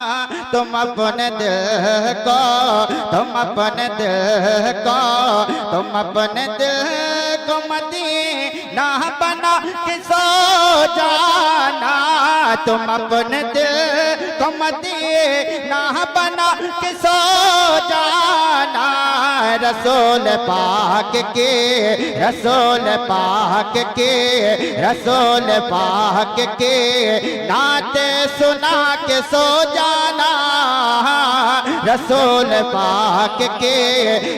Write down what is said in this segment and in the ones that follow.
तुम अपने दिल को, तुम अपने दिल को, तुम अपने दिल को मदीना बना के सो जाना। तुम अपने दिल को मदीना बना के सो जाना। रसूल पाक के, रसूल पाक के, रसूल पाक के नाते सुना के सो जाना। रसूल पाक के,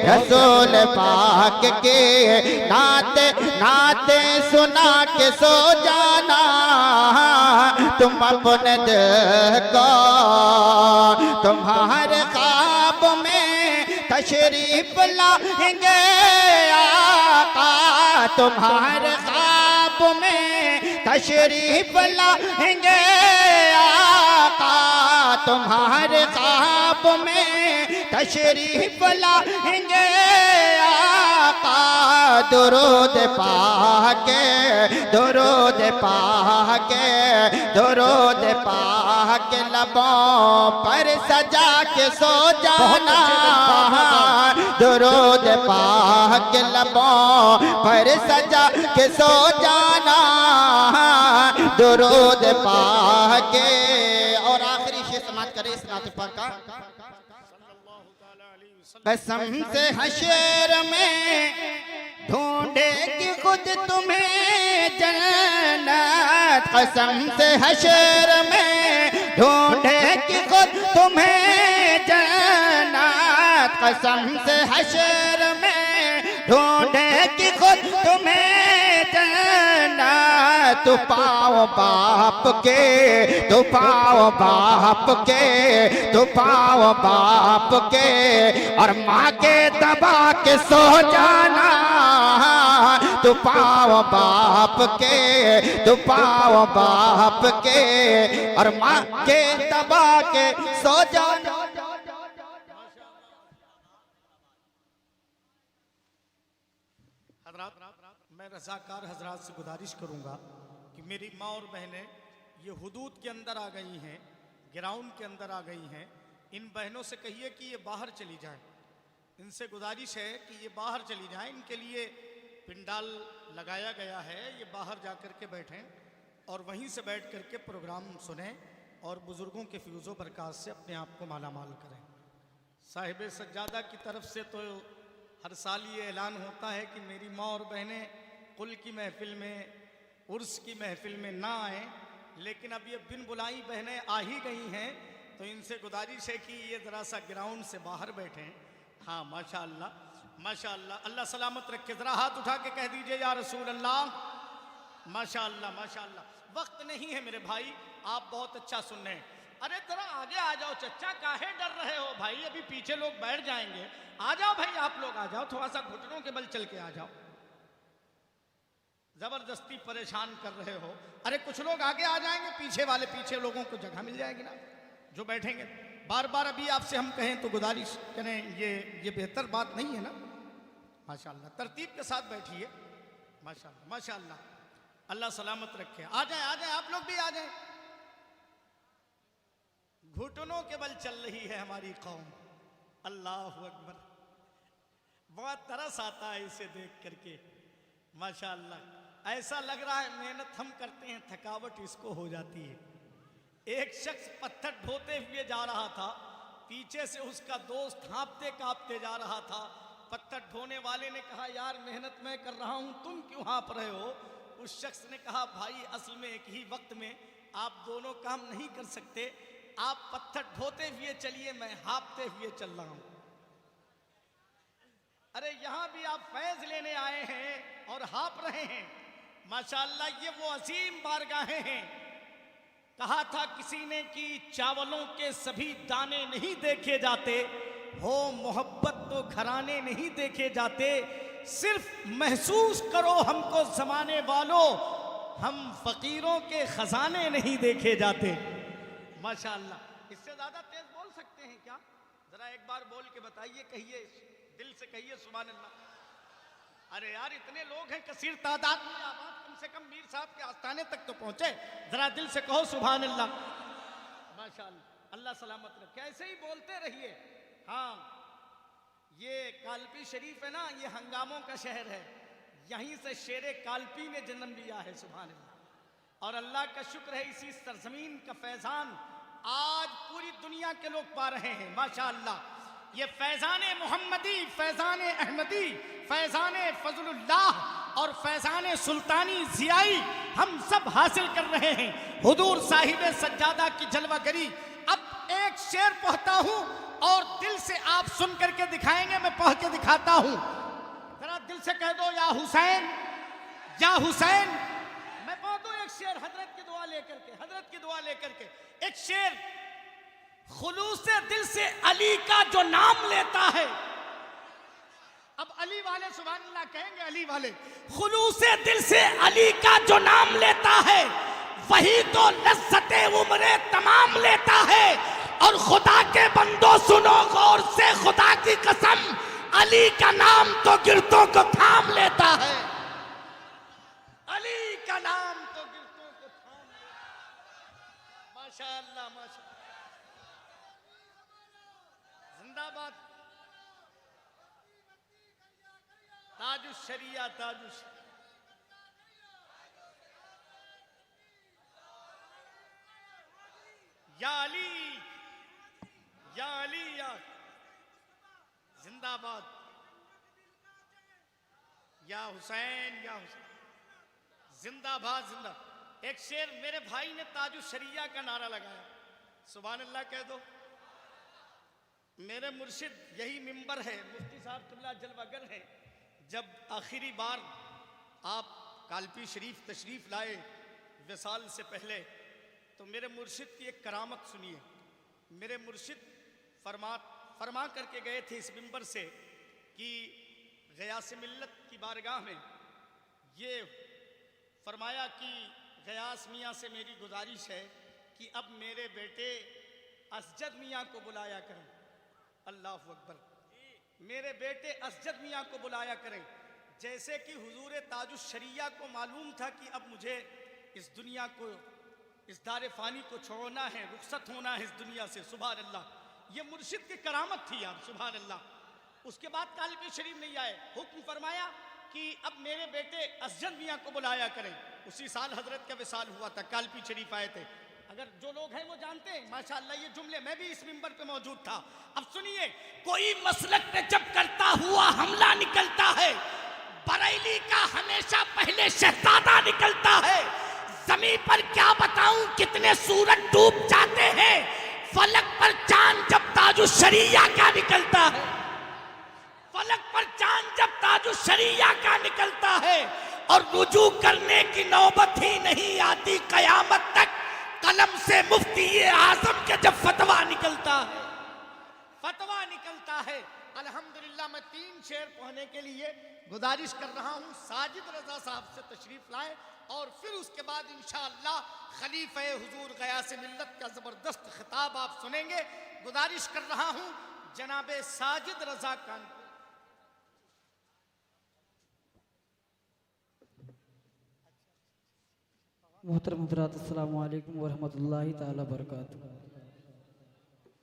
रसूल पाक के नाते नाते सुना के सो जाना। तुम अपने दिल को, तुम्हारे ख्वाब में तशरीफ लाएंगे आका। तुम्हारे ख्वाब में तशरीफ लाएंगे आका। तुम्हारे ख्वाब में तशरीफ लाएंगे आका। दुरूद पाके, दुरूद पाके, दुरूद पाके लबों पर सजा के सो जाना। दुरूद पाके लबों पर सजा के सो जाना। दुरूद पाके। और आखिरी शेर समाप्त करें इस नात पाक का। कसम से हशर में ढूंढेगी खुद तुम्हें जन्नत। कसम से हशर में ढूंढेगी खुद तुम्हें जन्नत। कसम से हशर में ढूंढेगी खुद तुम्हें जन्नत। तू पाओ बाप के, तू पाओ बाप के, तू पाओ बाप के और माँ के दबा के सो जाना। तू पाओ बाप के, तू पाओ बाप के और माँ के दबा के सो जाना। मैं रज़ाकार हजरात से गुजारिश करूंगा कि मेरी माँ और बहनें ये हुदूद के अंदर आ गई हैं, ग्राउंड के अंदर आ गई हैं। इन बहनों से कहिए कि ये बाहर चली जाएं। इनसे गुजारिश है कि ये बाहर चली जाएं। इनके लिए पिंडाल लगाया गया है, ये बाहर जा कर के बैठें और वहीं से बैठ कर के प्रोग्राम सुनें और बुज़ुर्गों के फ्यूज़ो बरक़ात से अपने आप को मालामाल करें। साहिब सज्जादा की तरफ से तो हर साल ये ऐलान होता है कि मेरी माँ और बहनें कुल की महफ़िल में, उर्स की महफ़िल में ना आएँ, लेकिन अब ये बिन बुलाई बहनें आ ही गई हैं, तो इनसे गुजारिश है कि ये ज़रा सा ग्राउंड से बाहर बैठें। हाँ माशाअल्लाह, माशाअल्लाह, अल्लाह सलामत रखे। ज़रा हाथ उठा के कह दीजिए या रसूल अल्लाह। माशाअल्लाह, माशाअल्लाह। वक्त नहीं है मेरे भाई, आप बहुत अच्छा सुन रहे हैं। अरे ज़रा आगे आ जाओ चच्चा, काहे डर रहे हो भाई? अभी पीछे लोग बैठ जाएंगे। आ जाओ भाई, आप लोग आ जाओ, थोड़ा सा घुटनों के बल चल के आ जाओ। जबरदस्ती परेशान कर रहे हो। अरे कुछ लोग आगे आ जाएंगे, पीछे वाले पीछे लोगों को जगह मिल जाएगी ना जो बैठेंगे। बार बार अभी आपसे हम कहें तो गुजारिश करें, ये बेहतर बात नहीं है ना। माशाअल्लाह, तरतीब के साथ बैठिए। माशाअल्लाह, माशाअल्लाह, अल्लाह सलामत रखे। आ जाए, आ जाए, आप लोग भी आ जाए। घुटनों के बल चल रही है हमारी कौम। अल्लाह अकबर, बहुत तरस आता है इसे देख करके। माशाअल्लाह, ऐसा लग रहा है मेहनत हम करते हैं, थकावट इसको हो जाती है। एक शख्स पत्थर ढोते हुए जा रहा था, पीछे से उसका दोस्त हाँपते कांपते जा रहा था। पत्थर ढोने वाले ने कहा, यार मेहनत मैं कर रहा हूँ, तुम क्यों हाँप रहे हो? उस शख्स ने कहा, भाई असल में एक ही वक्त में आप दोनों काम नहीं कर सकते। आप पत्थर ढोते हुए चलिए, मैं हाँपते हुए चल रहा हूँ। अरे यहाँ भी आप फैज लेने आए हैं और हाँप रहे हैं। माशाअल्लाह, ये वो अजीम बारगाहें हैं। कहा था किसी ने कि चावलों के सभी दाने नहीं देखे जाते, हो मोहब्बत तो घराने नहीं देखे जाते। सिर्फ महसूस करो हमको ज़माने वालों, हम फकीरों के खजाने नहीं देखे जाते। माशाअल्लाह, इससे ज़्यादा तेज बोल सकते हैं क्या? ज़रा एक बार बोल के बताइए, कहिए, दिल से कहिए सुभान अल्लाह। अरे यार इतने लोग हैं, कसीर तादाद में, आवाज़ कम से कम मीर साहब के आस्थाने तक तो पहुँचे। ज़रा दिल से कहो सुभान अल्लाह। माशाअल्लाह। अल्लाह सलामत रखे, ऐसे ही बोलते रहिए। हाँ, ये कालपी शरीफ है ना, ये हंगामों का शहर है, यहीं से शेरे कालपी ने जन्म लिया है। सुभान अल्लाह। और अल्लाह का शुक्र है, इसी सरजमीन का फैजान आज पूरी दुनिया के लोग पा रहे हैं माशा अल्लाह। ये फैजान मोहम्मदी, फैजान अहमदी, फैजान फजलुल्लाह और फैजान सुल्तानी जियाई हम सब हासिल कर रहे हैं। हुजूर साहिब सज्जादा की जलवागरी। अब एक शेर पढ़ता हूं और दिल से आप सुन करके दिखाएंगे, मैं पढ़ के दिखाता हूं। जरा दिल से कह दो या हुसैन, या हुसैन। मैं पढ़ दूं एक शेर हजरत की दुआ लेकर के, हजरत की दुआ लेकर के एक शेर। खुलूस दिल से अली का जो नाम लेता है, अब अली वाले सुभान अल्लाह कहेंगे, अली वाले खुलूस दिल से अली का जो नाम लेता है, वही तो लज्जते उम्रे तमाम लेता है। और खुदा के बंदो सुनो गौर से, खुदा की कसम, अली का नाम तो गिरतों को थाम लेता है। अली का नाम तो गिरतों को थाम लेता है। माशाअल्लाह, माशाअल्लाह। जिंदाबाद ताजुश शरिया, ताजुश। या अली, या अली, या जिंदाबाद। या हुसैन, या हुसैन, जिंदाबाद, जिंदा। एक शेर मेरे भाई ने ताजुश शरिया का नारा लगाया, सुभान अल्लाह कह दो। मेरे मुर्शिद यही मिंबर है, मुफ्ती साहब किबला जलवागर है। जब आखिरी बार आप कालपी शरीफ तशरीफ लाए विसाल से पहले, तो मेरे मुर्शिद की एक करामत सुनिए। मेरे मुर्शिद फरमा करके गए थे इस मिंबर से कि गयास मिल्लत की बारगाह में ये फरमाया कि गयास मियाँ से मेरी गुजारिश है कि अब मेरे बेटे असजद मियाँ को बुलाया करें। अल्लाहु अकबर। मेरे बेटे असजद मियाँ को बुलाया करें। जैसे कि हुजूर ताजुश शरिया को मालूम था कि अब मुझे इस दुनिया को, इस दारे फानी को छोड़ना है, रुखसत होना है इस दुनिया से। सुभान अल्लाह, ये मुर्शिद की करामत थी यार, सुभान अल्लाह। उसके बाद कालपी शरीफ नहीं आए, हुक्म फरमाया कि अब मेरे बेटे असजद मियाँ को बुलाया करें। उसी साल हजरत का विसाल हुआ था, कालपी शरीफ आए थे। अगर जो लोग हैं वो जानते हैं माशाअल्लाह ये जुमले, मैं भी इस मिंबर पे मौजूद था। अब सुनिए, कोई मसलक पे जब करता हुआ हमला निकलता है, बरेली का हमेशा पहले शहजादा निकलता है। जमीन पर क्या बताऊं कितने सूरज डूब जाते हैं, फलक पर चांद जब ताजुश शरिया का निकलता है, फलक पर चांद जब ताजुश शरिया का निकलता है। और रुजू करने की नौबत ही नहीं आती कयामत तक, कलम से मुफ्ती ये आजम के जब फतवा निकलता है, फतवा निकलता है। अल्हम्दुलिल्लाह, मैं 3 शेर पढ़ने के लिए गुजारिश कर रहा हूँ, साजिद रजा साहब से तशरीफ लाएं और फिर उसके बाद इंशाअल्लाह खलीफे हुजूर गयास मिल्लत का जबरदस्त खिताब आप सुनेंगे। गुजारिश कर रहा हूँ जनाबे साजिद रजा खान। मोहतरम हज़रात, अस्सलामु अलैकुम व रहमतुल्लाहि ताला बरकातुहू।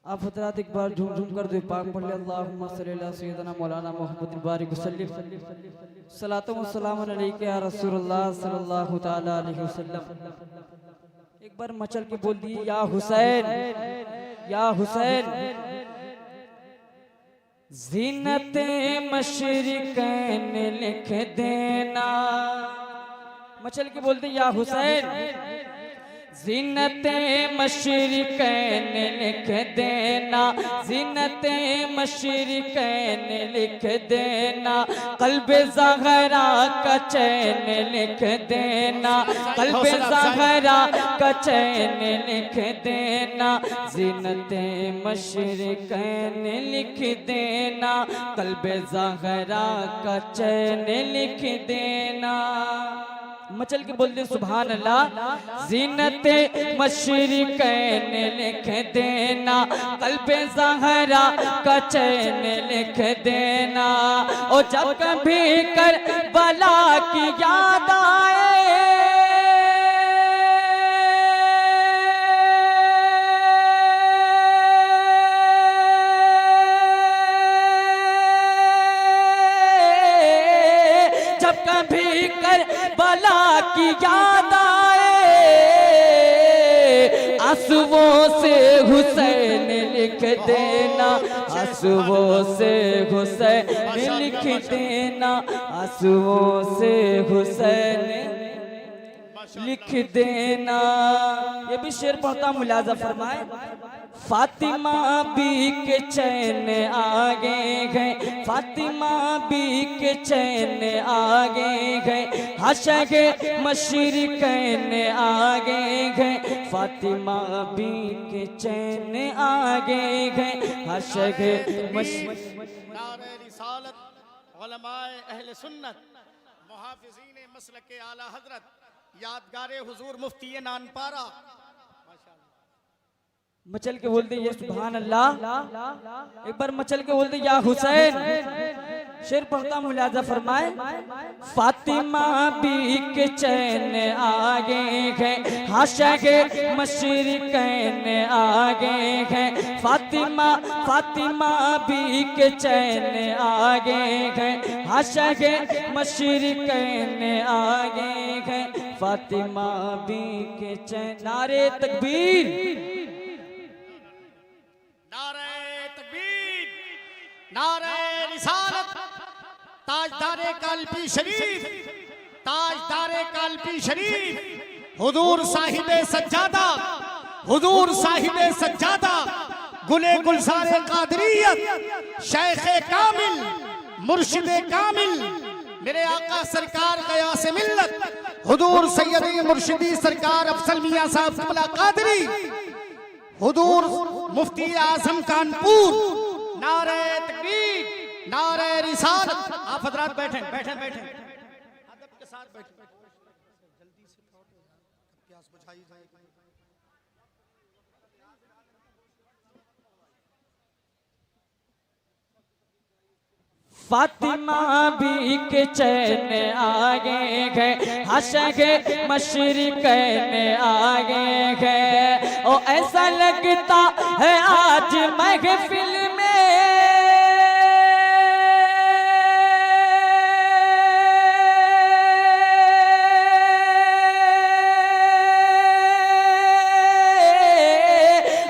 आप हज़रात एक बार झूम झूम कर दो पाक पढ़ ले, अल्लाहुम्मा सल्ली अला सय्यिदना मौलाना मुहम्मद बारिक वसल्लिम, सलातो व सलाम अलैका या रसूलुल्लाह सल्लल्लाहु ताला अलैहि वसल्लम। एक बार मचल के बोल दिए, या हुसैन, या हुसैन। ज़ीनते मशरिकैन लिख देना, मचल के बोलते या हुसैन। ज़ीनते मशरिकैन लिख देना, ज़ीनते मशरिकैन लिख देना, क़ल्बे ज़हरा का चैन लिख देना, क़ल्बे ज़हरा का चैन लिख देना, ज़ीनते मशरिकैन लिख देना, क़ल्बे ज़हरा का चैन लिख देना। मचल के बोल दे सुभान अल्लाह। ज़ीनते मशरिकैन लिख देना, क़ल्बे ज़हरा का चैन लिख देना। ओ जब कभी करबला की याद आए, हुसैन लिख देना, आंसुओं से हुसैन लिख देना, आंसुओं से हुसैन लिख देना। ये भी शेर पढ़ता मुलाजा फरमाए। फातिमा भी के चैन आगे गए, फातिमा भी के चैन आगे गए, हशगे मशरिकैन आगे गए, फातिमा भी के चैन आगे गए, हशगे नारे रिसालत, उलमाए अहले सुन्नत, मुहाफिज़ीन मसलके आला हजरत, यादगारे हुजूर मुफ्ती नानपारा, मचल के बोल दे ये सुभान अल्लाह, एक बार मचल के बोल दे या हुसैन। शेर पढ़ता मुलाजा फरमाए। फातिमा भी के चैन आगे गए, हाशगे मशरिकैन आगे गए, फातिमा फातिमा भी के चैन आगे गए, हाशगे मशरिकैन आगे गए, फातिमा भी के चैन। नारे तकबीर, नारे तकबीर, नारे रिसालत, ताजदारे कालपी शरीफ, ताजदारे कालपी शरीफ, हुजूर साहिबे सज्जादा, हुजूर साहिबे सज्जादा, गुले गुलसारे कादरियत, शेखे कामिल, मुर्शिदे कामिल, मेरे आका सरकार गया से मिल्लत, हुजूर सैयद मुर्शिदी सरकार अफसल मियां साहब क़िबला कादरी, हुजूर मुफ्ती आजम कानपुर, नारे तकबीर, नारे रिसालत। आप हजरात बैठें बैठें बैठें, अदब के साथ बैठें, जल्दी से प्यास बुझाई जाएगी। फातिमा भी के चैन आगे गए, हशगे मशरिकैन आगे गए। ओ ऐसा लगता है आज महफिल में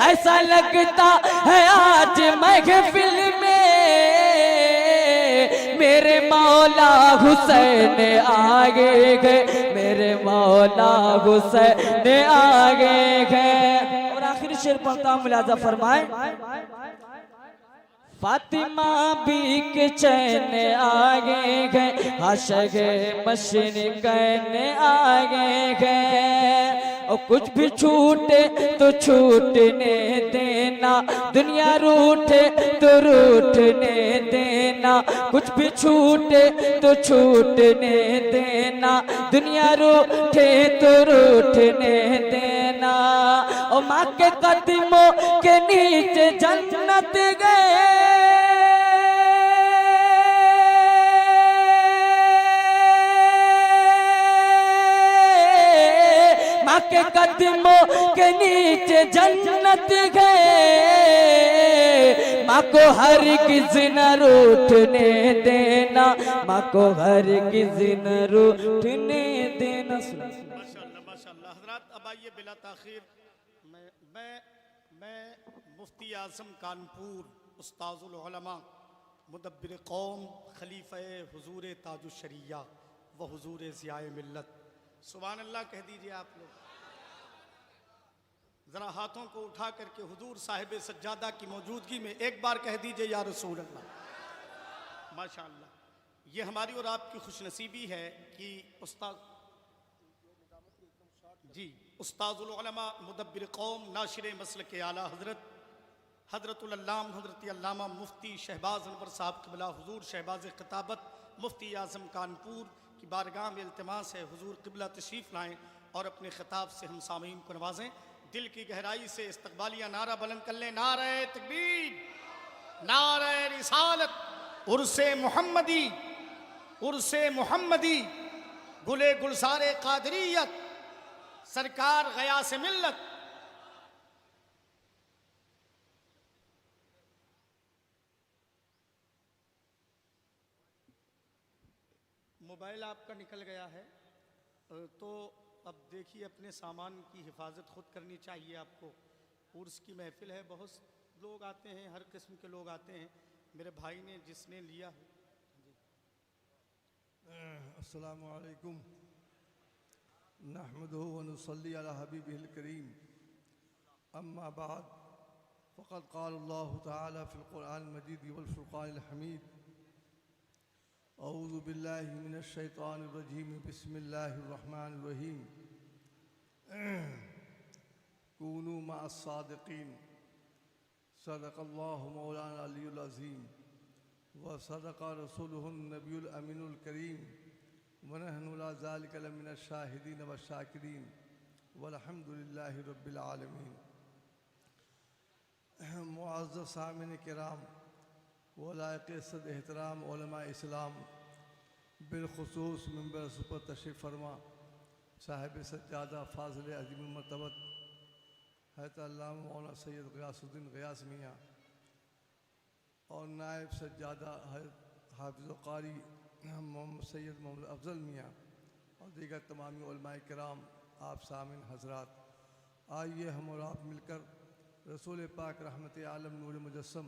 ऐसा लगता है आज महफिल में मेरे मौला हुसैन आगे गए, मेरे मौला हुसैन आगे गए। और आखिरी शेर पढ़ता मुलाजा फरमाए। फातिमा भी के चैन आगे गए, हशगे मशरिकैन आगे गए। और कुछ भी छूटे तो छूटने देना, दुनिया रूठे तो रूठने देना, कुछ भी छूटे तो छूटने देना, दुनिया रूठे तो रूठने देना। और माँ के कदमों के नीचे जन्नत गए, के कदमों के नीचे जन्नत गए। माँ को हरगिज़ न रूठने देना, माँ को हरगिज़ न रूठने देना। माशाअल्लाह माशाअल्लाह। हज़रात अब आइए बिला ताख़ीर मैं मुफ्ती आज़म कानपुर, उस्ताज़ुल उलमा, मुदब्बिर कौम, खलीफ़े हुज़ूर ताजुश शरिया व हुज़ूर ज़ियाए मिल्लत, सुभान अल्लाह कह दीजिए आप लोग। ज़रा हाथों को उठा करके हुजूर साहिब सज्जादा की मौजूदगी में एक बार कह दीजिए या रसूल अल्लाह। माशाअल्लाह, ये हमारी और आपकी खुशनसीबी है कि उस्ताद जी उस्ताज़ुल उलमा, मुदब्बिर कौम, नाशिर मसलक आला हज़रत हज़रतुल अल्लाम हज़रत अल्लामा मुफ्ती शहबाज अनवर साहब क़िबला हुजूर शहबाज ख़िताबत मुफ्ती आज़म कानपुर की बारगाह में इल्तिमास है हुजूर क़िबला तशरीफ़ लाएँ और अपने ख़िताब से हम सामीन को नवाजें। दिल की गहराई से इस्तक़बालिया नारा बुलंद कर लें। नारे तकबीर, नारे रिसालत, उर्से मुहम्मदी, उर्से मुहम्मदी, गुले गुलसारे कादरियत, सरकार गया से मिल्लत। मोबाइल आपका निकल गया है तो अब देखिए अपने सामान की हिफाजत खुद करनी चाहिए आपको। उर्स की महफिल है, बहुत लोग आते हैं, हर किस्म के लोग आते हैं। मेरे भाई ने जिसने लिया है अस्सलामु अलैकुम नहमदुहु व नुसल्ली अला हबीबिहिल करीम अम्मा बाद फ़क़द क़ाल अल्लाहु तआला फ़िल क़ुरआनिल मजीद वल फ़ुरक़ानिल हमीद अऊज़ु बिल्लाहि मिनश शैतानिर रजीम बिस्मिल्लाहिर रहमानिर रहीम कूनू मअस सादिक़ीन सदक़ल्लाहु मौलाना अलियुल अज़ीम व सदक़ रसूलुहुन नबियुल अमीनुल करीम व नहनु अला ज़ालिका लमिनश शाहिदीन व शाकिरीन वल्हम्दुलिल्लाहि रब्बिल आलमीन। मुअज़्ज़ज़ सामिन किराम व लायक़ इज़्ज़त एहतराम उलमा इस्लाम, बिलख़ुसूस मिंबर पर तशरीफ़ फरमा साहिब सज्जादा फ़ाज़िल अज़ीम मरतबत हज़रत अल्लामा मौलाना सैयद ग़ियासुद्दीन ग़ियास मियाँ और नायब सज्जादा हाफ़िज़ क़ारी मोहम्मद सैयद मोहम्मद अफ़ज़ल मियाँ और दीगर तमामी उलमाए किराम, आप सामिन हज़रात, आइए हम और आप मिलकर रसूल पाक रहमत आलम नूर मुजस्सम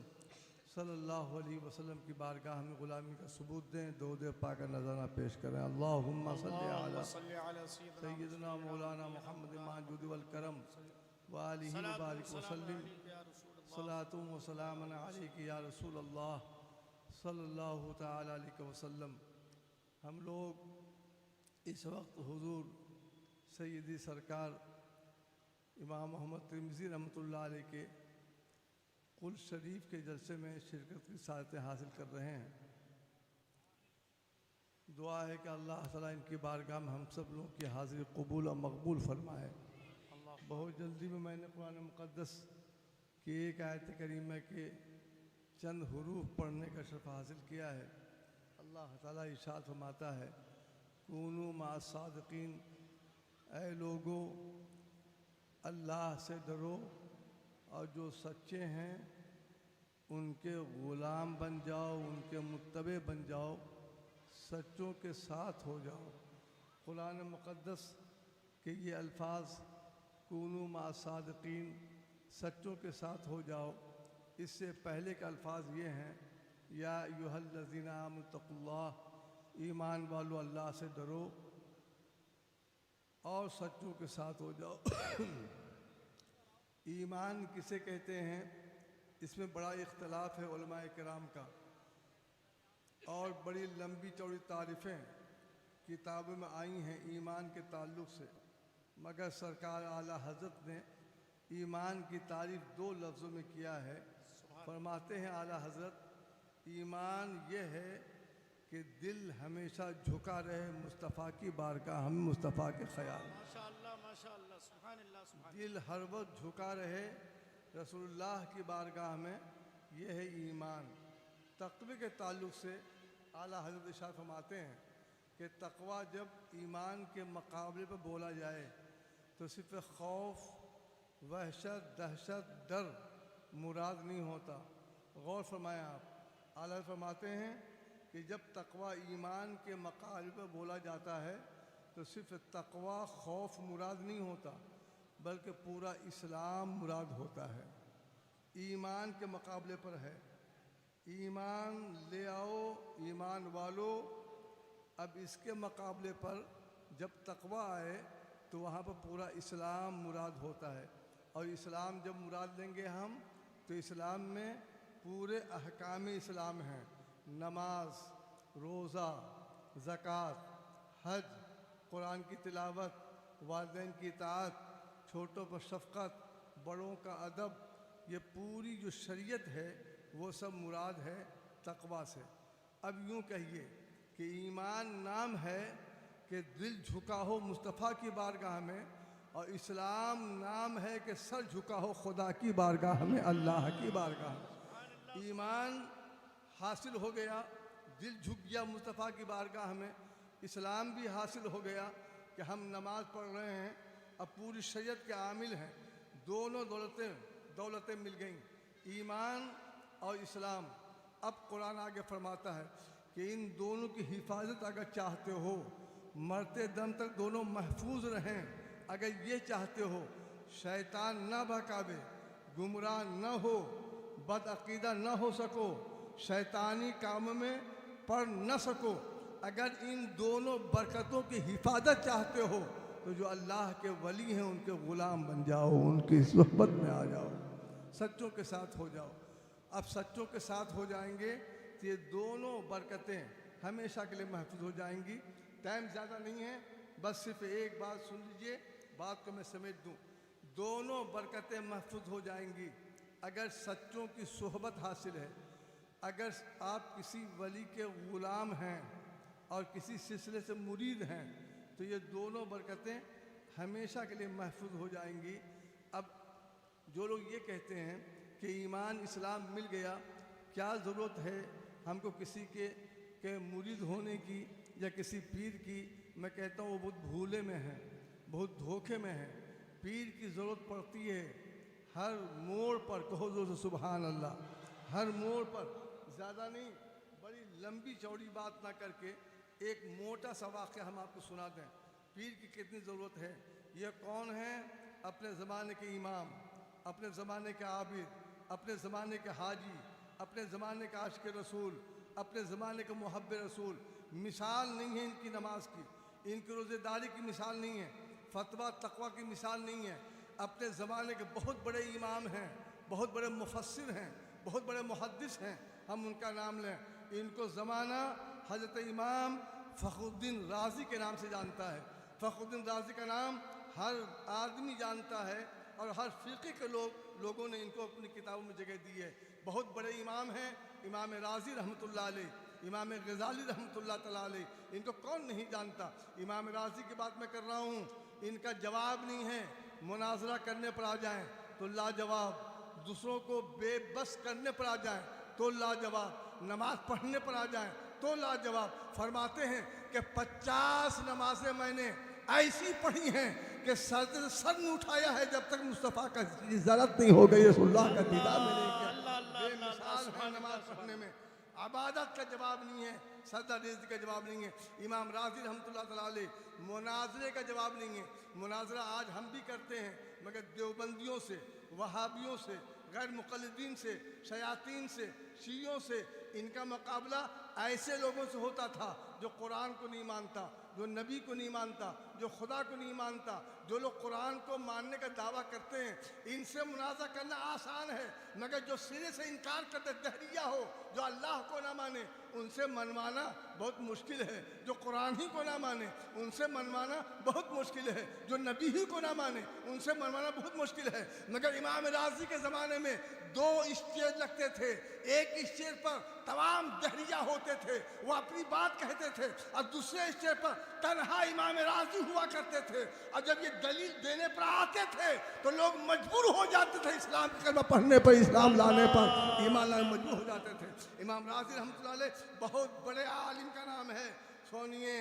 सल्लल्लाहु अलैहि वसल्लम की बारगाह में ग़ुलामी का सबूत दें, दरूद पाक का नज़राना पेश करें। अल्लाहुम्मा सल्लि अला सय्यिदना मौलाना मुहम्मद माजूद वल करम व आलिहि व बारिक व सल्लिम सलातु व सलामन अलैका या रसूल अल्लाह सल्लल्लाहु तआला अलैहि वसल्लम। हम लोग इस वक्त हुजूर सैयदी सरकार इमाम मोहम्मद तिरमिज़ी रहमतुल्लाह अलैह के कुल शरीफ के जलसे में शिरकत की सादतें हासिल कर रहे हैं। दुआ है कि अल्लाह ताला इनकी बारगाह में हम सब लोगों की हाज़िरी कबूल और मकबूल फरमाए। बहुत जल्दी में मैंने कुरान मुक़द्दस की एक आयत करीमा के चंद हुरूफ पढ़ने का शर्फ हासिल किया है। अल्लाह ताला इरशाद फरमाता है, कूनू मअस सादिक़ीन, ऐ लोगों अल्लाह से डरो और जो सच्चे हैं उनके ग़ुलाम बन जाओ, उनके मुत्तबे बन जाओ, सच्चों के साथ हो जाओ। कुरान मुक़द्दस के ये अल्फाज कूनू मअस सादिक़ीन, सच्चों के साथ हो जाओ, इससे पहले के अल्फाज ये हैं, या अय्युहल्लज़ीना आमनु तक़ुल्लाह, ईमान वालों अल्लाह से डरो और सच्चों के साथ हो जाओ। ईमान किसे कहते हैं, इसमें बड़ा इख्तलाफ है उलमाए किराम का और बड़ी लंबी चौड़ी तारीफ़ें किताबों में आई हैं ईमान के ताल्लुक़ से, मगर सरकार आला हज़रत ने ईमान की तारीफ़ दो लफ्ज़ों में किया है। फरमाते हैं आला हज़रत, ईमान ये है कि दिल हमेशा झुका रहे मुस्तफ़ा की बारगाह में, मुस्तफ़ा के ख़याल। माशाअल्लाह सुभानअल्लाह सुभान। दिल हर वक्त झुका रहे रसूलुल्लाह की बारगाह में, यह है ईमान। तक़वे के ताल्लुक़ से आला हज़रत इरशाद फरमाते हैं कि तक़वा जब ईमान के मुकाबले पर बोला जाए तो सिर्फ़ खौफ, वहशत, दहशत, डर मुराद नहीं होता। गौर फरमाएँ आप, आला फरमाते हैं कि जब तक़वा ईमान के मुकाबले पर बोला जाता है तो सिर्फ़ तक़वा खौफ मुराद नहीं होता, बल्कि पूरा इस्लाम मुराद होता है। ईमान के मुकाबले पर है, ईमान ले आओ ईमान वालों। अब इसके मुकाबले पर जब तक़वा आए तो वहाँ पर पूरा इस्लाम मुराद होता है, और इस्लाम जब मुराद लेंगे हम तो इस्लाम में पूरे अहकाम इस्लाम हैं, नमाज, रोज़ा, ज़कात, हज, कुरान की तिलावत, वालिदैन की इताअत, छोटों पर शफ़क़त, बड़ों का अदब, ये पूरी जो शरीयत है वो सब मुराद है तक़वा से। अब यूँ कहिए कि ईमान नाम है कि दिल झुका हो मुस्तफ़ा की बारगाह में, और इस्लाम नाम है कि सर झुका हो खुदा की बारगाह में, अल्लाह की बारगाह में। ईमान हासिल हो गया, दिल झुक गया मुस्तफ़ा की बारगाह में, इस्लाम भी हासिल हो गया कि हम नमाज़ पढ़ रहे हैं, अब पूरी शरीयत के आमिल हैं। दोनों दौलतें मिल गईं, ईमान और इस्लाम। अब कुरान आगे फरमाता है कि इन दोनों की हिफाजत अगर चाहते हो, मरते दम तक दोनों महफूज रहें, अगर ये चाहते हो, शैतान ना बहकावे, गुमराह न हो, बदअकीदा न हो सको, शैतानी काम में पड़ न सको, अगर इन दोनों बरकतों की हिफाजत चाहते हो तो जो अल्लाह के वली हैं उनके ग़ुलाम बन जाओ, उनकी सोहबत में आ जाओ, सच्चों के साथ हो जाओ। अब सच्चों के साथ हो जाएंगे तो ये दोनों बरकतें हमेशा के लिए महफूज हो जाएंगी। टाइम ज़्यादा नहीं है, बस सिर्फ एक बात सुन लीजिए, बात को मैं समेट दूँ। दोनों बरकतें महफूज हो जाएंगी अगर सच्चों की सोहबत हासिल है। अगर आप किसी वली के ग़ुलाम हैं और किसी सिलसिले से मुरीद हैं तो ये दोनों बरकतें हमेशा के लिए महफूज हो जाएंगी। अब जो लोग ये कहते हैं कि ईमान इस्लाम मिल गया, क्या ज़रूरत है हमको किसी के मुरीद होने की या किसी पीर की, मैं कहता हूँ वो बहुत भूले में है, बहुत धोखे में है। पीर की ज़रूरत पड़ती है हर मोड़ पर, कहो जोर से सुभान अल्लाह। हर मोड़ पर, ज़्यादा नहीं, बड़ी लंबी चौड़ी बात ना करके एक मोटा सा वाक़या हम आपको सुना दें। पीर की कितनी ज़रूरत है। ये कौन है? अपने ज़माने के इमाम, अपने ज़माने के आबिद, अपने ज़माने के हाजी, अपने ज़माने के आशिक़ रसूल, अपने ज़माने के मुहब्ब रसूल। मिसाल नहीं है इनकी नमाज की, इनकी रोज़ेदारी की मिसाल नहीं है, फतवा तकवा की मिसाल नहीं है। अपने ज़माने के बहुत बड़े इमाम हैं, बहुत बड़े मुफस्सिर हैं, बहुत बड़े मुहद्दिस हैं, हम उनका नाम लें। इनको ज़माना हज़रत इमाम फ़खरुद्दीन राज़ी के नाम से जानता है। फ़खरुद्दीन राज़ी का नाम हर आदमी जानता है और हर फ़िक़े के लोगों ने इनको अपनी किताबों में जगह दी है। बहुत बड़े इमाम हैं, इमाम राज़ी रहमतुल्लाह अलैह, इमाम गज़ाली रहमतुल्लाह तआला अलैह, इनको कौन नहीं जानता। इमाम राज़ी की बात मैं कर रहा हूँ, इनका जवाब नहीं है। मुनाजरा करने पर आ जाएं तो लाजवाब, दूसरों को बेबस करने पर आ जाएं तो लाजवाब, नमाज पढ़ने पर आ जाएं तो लाजवाब। फरमाते हैं कि 50 नमाजें मैंने ऐसी पढ़ी हैं कि सर से सर नहीं उठाया है जब तक मुस्तफ़ा का ज़ियारत नहीं हो गई, रसूलुल्लाह का दीदार मिले। बेमिसाल है नमाज पढ़ने में। इबादत का जवाब नहीं है, सजदा रिज़्क़ का जवाब नहीं है। इमाम राज़ी रहमतुल्लाह तआला अलैह मुनाजरे का जवाब नहीं है। मुनाजरा आज हम भी करते हैं, मगर देवबंदियों से, वहाबियों से, गैर मुक़ल्लिदीन से, शयातीन से, शियों से इनका मुकाबला ऐसे लोगों से होता था जो कुरान को नहीं मानता, जो नबी को नहीं मानता, जो खुदा को नहीं मानता। जो लोग कुरान को मानने का दावा करते हैं इनसे मुनाज़ा करना आसान है, मगर जो सिरे से इनकार करते, दहरिया हो, जो अल्लाह को ना माने, उनसे मनवाना बहुत मुश्किल है। जो कुरान ही को ना माने उनसे मनवाना बहुत मुश्किल है। जो नबी ही को ना माने उनसे मनवाना बहुत मुश्किल है। मगर इमाम राज़ी के ज़माने में 2 स्टेज लगते थे। एक स्टेज पर तमाम दहरिया होते थे, वो अपनी बात कहते थे, और दूसरे स्टेज पर तन्हा इमाम राज़ी हुआ करते थे। और जब ये दलील देने पर आते थे तो लोग मजबूर हो जाते थे, इस्लाम की कलमा पढ़ने पर, इस्लाम लाने पर, ईमान लाने मजबूर हो जाते थे। इमाम राज़ी रहमतुल्लाह अलैह बहुत बड़े आलिम का नाम है। सुनिए,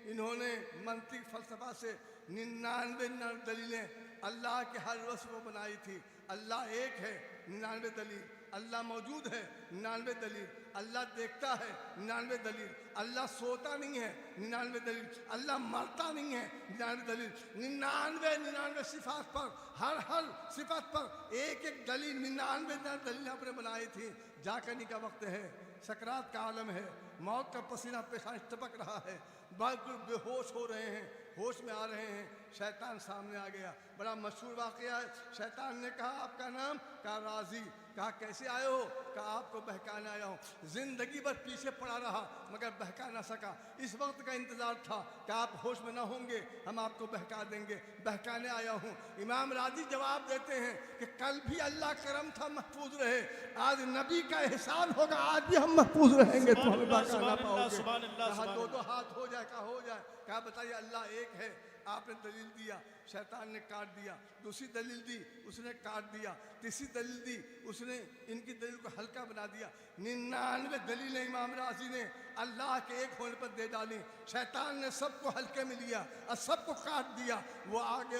इन्होंने मंतिक फ़लसफ़ा से 99 दलीलें अल्लाह के हर वस्फ़ को बनाई थी। अल्लाह एक है, 99 दलील। अल्लाह मौजूद है, 99 दलील। अल्लाह देखता है, 99 दलील। अल्लाह सोता नहीं है, 99 दलील। अल्लाह मरता नहीं है, 99 दलील। 99 सिफ़ात पर, हर सिफ़त पर एक दलील, 99 दलील आपने बनाई थी। जागने का वक्त है, सकरात का आलम है, मौत का पसीना पेशान टपक रहा है, बिल्कुल बेहोश हो रहे हैं, होश में आ रहे हैं। शैतान सामने आ गया। बड़ा मशहूर वाक़या है। शैतान ने कहा आपका नाम? कहा राज़ी। कहा कैसे आए हो? कहा आपको बहकाने आया हूँ। ज़िंदगी भर पीछे पड़ा रहा मगर बहका ना सका। इस वक्त का इंतज़ार था कि आप होश में ना होंगे, हम आपको बहका देंगे, बहकाने आया हूँ। इमाम राज़ी जवाब देते हैं कि कल भी अल्लाह करम था, महफूज रहे। आज नबी का एहसान होगा, आज भी हम महफूज रहेंगे, तो हमें बहका ना पाओगे। कहा 2 हाथ हो जाए, कहा हो जाए। कहा बताइए अल्लाह एक है। आपने दलील दिया, शैतान ने काट दिया। दूसरी दलील दी, उसने काट दिया। तीसरी दलील दी, उसने इनकी दलील को हल हल्का बना दिया। 99 दलीलें इमाम राजी ने अल्लाह के एक होने पर दे डाली। शैतान ने सबको हल्के में लिया और सबको काट दिया। वो आगे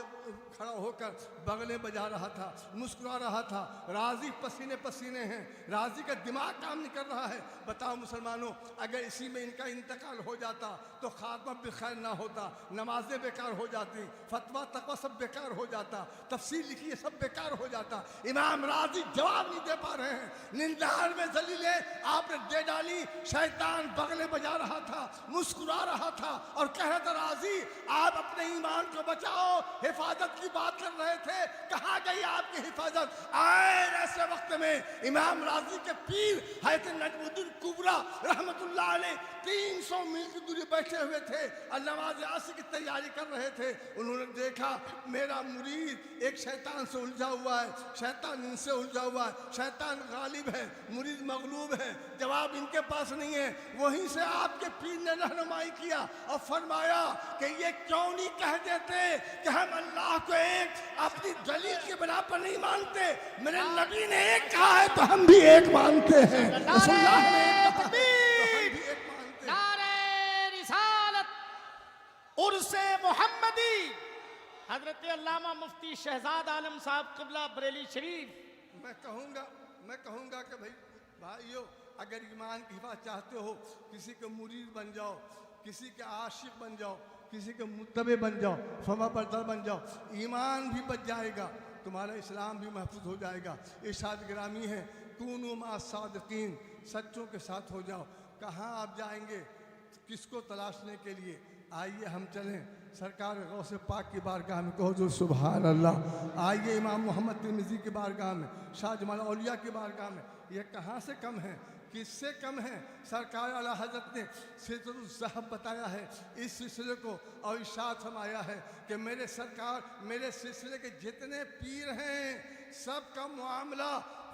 खड़ा होकर बगले बजा रहा था, मुस्कुरा रहा था। राजी पसीने पसीने हैं, राजी का दिमाग काम नहीं कर रहा है। बताओ मुसलमानों, अगर इसी में इनका इंतकाल हो जाता तो खात्मा बिखैर ना होता, नमाजें बेकार हो जाती, फतवा तकवा सब बेकार हो जाता, तफसील लिखी है सब बेकार हो जाता। इमाम राजी जवाब नहीं दे पा रहे हैं। 99 दलीलें आपने दे डाली। शैतान बगले बजा रहा था, मुस्कुरा रहा था और कह रहा था राजी आप अपने ईमान को बचाओ, हिफाजत की बात कर रहे थे, कहाँ गई आपकी हिफाजत। आए ऐसे वक्त में इमाम राजी के पीर हज़रत नजमुद्दीन कुबरा रहमतुल्लाह अलैह 300 मील की दूरी बैठे हुए थे और नमाज आसी की तैयारी कर रहे थे। उन्होंने देखा मेरा मुरीद एक शैतान से उलझा हुआ है, शैतान इनसे उलझा हुआ है, शैतान गालिब है, मुरीद मगलूब है, जवाब इनके पास नहीं है। वहीं से आपके पीर ने रहनुमाई किया और फरमाया कि ये क्यों नहीं कह देते कि हम अल्लाह को एक अपनी दलील के बना पर नहीं मानते। मेरे नबी ने एक कहा है तो हम भी एक मानते हैं। रसूलुल्लाह ने एक कहा तो हम भी एक मानते हैं। नारे रिसालत उर्से मोहम्मदी हजरत अल्लामा मुफ्ती शहजाद आलम साहब क़िबला बरेली शरीफ। मैं कहूँगा कि भाइयों, अगर ईमान की हिफाजत चाहते हो, किसी के मुरीद बन जाओ, किसी के आशिक बन जाओ, किसी के मुत्तबे बन जाओ, फमा बरदार बन जाओ, ईमान भी बच जाएगा, तुम्हारा इस्लाम भी महफूज हो जाएगा। इरशाद गिरामी है कूनू मा सादिकीन, सच्चों के साथ हो जाओ। कहाँ आप जाएंगे, किसको तलाशने के लिए? आइए हम चलें सरकार गौसे पाक की बारगाह में, कहो जो सुभान अल्लाह। आइए इमाम मोहम्मद तिरमिज़ी की बारगाह में, शाह जमाल औलिया की बारगाह में। ये कहाँ से कम है, किससे कम है? सरकार आला हज़रत ने सिलसिलतुल ज़हब बताया है इस सिलसिले को और इरशाद फरमाया है कि मेरे सरकार, मेरे सिलसिले के जितने पीर हैं सबका मामला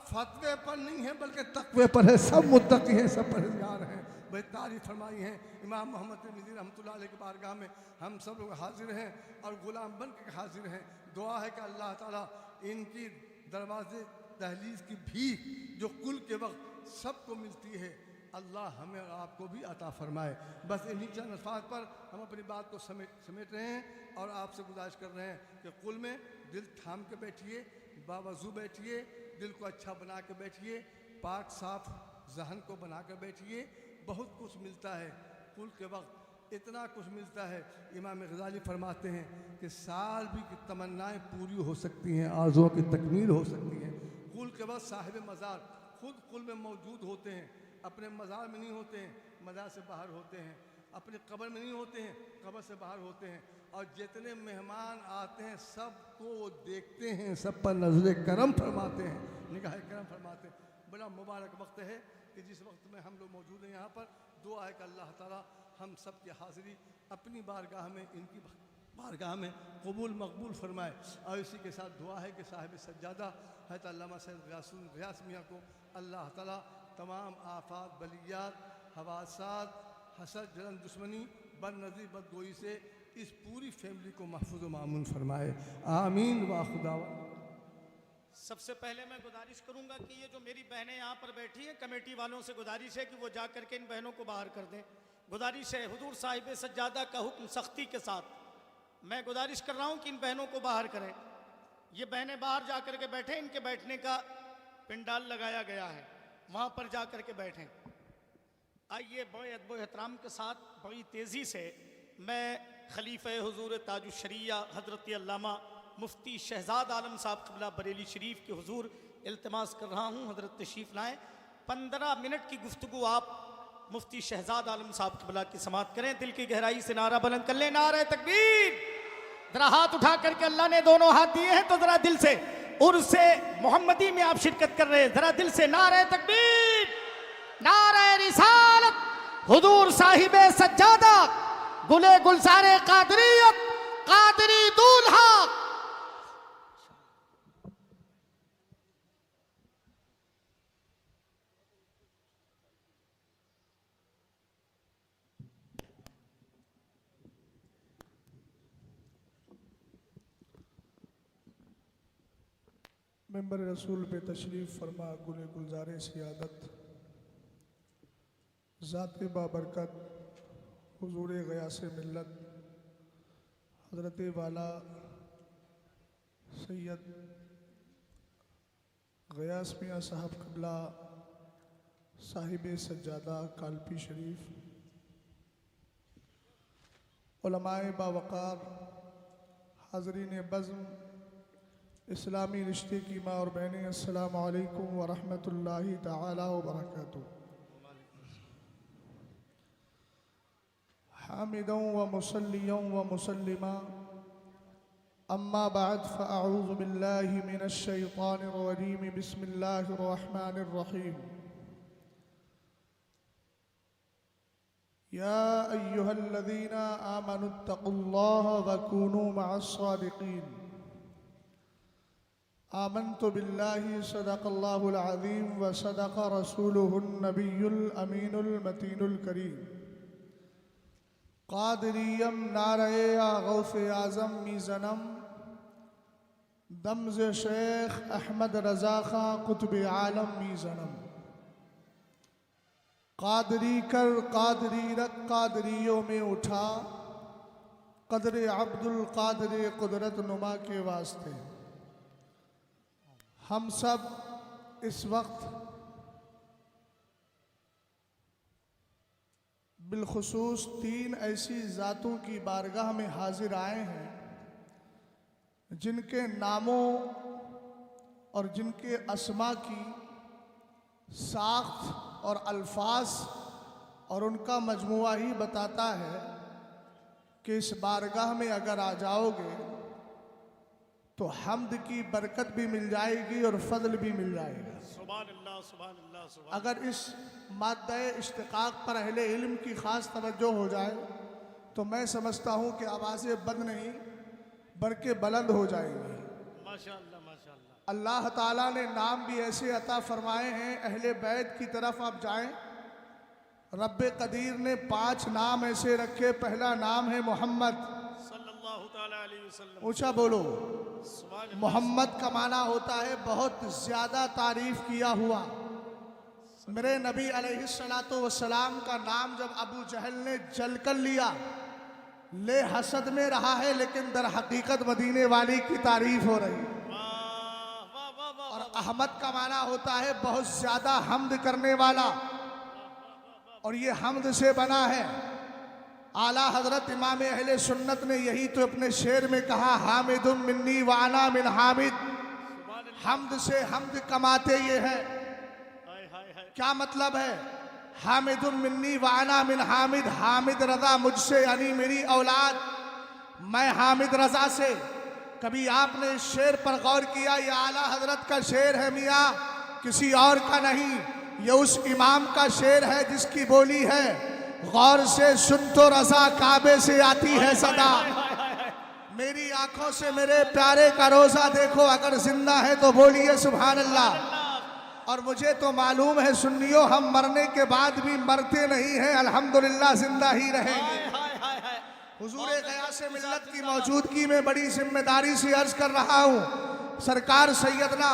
फतवे पर नहीं है बल्कि तकवे पर है। सब मुत्तकी हैं, सब परहेज़गार हैं। भाई तारीफ़ फरमाई है इमाम मोहम्मद तिरमिज़ी रहमतुल्लाह अलैह की बारगाह में। हम सब लोग हाजिर हैं और ग़ुलाम बन के हाजिर हैं। दुआ है कि अल्लाह ताला इनकी दरवाज़े दहलीज़ की भीख जो कुल के वक्त सबको मिलती है, अल्लाह हमें और आपको भी अता फरमाए। बस इन्हीं चंद अल्फाज पर हम अपनी बात को समेट रहे हैं और आपसे गुजारिश कर रहे हैं कि कुल में दिल थाम के बैठिए, बावजू बैठिए, दिल को अच्छा बना के बैठिए, पाक साफ जहन को बना कर बैठिए। बहुत कुछ मिलता है कुल के वक्त, इतना कुछ मिलता है। इमाम गज़ाली फरमाते हैं कि साल भी की तमन्नाएँ पूरी हो सकती हैं, आरज़ुओं की तकमील हो सकती हैं। कुल के वक्त साहिब मज़ार खुद कुल में मौजूद होते हैं, अपने मज़ार में नहीं होते हैं, मज़ार से बाहर होते हैं, अपने कब्र में नहीं होते हैं, कब्र से बाहर होते हैं। और जितने मेहमान आते हैं सबको देखते हैं, सब पर नज़र करम फरमाते हैं, निगाह करम फरमाते हैं। बड़ा मुबारक वक्त है कि जिस वक्त में हम लोग मौजूद हैं यहाँ पर। दुआ है कि अल्लाह ताला हम सब की हाज़िरी अपनी बारगाह में, इनकी बारगाह में कबूल मकबूल फरमाए। और इसी के साथ दुआ है कि साहिब सज्जादा हज़रत अल्लामा सैयद ग़ियास मियाँ को अल्लाह ताला तमाम आफात, बलियात, हवासात, हसद, जलन, दुश्मनी, बद नज़ीर, बदगोई से इस पूरी फैमिली को महफूज व मामून फरमाए। आमीन व खुदा। सबसे पहले मैं गुजारिश करूंगा कि ये जो मेरी बहनें यहाँ पर बैठी हैं, कमेटी वालों से गुजारिश है कि वो जा करके इन बहनों को बाहर कर दें। गुजारिश है हुजूर साहिब सज्जादा का हुक्म सख्ती के साथ मैं गुजारिश कर रहा हूँ कि इन बहनों को बाहर करें। ये बहनें बाहर जा कर के बैठें, इनके बैठने का पिंडाल लगाया गया है, वहाँ पर जा कर के बैठें। आइए बड़े अदब एहतराम के साथ बड़ी तेज़ी से मैं खलीफा हुजूर ताजुश्शरिया हज़रत अल्लामा मुफ्ती शहजाद आलम साहब क़िबला बरेली शरीफ के हुजूर इल्तिमास कर रहा हूँ हज़रत तशरीफ़ लाएँ। 15 मिनट की गुफ्तगू आप मुफ्ती शहजाद आलम साहब क़िबला की समात करें। दिल की गहराई से नारा बुलंद कर लें, नारे तकबीर। जरा हाथ उठा करके, अल्लाह ने दोनों हाथ दिए हैं तो जरा दिल से, उर्से मोहम्मदी में आप शिरकत कर रहे हैं, जरा दिल से नारे तकबीर, नारे रिसालत, हुजूर साहिबे सज्जादा, गुले गुलसारे कादरियत, कादरी दूल्हा। मेंबर रसूल पे तशरीफ़ फरमा गुल गुलजार सियादत ज़ात बाबरकत हुजूर गयास मिल्लत हज़रत वाला सैयद गयास मियाँ साहब क़िबला साहिब सज्जादा कालपी शरीफ, उलमाए बावक़ार, हाज़रीन बज़्म, इस्लामी रिश्ते की माँ और बहनें, अस्सलामु अलैकुम व रहमतुल्लाहि तआला व बरकातुहू। हामिदों व मुसल्लियों व मुसल्लिमा, अम्मा बाद फ़अऊज़ु बिल्लाहि मिनश शैतानिर रजीम, बिस्मिल्लाहिर रहमानिर रहीम। या अय्युहल्लज़ीना आमनुत्तक़ुल्लाह व कूनू मअस्सादिक़ीन। आमन्तु बिल्लाहि सदक़ल्लाहुल अज़ीम व सदक़ रसूलुहुन नबियुल अमीनुल मतीनुल करीम। क़ादिरियम नारे या गौसे आज़म मीज़नम, दमज़ शेख अहमद रज़ा खां कुतुब आलम मीज़नम। क़ादरी कर क़ादरी रख क़ादरियों में उठा, क़द्र अब्दुल क़ादिर क़ुदरत नुमा के वास्ते। हम सब इस वक्त बिलखुसूस तीन ऐसी ज़ातों की बारगाह में हाजिर आए हैं जिनके नामों और जिनके अस्मा की साख्त और अल्फाज और उनका मजमुआ ही बताता है कि इस बारगाह में अगर आ जाओगे तो हम्द की बरकत भी मिल जाएगी और फजल भी मिल जाएगा। सुभान अल्लाह, सुभान अल्लाह, सुभान। अगर इस माद्दा इश्तिकाक पर अहले इल्म की ख़ास तवज्जो हो जाए तो मैं समझता हूँ कि आवाज़ें बंद नहीं बल्कि बुलंद हो जाएंगी। माशाअल्लाह, माशाअल्लाह। अल्लाह ताला ने नाम भी ऐसे अता फरमाए हैं। अहले बैत की तरफ आप जाएं, रब्बे कदीर ने 5 नाम ऐसे रखे। पहला नाम है मोहम्मद सल्लल्लाहु ताला अलैहि वसल्लम। ऊंचा बोलो। सुभान अल्लाह। मोहम्मद का माना होता है बहुत ज़्यादा तारीफ किया हुआ। मेरे नबी अलैहिस्सलातु वस्सलाम का नाम जब अबू जहल ने जल कर लिया, ले हसद में रहा है लेकिन दर हकीकत मदीने वाली की तारीफ हो रही। और अहमद का माना होता है बहुत ज़्यादा हम्द करने वाला, और ये हम्द से बना है। आला हजरत इमाम अहले सुन्नत ने यही तो अपने शेर में कहा, हामिदुम मिन्नी व अना मिन हामिद। हम्द से हम्द कमाते ये हैं। क्या मतलब है? हामिदुम मिन्नी व अना मिन हामिद, हामिद रजा मुझसे यानी मेरी औलाद, मैं हामिद रजा से। कभी आपने इस शेर पर गौर किया? ये आला हजरत का शेर है मियाँ, किसी और का नहीं। ये उस इमाम का शेर है जिसकी बोली है, गौर से सुन तो रजा काबे से आती है सदा। मेरी आंखों से मेरे प्यारे का रोजा देखो, अगर जिंदा है तो बोलिए सुभान अल्लाह। और मुझे तो मालूम है सुन्नियों, हम मरने के बाद भी मरते नहीं हैं, अल्हम्दुलिल्लाह जिंदा ही रहेंगे। हुजूर गयास मिल्लत की मौजूदगी में बड़ी जिम्मेदारी से अर्ज कर रहा हूँ। सरकार सैयदना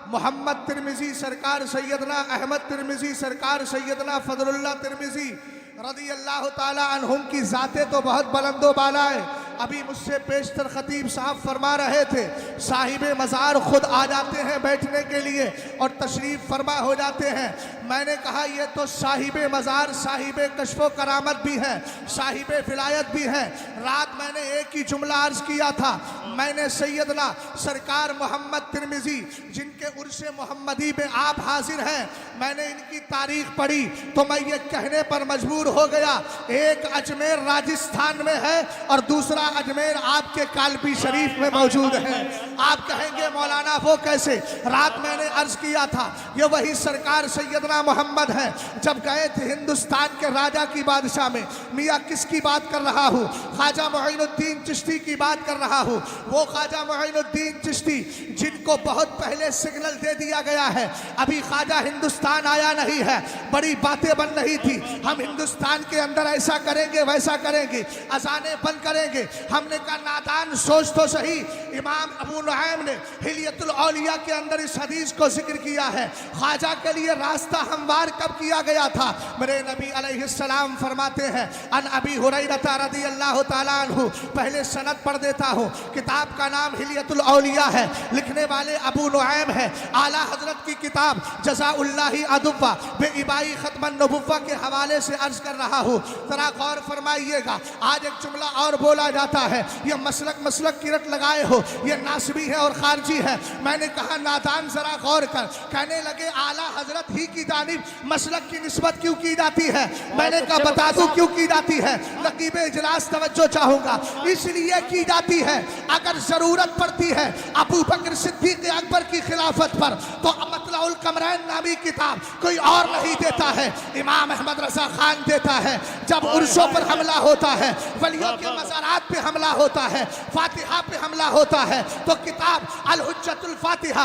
मोहम्मद तिरमिजी, सरकार सैयदना अहमद तिरमिजी, सरकार सैयदना फजलुल्लाह तिरमिजी रज़ी अल्लाह ताला अन्हुम की ज़ातें तो बहुत बुलंदो बाला है। अभी मुझसे पेशतर खतीब साहब फरमा रहे थे, साहिबे मज़ार खुद आ जाते हैं बैठने के लिए और तशरीफ़ फरमा हो जाते हैं। मैंने कहा ये तो साहिबे मज़ार साहिबे कश्फो करामत भी है, साहिबे विलायत भी है। रात मैंने एक ही जुमला अर्ज किया था, मैंने सैयदना सरकार मोहम्मद तिरमिजी जिनके उर्से मोहम्मदी में आप हाजिर हैं, मैंने इनकी तारीख पढ़ी तो मैं ये कहने पर मजबूर हो गया, एक अजमेर राजस्थान में है और दूसरा अजमेर आपके कालपी शरीफ में मौजूद है। आप कहेंगे मौलाना वो कैसे? रात मैंने अर्ज किया था ये वही सरकार सैयदना मोहम्मद है। जब गए थे हिंदुस्तान के राजा की बादशाह में, मियाँ किसकी बात कर रहा हूँ? ख्वाजा मोइनुद्दीन चिश्ती की बात कर रहा हूँ। वो ख्वाजा मोइनुद्दीन चिश्ती जिनको बहुत पहले सिग्नल दे दिया गया है, अभी ख्वाजा हिंदुस्तान आया नहीं है, बड़ी बातें बन रही थी, हम हिंदुस्तान के अंदर ऐसा करेंगे वैसा करेंगे, अजानें बंद करेंगे, हमने कहा नादान सोच तो सही। इमाम अबू नुआइम ने हिलियतुल औलिया के अंदर इस हदीस को जिक्र किया है, ख्वाजा के लिए रास्ता हमवार कब किया गया था। मेरे नबी अलैहिस्सलाम फरमाते हैं अन अबी हुरैरा रज़ियल्लाहु ताला अन्हु, पहले सनद पढ़ देता हूँ। किताब का नाम हिलियतुल औलिया है, लिखने वाले अबू नुआइम है। आला हजरत की किताब जज़ाउल्लाहि अदुव्वा बेइबाई खत्मन नबुव्वा के हवाले से अर्ज कर रहा हूँ, जरा गौर फरमाइएगा। आज एक जुमला और बोला जाता है, ये मसलक की रट लगाए हो, ये नासबी है और खारजी है। मैंने कहा नादान जरा गौर कर। कहने लगे आला हजरत ही की जानिब मसलक की निस्बत क्यों की जाती है। मैंने कहा बता दूं क्यों की जाती है। नकीब इजलास तवज्जो चाहूंगा, इसलिए की जाती है अगर जरूरत पड़ती है अबू बकर सिद्दीक अकबर की खिलाफत पर, तो मतलाउल कमरैन नामी किताब कोई और नहीं देता है, इमाम अहमद रजा खान देता है। जब उर्सों पर हमला होता है, वलियों के मज़ारात पे हमला होता है, फातिहा पे हमला होता है, तो किताब अल हुज्जतुल फातिहा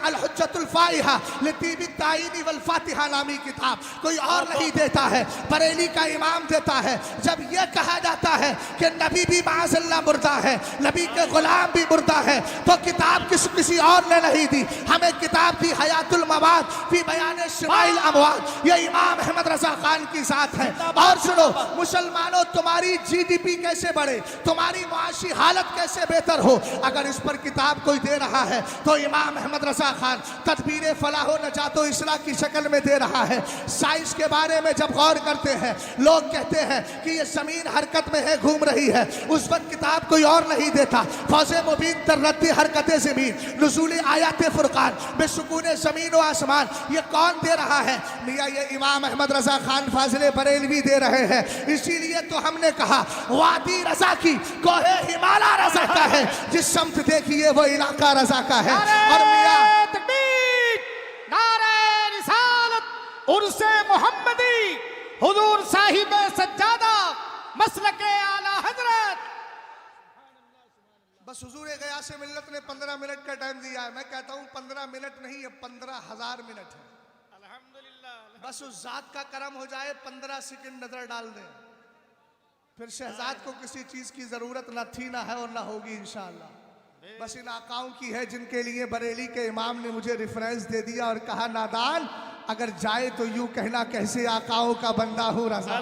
अल हुज्जतुल फाइहा लितीबी ताईनी वल फातिहा नामी किताब कोई और नहीं देता है, बरेली का इमाम देता है। जब यह कहा जाता है कि नबी भी माज़अल्लाह मुर्दा है, नबी के गुलाम भी मुर्दा है, तो किताब किसी और ने नहीं दी, हमें किताब दी हयातुल मवाद फी बयान शमाइल अमवात। ये इमाम अहमद रजा खान की साथ है। और सुनो मुसलमानों, तुम्हारी जीडीपी कैसे बढ़े, तुम्हारी मुआशी हालत कैसे बेहतर हो, अगर इस पर किताब कोई दे रहा है तो इमाम अहमद रजा खान तदबीर फलाह नजातो इस्लाह की शक्ल में दे रहा है। साइंस के बारे में जब गौर करते हैं, लोग कहते हैं कि ये जमीन हरकत में है, घूम रही है, उस वक्त किताब कोई और नहीं देता। फौजे मुबीन तररती हरकत जमीन नुज़ूल आयात फुरकान बेसुकून जमीन व आसमान, ये कौन दे रहा है। मियाँ ये इमाम अहमद रजा खान फाजिले बरेलवी दे रहे हैं। इसीलिए तो हमने कहा वादी रजा की कोहे हिमालय रजा का है, जिस समत देखिए वो इलाका रजा का है। और मियाँ उर्से मोहम्मदी हुजूर साहिब सज्जादा मसलके आला हजरत। बस हुजूर गया से मिल्लत ने 15 मिनट का टाइम दिया है। मैं कहता हूँ 15 मिनट नहीं, 15,000 मिनट है। अल्हम्दुलिल्लाह। बस उस जात का करम हो जाए, 15 सेकंड नजर डाल दें, फिर शहजाद को किसी चीज की जरूरत न थी, ना है और ना होगी इंशाअल्लाह। बस इन आकाओं की है जिनके लिए बरेली के इमाम ने मुझे रेफरेंस दे दिया और कहा नादान अगर जाए तो यूं कहना कैसे आकाओं का बंदा हूं रजा।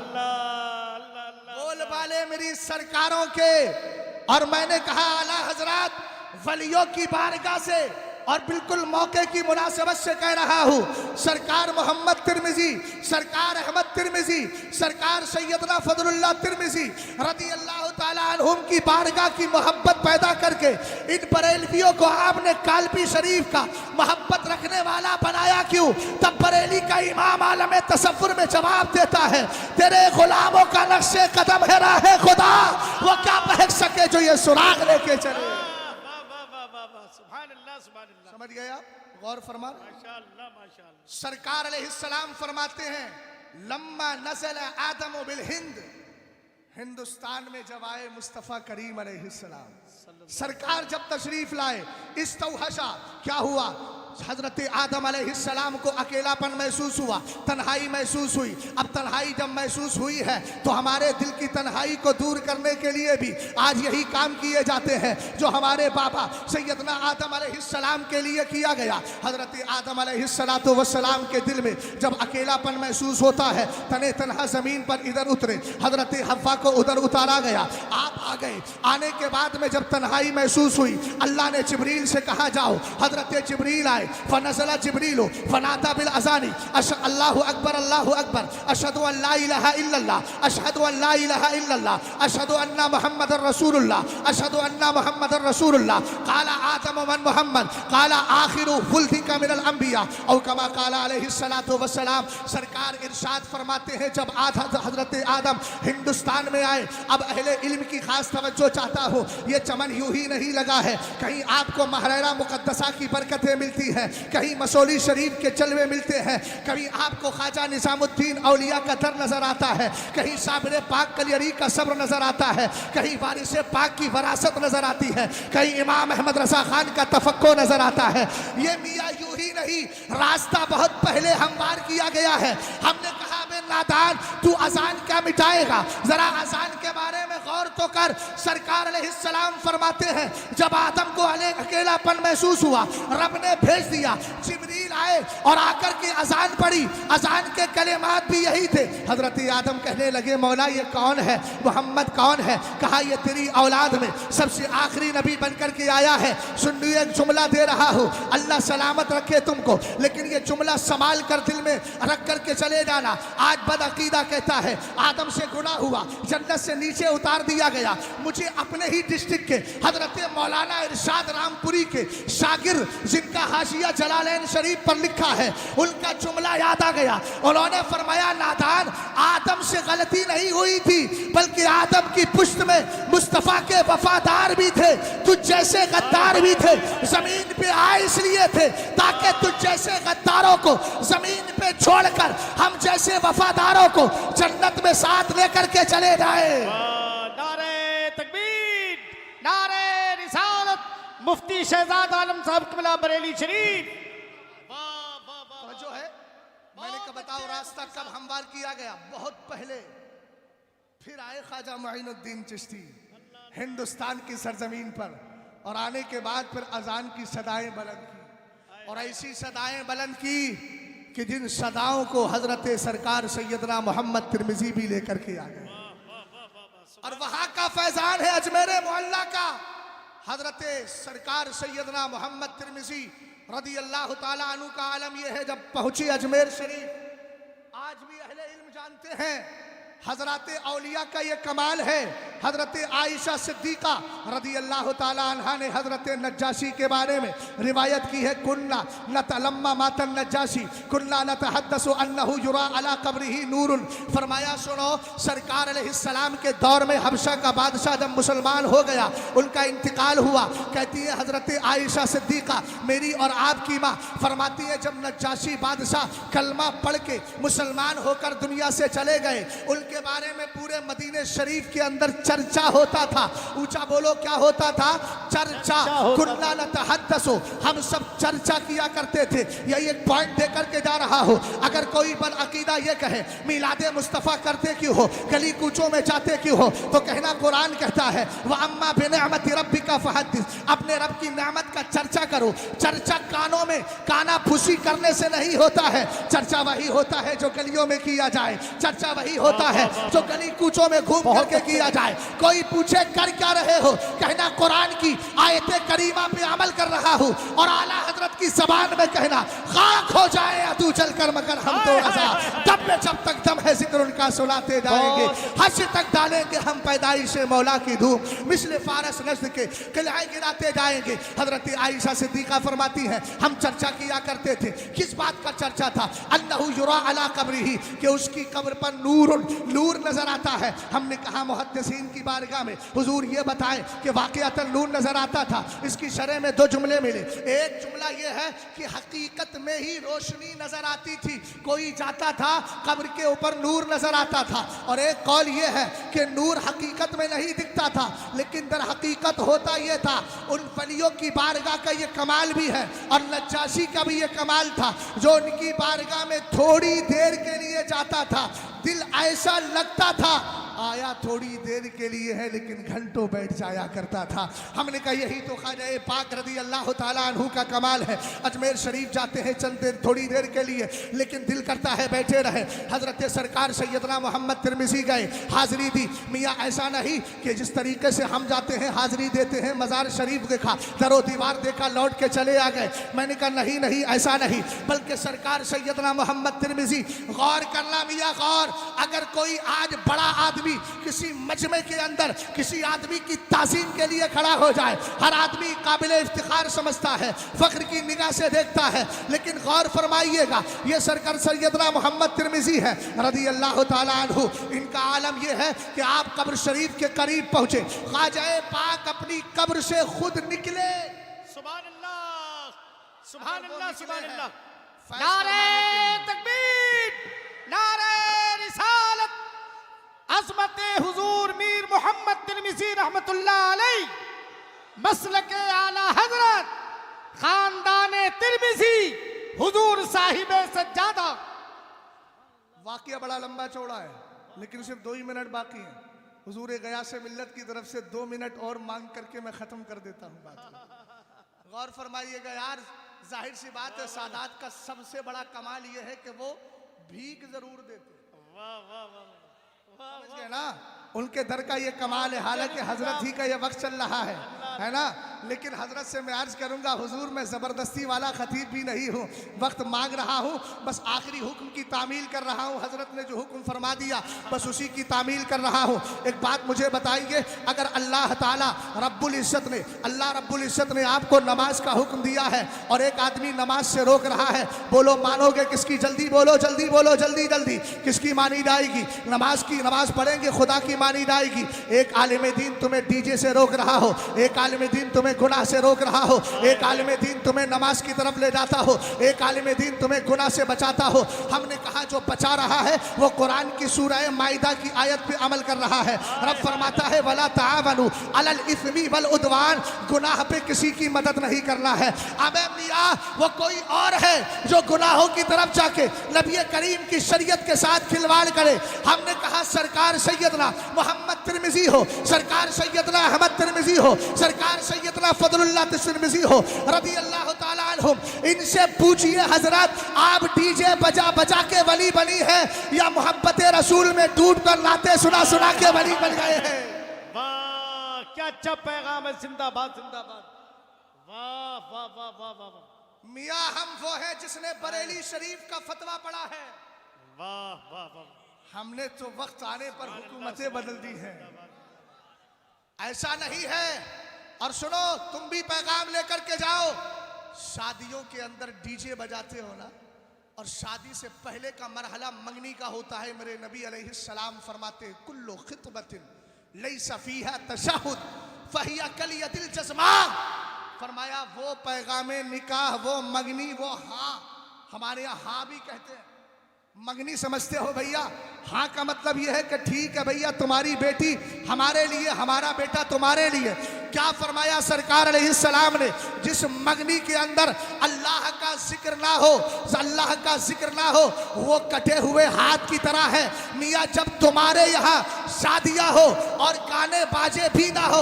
बोल वाले मेरी सरकारों के। और मैंने कहा आला हजरत वलियों की बारगाह से और बिल्कुल मौके की मुनासिबत से कह रहा हूँ, सरकार मोहम्मद तिरमिजी, सरकार अहमद तिरमिजी, सरकार सैयदना फजलुल्लाह तिरमिजी रज़ियल्लाहु ताला अन्हुम की बारगाह की मोहब्बत पैदा करके इन बरेलवियों को आपने कालपी शरीफ का मोहब्बत रखने वाला बनाया क्यों। तब बरेली का इमाम आलम तसव्वुर में जवाब देता है, तेरे गुलामों का नक्शे कदम है राह खुदा, वो क्या बहक सके जो ये सुराग लेके चले। समझ गए आप, गौर फरमा। माशाअल्लाह माशाअल्लाह। सरकार अलैहिस्सलाम फरमाते हैं लम्मा नज़ल आदम बिल हिंद, हिंदुस्तान में जब आए मुस्तफ़ा करीम अलैहिस्सलाम, सरकार जब तशरीफ लाए, इस्तौहशा क्या हुआ, हजरत आदम अलैहिस्सलाम को अकेलापन महसूस हुआ, तन्हाई महसूस हुई। अब तन्हाई जब महसूस हुई है तो हमारे दिल की तन्हाई को दूर करने के लिए भी आज यही काम किए जाते हैं जो हमारे बाबा सैयदना आदम अलैहिस्सलाम के लिए किया गया। हजरत आदम अलैहिस्सलाम के दिल में जब अकेलापन महसूस होता है, तने तनहा जमीन पर इधर उतरे, हजरत हव्वा को उधर उतारा गया, आप आ गए। आने के बाद में जब तन्हाई महसूस हुई, अल्लाह ने जिब्रील से कहा जाओ। हजरत जिब्रील आए, फनज़ला जिब्रील फनादा बिल अज़ानी अल्लाहु अकबर अल्लाहु अकबर अशहदु अन ला इलाहा इल्लल्लाह अशहदु अन ला इलाहा इल्लल्लाह अशहदु अन्ना मुहम्मदर रसूलुल्लाह अशहदु अन्ना मुहम्मदर रसूलुल्लाह। काला आदम मन मोहम्मद काला आखिरु खुल्दिका मिनल अंबिया औ कमा काला अलैहिस्सलातु वस्सलाम। सरकार इरशाद फरमाते हैं जब हजरत आदम हिंदुस्तान में आए, अब अहले इल्म की खास तवज्जो चाहता हूँ, ये चमन यूं ही नहीं लगा है, कहीं आपको महरेरा मुकद्दसा की बरकतें मिलती है, कहीं मसौली शरीफ के चलवे मिलते हैं, कभी आपको ख्वाजा निजामुद्दीन औलिया का दर नजर आता है, कहीं साबिर पाक कलियरी का सब्र नजर आता है, कहीं वारिस पाक की वरासत नजर आती है, कहीं इमाम अहमद रजा खान का तफक्को नजर आता है। ये मियाँ यूं ही नहीं, रास्ता बहुत पहले हमवार किया गया है। हमने कहा बे नादान तू अजान क्या मिटाएगा, जरा अजान के बारे में गौर तो कर। सरकार अलैहिस्सलाम फरमाते हैं जब आदम को अकेलापन महसूस हुआ, रब ने भेज दिया, जिब्रील आए और आकर के अजान पड़ी। अजान के कलेमात भी यही थे। हजरत आदम कहने लगे मौला ये कौन है, मोहम्मद कौन है? कहा ये तेरी औलाद में सबसे आखिरी नबी बनकर के आया है। सुन लियो एक जुमला दे रहा हूँ, अल्लाह सलामत रखे तुमको, लेकिन ये जुमला संभाल कर दिल में रख करके चले जाना। आज बदअकीदा कहता है आदम से गुनाह हुआ, जन्नत से नीचे उतार दिया गया। मुझे अपने ही डिस्ट्रिक्ट के हजरत मौलाना इरशाद रामपुरी के शागिर जिनका हाशिया जलालैन शरीफ पर लिखा है, उनका जुमला याद आ गया। उन्होंने फरमाया नादान, आदम से गलती नहीं हुई थी, बल्कि आदम की पुश्त में मुस्तफा के वफादार भी थे, तुझ जैसे गद्दार भी थे। जमीन पे आए इसलिए थे ताकि तुझ जैसे गद्दारों को जमीन पे छोड़कर हम जैसे वफादारों को जन्नत में साथ लेकर के चले जाए। नारे तकबीर, नारे रिसालत, मुफ्ती शहजाद आलम साहब क़िबला बरेली शरीफ। जो है मैंने कहा बताओ रास्ता कब हमवार किया गया? बहुत पहले। फिर आए ख्वाजा मुइनुद्दीन चिश्ती हिंदुस्तान की सरजमीन पर, और आने के बाद फिर अजान की सदाएं बुलंद की, और ऐसी सदाएं बुलंद की कि जिन सदाओं को हजरत सरकार सैयदना मोहम्मद तिरमिजी भी लेकर के आ गए। और वहां का फैजान है अजमेर मोहल्ला का। हजरत सरकार सैयदना मोहम्मद तिरमिजी रदी अल्लाह ताला अन्हु का आलम यह है, जब पहुंची अजमेर शरीफ, आज भी अहले इल्म जानते हैं हजरत औलिया का ये कमाल है। हजरत आयशा सिद्दीका रदी अल्लाह ताला अन्हा ने हजरत नज्जाशी के बारे में रिवायत की है, कुन्ना नतलम्मा मातन नज्जाशी कुन्ना नतहद्दसु अन्नहु युरा अला कब्रिही नूरुन। फरमाया सुनो, सरकार अलैहिस्सलाम के दौर में हबशा का बादशाह जब मुसलमान हो गया, उनका इंतकाल हुआ। कहती है हजरत आयशा सिद्दीका मेरी और आपकी माँ, फरमाती है जब नज्जाशी बादशाह कलमा पढ़ के मुसलमान होकर दुनिया से चले गए, के बारे में पूरे मदीने शरीफ के अंदर चर्चा होता था। ऊंचा बोलो क्या होता था? चर्चा। कुन्ना नतहद्दसु, हम सब चर्चा किया करते थे। यही एक पॉइंट देकर के जा रहा हो। अगर कोई बदअकीदा ये कहे मिलादे मुस्तफ़ा करते क्यों हो, गली कूचों में जाते क्यों हो, तो कहना कुरान कहता है व अम्मा बिनिअमति रब्बिका फहद्दिस, अपने रब की नेमत का चर्चा करो। चर्चा कानों में काना फूसी करने से नहीं होता है। चर्चा वही होता है जो गलियों में किया जाए। चर्चा वही होता है जो गली कूचों में घूम करके किया जाए। कोई पूछे कर क्या रहे हो, कहना कुरान की आयत करीमा पे अमल कर रहा हूँ, और आला हजरत की जबान में कहना खाक हो जाए तू चल कर मगर हम तो रजा, तब में जब तक दम है जिक्र उनका सुनाते जाएंगे, हश्र तक डालेंगे हम पैदाइश मौला की धूम, मिस्ल फारस नस्ल के किलाए गिराते जाएंगे। हजरत आयशा सिद्दीका फरमाती है हम चर्चा किया करते थे। किस बात का चर्चा था? अन्नहु युरा अला कब्रिही, कि उसकी कब्र पर नूर नजर आता है। हमने कहा मुहद्दिसीन की बारगाह में हुजूर ये बताएं कि वाकईतन नूर नजर आता था। इसकी शरह में दो जुमले मिले। एक जुमला ये है कि हकीकत में ही रोशनी नजर आती थी, कोई जाता था कब्र के ऊपर नूर नजर आता था। और एक कौल ये है कि नूर हकीकत में नहीं दिखता था, लेकिन दर हकीकत होता ये था। उन वलियों की बारगाह का ये कमाल भी है, और नज्जाशी का भी ये कमाल था, जो उनकी बारगाह में थोड़ी देर के लिए जाता था, दिल ऐसा लगता था आया थोड़ी देर के लिए है लेकिन घंटों बैठ जाया करता था। हमने कहा यही तो ख्वाजा पाक रदी अल्लाह ताला अन्हु का कमाल है। अजमेर शरीफ जाते हैं चंद देर थोड़ी देर के लिए, लेकिन दिल करता है बैठे रहे। हजरत सरकार सैयदना मोहम्मद तिरमिजी गए, हाजिरी दी। मियाँ ऐसा नहीं कि जिस तरीके से हम जाते हैं हाजिरी देते हैं, मज़ार शरीफ देखा, दरो दीवार देखा, लौट के चले आ गए। मैंने कहा नहीं नहीं ऐसा नहीं, बल्कि सरकार सैयदना मोहम्मद तिरमिजी, गौर करना मियाँ गौर, अगर कोई आज बड़ा आदमी किसी मजमे के अंदर किसी आदमी की ताज़ीम के लिए खड़ा हो जाए, हर आदमी काबिल इफ्तिखार समझता है, फख्र की निगाह से देखता है, लेकिन गौर फरमाइएगा ये सरकार सैयदना मोहम्मद तिरमिजी है रदी अल्लाह ताला अन्हु। इनका आलम यह है कि आप कब्र शरीफ के करीब पहुंचे, ख्वाजा पाक अपनी कब्र से खुद निकले। सुभान अल्लाह, सुभान अल्लाह, सुभान अल्लाह। नारे तकबीर, नारे रिसालत, अज़मत हुजूर मीर मोहम्मद तिरमिजी रहमतुल्लाह अलैह, मसलक आला हजरत, खानदान तिरमिजी, हुजूर साहिब सज्जादा। वाकया बड़ा लंबा चौड़ा है, लेकिन सिर्फ 2 ही मिनट बाकी हैं। हुजूर गया से मिल्लत की तरफ से 2 मिनट और मांग करके मैं ख़त्म कर देता हूँ बात को। गौर फरमाइएगा यार, जाहिर सी बात है सादात का सबसे बड़ा कमाल ये है कि वो भीख जरूर देते। समझ गए ना, उनके दर का ये कमाल है। हालांकि हजरत ही का ये वक्त चल रहा है ना, लेकिन हजरत से मैं अर्ज करूंगा हुजूर मैं ज़बरदस्ती वाला खतीब भी नहीं हूँ, वक्त मांग रहा हूँ, बस आखिरी हुक्म की तामील कर रहा हूँ। हजरत ने जो हुक्म फरमा दिया बस उसी की तामील कर रहा हूँ। एक बात मुझे बताइए, अगर अल्लाह ताला रब्बुल इज़्ज़त ने आपको नमाज का हुक्म दिया है और एक आदमी नमाज से रोक रहा है, बोलो मानोगे किसकी? जल्दी बोलो, जल्दी बोलो, जल्दी जल्दी किसकी मानी जाएगी? नमाज पढ़ेंगे खुदा की मानी जाएगी। एक आलिम दीन तुम्हें डीजे से रोक रहा हो, एक आलिम दीन तुम्हें गुनाह से रोक रहा हो, एक आलिम दीन तुम्हें नमाज की तरफ ले जाता हो, एक आलिम दीन तुम्हें गुनाह से बचाता हो। हमने कहा जो बचा रहा है वो कुरान की सूरह माइदा की आयत पे अमल कर रहा है। रब फरमाता है वला तावनु अलल इस्मी वल उद्वान, गुनाह पे किसी की मदद नहीं करना है। अबे मियां वो कोई और है जो गुनाहों की तरफ जाके नबी करीम की शरीयत के साथ खिलवाड़ करे। हमने कहा सरकार सैयदना मोहम्मद तिरमिजी हो, सरकार सैयदना अहमद तिरमिजी हो, सरकार सैयदना फजलुल्लाह तिरमिजी हो रदी अल्लाह ताला अन्हुम, इनसे पूछिए हजरत आप डीजे बजा बजा के वली बनी है या मोहब्बत रसूल में टूट कर नाते सुना सुना के वली बन गए हैं? वाह क्या अच्छा पैगाम है, जिंदाबाद जिंदाबाद, वाह वाह वाह वाह वाह वाह। मियां हम वो है जिसने बरेली शरीफ का फतवा पढ़ा है। वाह वाह वाह। हमने तो वक्त आने पर हुकूमतें बदल दी हैं, ऐसा नहीं है। और सुनो, तुम भी पैगाम लेकर के जाओ। शादियों के अंदर डीजे बजाते हो ना, और शादी से पहले का मरहला मंगनी का होता है। मेरे नबी अलैहिस्सलाम फरमाते कुल्लु खितबतिन लैसा फीहा तशहुद फहिया कलियतिल जज़मा। फरमाया वो पैगामे निकाह, वो मंगनी, वो हाँ, हमारे यहाँ हाँ भी कहते हैं, मंगनी समझते हो भैया? हाँ का मतलब यह है कि ठीक है भैया तुम्हारी बेटी हमारे लिए, हमारा बेटा तुम्हारे लिए। क्या फरमाया सरकार अलैहिस्सलाम ने? जिस मंगनी के अंदर अल्लाह का जिक्र ना हो, अल्लाह का जिक्र ना हो, वो कटे हुए हाथ की तरह है। मियाँ जब तुम्हारे यहाँ शादियाँ हो और गाने बाजे भी ना हो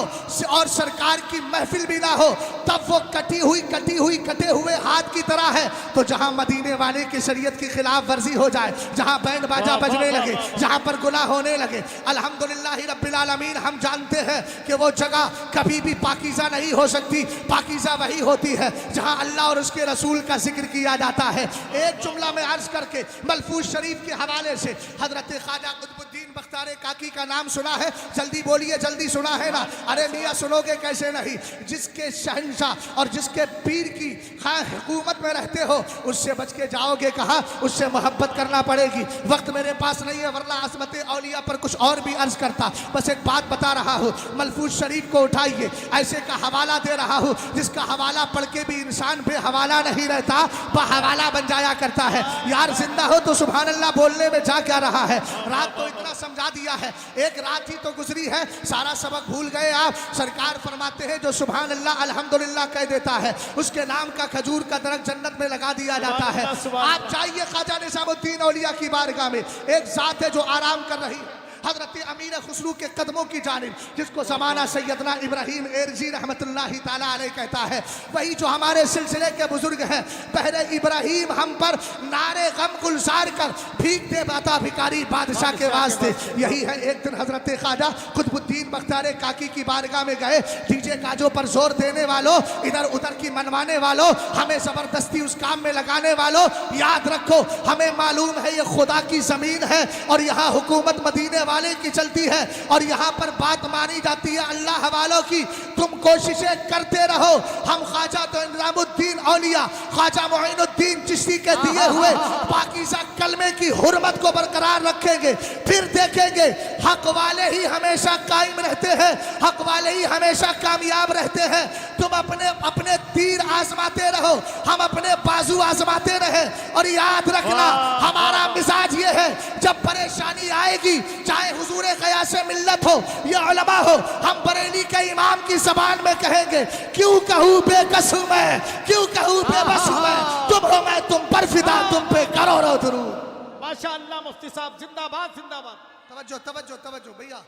और सरकार की महफिल भी ना हो, तब वो कटे हुए हाथ की तरह है। तो जहाँ मदीने वाले की शरीयत की खिलाफ वर्जी हो जाए, जहाँ बैंड बाजा बजने लगे, जहाँ पर गुनाह होने लगे, अल्हम्दुलिल्लाह रब्बिल आलमीन हम जानते हैं कि वो जगह कभी भी पाकीज़ा नहीं हो सकती। पाकीज़ा वही होती है जहाँ अल्लाह और उसके रसूल का जिक्र किया जाता है। एक जुमला में अर्ज करके मलफूज शरीफ के हवाले से, हजरत ख्वाजा कुतुबुद्दीन बख्तार काकी का नाम सुना है? जल्दी बोलिए, जल्दी सुना है ना? अरे मियाँ सुनोगे कैसे नहीं? जिसके शहंशाह और जिसके पीर की हुकूमत में रहते हो उससे बच के जाओगे कहाँ? उससे मोहब्बत करना पड़ेगी। वक्त मेरे पास नहीं है वरना असमत औलिया पर कुछ और भी अर्ज करता। बस एक बात बता रहा हूँ, मलफूज शरीफ को उठाइए, ऐसे का हवाला दे रहा हूँ जिसका हवाला पढ़ के भी इंसान बेहवाला नहीं रहता, बहवाला बन जाया करता है। यार जिंदा हो तो सुभान अल्लाह बोलने में जा क्या रहा है? रात तो इतना समझा दिया है, एक रात ही तो गुजरी है, सारा सबक भूल गए आप। सरकार फरमाते हैं जो सुभान अल्लाह अल्हम्दुलिल्लाह कह देता है उसके नाम का खजूर का दरख्त जन्नत में लगा दिया जाता है। आप जाइए ख्वाजा निज़ामुद्दीन औलिया की बारगाह में, एक जात है जो आराम कर रही है हजरत अमीर खुसरू के कदमों की जानिब, जिसको ज़माना सैयदना इब्राहिम एरजी रहमतुल्लाहि ताला अलैह कहता है। वही जो हमारे सिलसिले के बुजुर्ग हैं, पहले इब्राहिम हम पर नारे गम गुलजार कर भीख दे बाता भिकारी बादशाह के वास्ते। यही है एक दिन हजरत ख्वाजा कुतुबुद्दीन बख्तार काकी की बारगाह में गए। डीजे काजों पर जोर देने वालों, इधर उधर की मनवाने वालों, हमें ज़बरदस्ती उस काम में लगाने वालों, याद रखो हमें मालूम है ये खुदा की ज़मीन है और यहाँ हुकूमत मदीने वाले की चलती है और यहाँ पर बात मानी जाती है अल्लाह वालों की। तुम कोशिशें करते रहो, हम ख्वाजा तो निज़ामुद्दीन औलिया ख्वाजा मोइनुद्दीन चिश्ती के दिए हुए पाकीज़ा कलमे की हुर्मत को बरकरार रखेंगे। फिर देखेंगे हक वाले ही हमेशा कायम रहते हैं, हक वाले ही हमेशा कामयाब रहते हैं। तुम अपने तीर आजमाते रहो, हम अपने बाजू आजमाते रहे। और याद रखना हमारा मिजाज ये है, जब परेशानी आएगी चाहे हुजूरे गया से मिल्लत हो या उलमा हो, हम बरेली के इमाम की ज़बान में कहेंगे क्यों कहूँ बेकसूं मैं, क्यों कहूँ बेबस मैं, तुम हो मैं तुम पर फिदा, तुम पे करोड़ों दुरूद। माशाअल्लाह मुफ्ती साहब जिंदाबाद जिंदाबाद। तवज्जो तवज्जो तवज्जो भैया,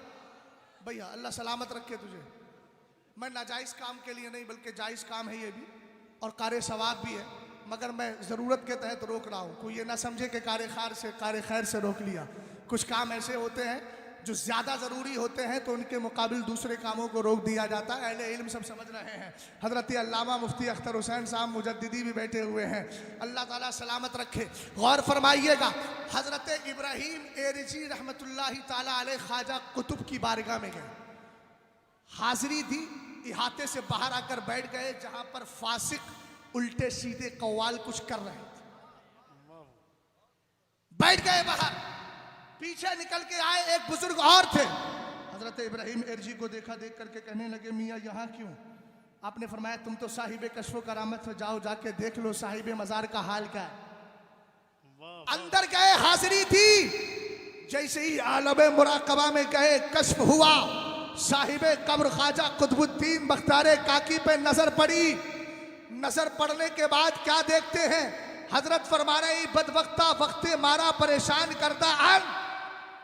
भैया अल्लाह सलामत रखे तुझे। मैं नाजायज़ काम के लिए नहीं बल्कि जायज़ काम है ये भी और कार सवाब भी है, मगर मैं ज़रूरत के तहत रोक रहा हूँ। कोई ये ना समझे कि कार खैर से रोक लिया। कुछ काम ऐसे होते हैं जो ज़्यादा ज़रूरी होते हैं तो उनके मुकाबिल दूसरे कामों को रोक दिया जाता है। अहले इल्म सब समझ रहे हैं। हज़रत अल्लामा मुफ्ती अख्तर हुसैन साहब मुजद्दिदी भी बैठे हुए हैं, अल्लाह ताला सलामत रखे। गौर फरमाइएगा, हज़रत इब्राहीम एरजी रहमतुल्लाहि ताला अलैह ख्वाजा कुतुब की बारगाह में गए, हाजिरी दी, इहाते से बाहर आकर बैठ गए जहां पर फासिक उल्टे सीधे कव्वाल कुछ कर रहे थे। बैठ गए बाहर, पीछे निकल के आए, एक बुजुर्ग और थे। हजरत इब्राहीम एरजी को देखा, देख करके कहने लगे मियाँ यहाँ क्यों? आपने फरमाया तुम तो साहिबे कश्फ करामत हो, जाओ जाके देख लो साहिबे मजार का हाल क्या है। अंदर गए, हाजिरी थी। जैसे ही आलम मुराकबा में गए, कश्फ हुआ, साहिबे कब्र ख्वाजा कुतुबुद्दीन बख्तारे काकी पे नजर पड़ी। नजर पड़ने के बाद क्या देखते हैं? हजरत फरमा रहे बदवक्ता वक्ते मारा परेशान करता अन,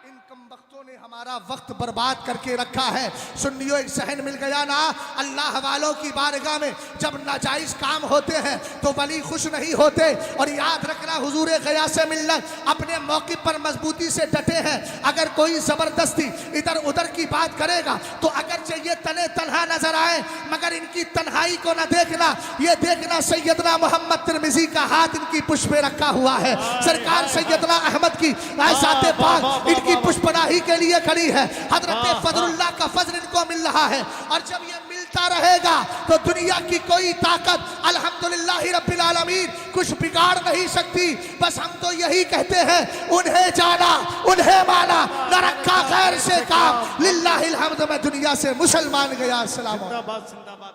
इन कम वक्तों ने हमारा वक्त बर्बाद करके रखा है। सुन्नियों एक सहन मिल गया ना, अल्लाह वालों की बारगाह में जब नाजायज काम होते हैं तो वली खुश नहीं होते। और याद रखना, हुजूर गयास मिल्लत अपने मौके पर मजबूती से डटे हैं। अगर कोई जबरदस्ती इधर उधर की बात करेगा तो अगर ये तने तन्हा नजर आए मगर इनकी तन्हाई को ना देखना, ये देखना सैयदना मोहम्मद तिरमिजी का हाथ इनकी पुष्प पे रखा हुआ है। सरकार सैयदना अहमद की आयसाते पाक इनकी पुष्पनाही के लिए खड़ी है। हजरत फजलुल्लाह का फजल इनको मिल रहा है और जब ये मिलता रहेगा तो दुनिया की कोई ताकत अल्हम्दुलिल्लाह रब्बिल आलमीन कुछ बिगाड़ नहीं सकती। बस हम तो यही कहते हैं, उन्हें जाना उन्हें माना, न रखा गैर से काम, लिल्लाहिल हम्द। मैं दुनिया से मुसलमान गया। अस्सलाम जिंदाबाद जिंदाबाद,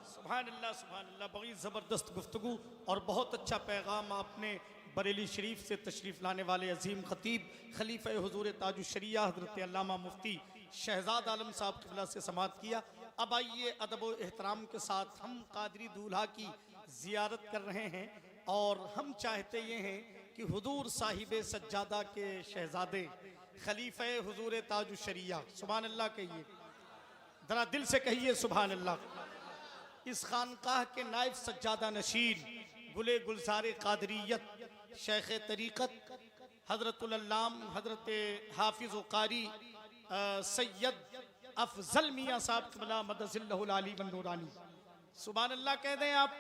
सुभान अल्लाह सुभान अल्लाह। बड़ी ज़बरदस्त गुफ्तगू और बहुत अच्छा पैगाम आपने बरेली शरीफ से तशरीफ़ लाने वाले अजीम खतीब खलीफा हुजूर ताजुश्शरिया हज़रत अल्लामा मुफ्ती शहजाद आलम साहब क़िबला से समाअत किया। अब आइए अदब व एहतराम के साथ हम कादरी दूल्हा की ज़ियारत कर रहे हैं और हम चाहते ये हैं कि हुजूर साहिब सज्जादा के शहजादे खलीफा हुजूर ताजुश्शरिया, सुभान अल्लाह कहिए, जरा दिल से कहिए सुभान अल्लाह। इस खानकाह के नायब सज्जादा नशीन गुले गुलजारे कादरियत शेख तरीक़त हज़रतुल अल्लाम हज़रत हाफिज़ व कारी सैयद अफजल मियाँ साहब क़िबला मदजिल्लहुल आली व नूरानी, सुभान अल्लाह कह दें आप।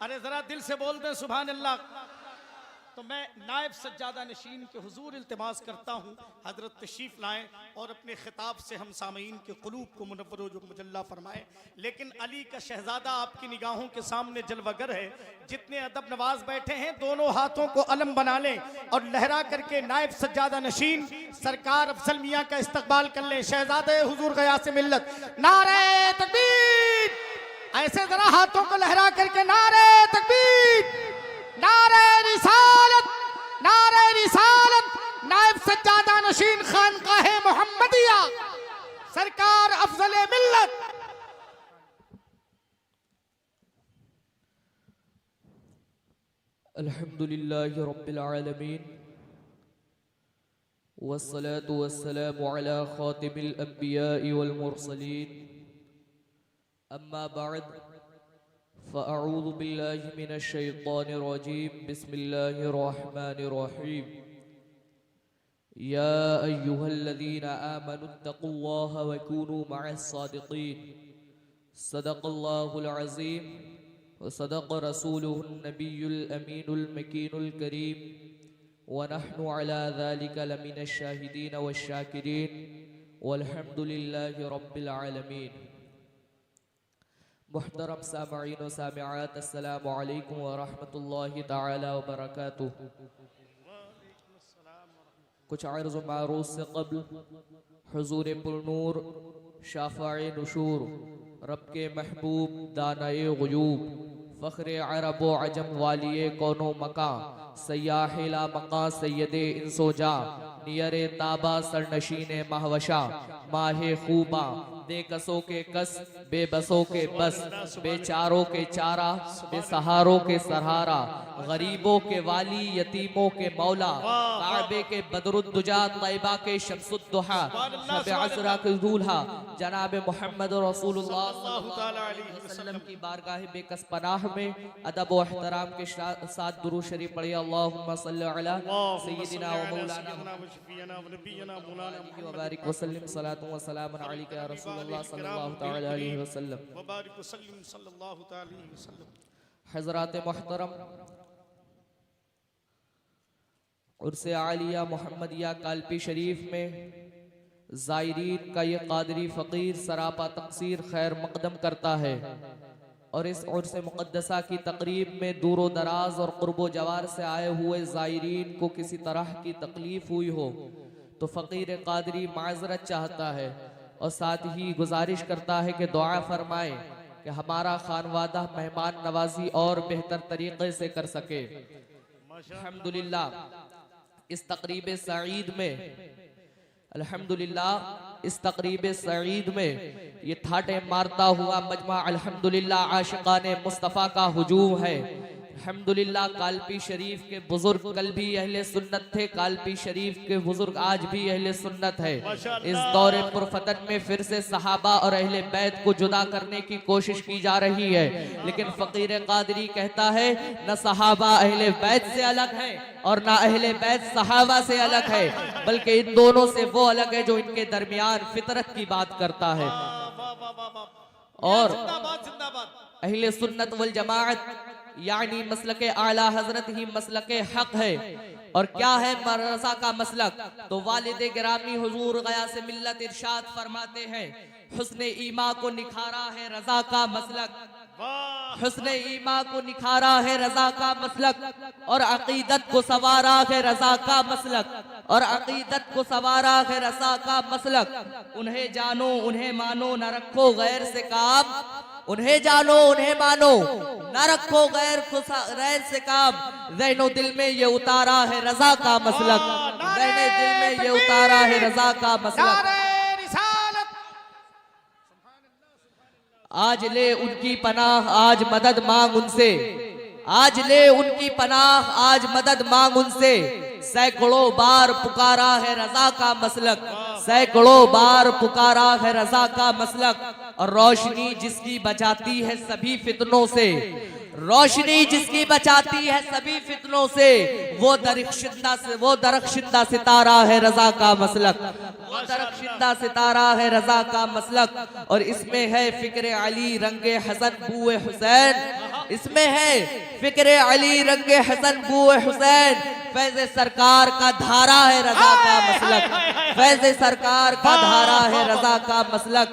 अरे ज़रा दिल से बोल दें सुभान अल्लाह। तो मैं नायब सज्जादा नशीन के हुजूर इल्तिमास करता हूँ हजरत तशरीफ़ लाएँ और अपने खिताब से हम सामीन के क़ुलूब को मुनव्वर व मुजल्ला फरमाएँ। लेकिन अली का शहजादा आपकी निगाहों के सामने जलवागर है। जितने अदब नवाज बैठे हैं दोनों हाथों को अलम बना लें और लहरा करके नायब सज्जादा नशीन सरकार अफजल मियाँ का इस्तकबाल कर लें। शहजादे हुजूर गयास मिल्लत, नारे तकबीर, ऐसे जरा हाथों को लहरा करके नारे तकबीर, नारे रिसालत, नारे रिसालत। नायब सज्जादा नशीन खानकाहे मोहम्मदिया सरकार अफजल मिल्लत। अल्हम्दुलिल्लाहि रब्बिल आलमीन वस्सलातु वस्सलामु अला खातिमिल अंबिया'i वल मुरसलीन, अम्मा बअद, फ़अऊज़ु बिल्लाहि मिनश शैतानिर रजीम, बिस्मिल्लाहिर रहमानिर रहीम। या अय्युहल्लज़ीना आमनुत्तक़ुल्लाहा व कूनू मअस सादिक़ीन। सदक़ल्लाहुल अज़ीम व सदक़ रसूलुहुन नबियुल अमीनुल मकीनुल करीम व नहनु अला ज़ालिका लमिनश शाहिदीन वश शाकिरीन वल्हम्दुलिल्लाहि रब्बिल आलमीन। मुहतरम सामईन व सामिआत, अस्सलामु अलैकुम व रहमतुल्लाहि तआला व बरकातुहू। कुछ अर्ज़ व मारूज़ से क़ब्ल हुज़ूर पुरनूर शाफ़ाए नुशूर, रब के महबूब, दानाए ग़ुयूब, फ़ख्र अरब व अजम, वालिए कौनो मकां, सयाहिला मका सैयदे इंसोजा नियरे ताबा सरनशीने महवशा माहे खूबा बेकसों के कस बेबसों के बस बेचारों के चारा बेसहारों के सहारा गरीबों के वाली यतीमों के मौला काबे के बदरुद्दुजा तैबा के शम्सुद्दुहा शब असरा के दूल्हा जनाब मोहम्मद रसूलुल्लाह सल्लल्लाहु अलैहि वसल्लम की बारगाह बेकस पनाह में अदब व एहतराम के साथ दुरूद शरीफ पढ़िए। अल्लाहुम्मा सल्लि अला सय्यिदिना व मौलाना व बारिक व सल्लिम सलातु व सलामुन अलैका या रसूलुल्लाह सल्लल्लाहु तआला अलैहि वसल्लम। हज़रात मोहतरम, उर्से आलिया मोहम्मदिया कालपी शरीफ में ज़ायरीन का ये कादरी फ़कीर सरापा तक़सीर खैर मक़दम करता है और इस उर्स मुक़द्दसा की तक़रीब में दूर दराज और क़ुर्बो जवार से आए हुए ज़ायरीन को किसी तरह की तकलीफ़ हुई हो तो फ़कीर कादरी माज़रत चाहता है और साथ ही गुजारिश करता है कि दुआ फरमाएं कि हमारा खानवादा मेहमान नवाजी और बेहतर तरीक़े से कर सके। अल्हम्दुलिल्लाह इस तक़रीब सईद में अल्हम्दुलिल्लाह इस तक़रीब सईद में ये थाटे मारता हुआ मजमा अल्हम्दुलिल्लाह आशिकाने मुस्तफ़ा का हुजूम है। अल्हम्दुलिल्लाह कालपी शरीफ के बुजुर्ग कल भी अहले सुन्नत थे, कालपी शरीफ के बुजुर्ग आज भी अहले सुन्नत है। इस दौरे पुरफतन में फिर से सहाबा और अहले बैत को जुदा करने की कोशिश की जा रही है, लेकिन फ़कीर कादरी कहता है न सहाबा अहले बैत से अलग है और ना अहले बैत सहाबा से अलग है, बल्कि इन दोनों से वो अलग है जो इनके दरमियान फितरत की बात करता है। और अहले सुन्नत वल जमाअत यानी मसलके आला हजरत ही मसलके हक है। और क्या है रज़ा का मसलक? तो वालिद गिरामी हुजूर गयास मिल्लत इरशाद फरमाते हैं, हुस्ने ईमा को निखारा है रज़ा का मसलक, हुस्ने ईमा को निखारा है रज़ा का मसलक और अकीदत को सवारा है रज़ा का मसलक, और अकीदत को सवारा है रज़ा का मसलक। उन्हें जानो उन्हें मानो न रखो गैर से काम, उन्हें जानो उन्हें मानो न रखो गैर से काम। ज़ैनो दिल में ये उतारा है रज़ा का मसलक, ज़ैनो दिल में ये उतारा है रज़ा का मसलक। आज ले उनकी पनाह आज मदद मांग उनसे, आज ले उनकी पनाह आज मदद मांग उनसे। सैकड़ों बार पुकारा है रज़ा का मसलक, सैकड़ों बार पुकारा है रज़ा का मसलक। और रोशनी जिसकी बचाती है सभी फितनों से, रोशनी जिसकी बचाती है सभी फितनों से, वो दरख्शिंदा सितारा है रज़ा का मसलक, वो दरख्शिंदा सितारा है रज़ा का मसलक। और इसमें है फिक्र अली रंगे हसन बूए हुसैन, इसमें है फिक्र अली रंगे हसन बूए हुसैन। फैज़े सरकार का धारा है रज़ा का मसलक, फैज़े सरकार का धारा है रज़ा का मसलक।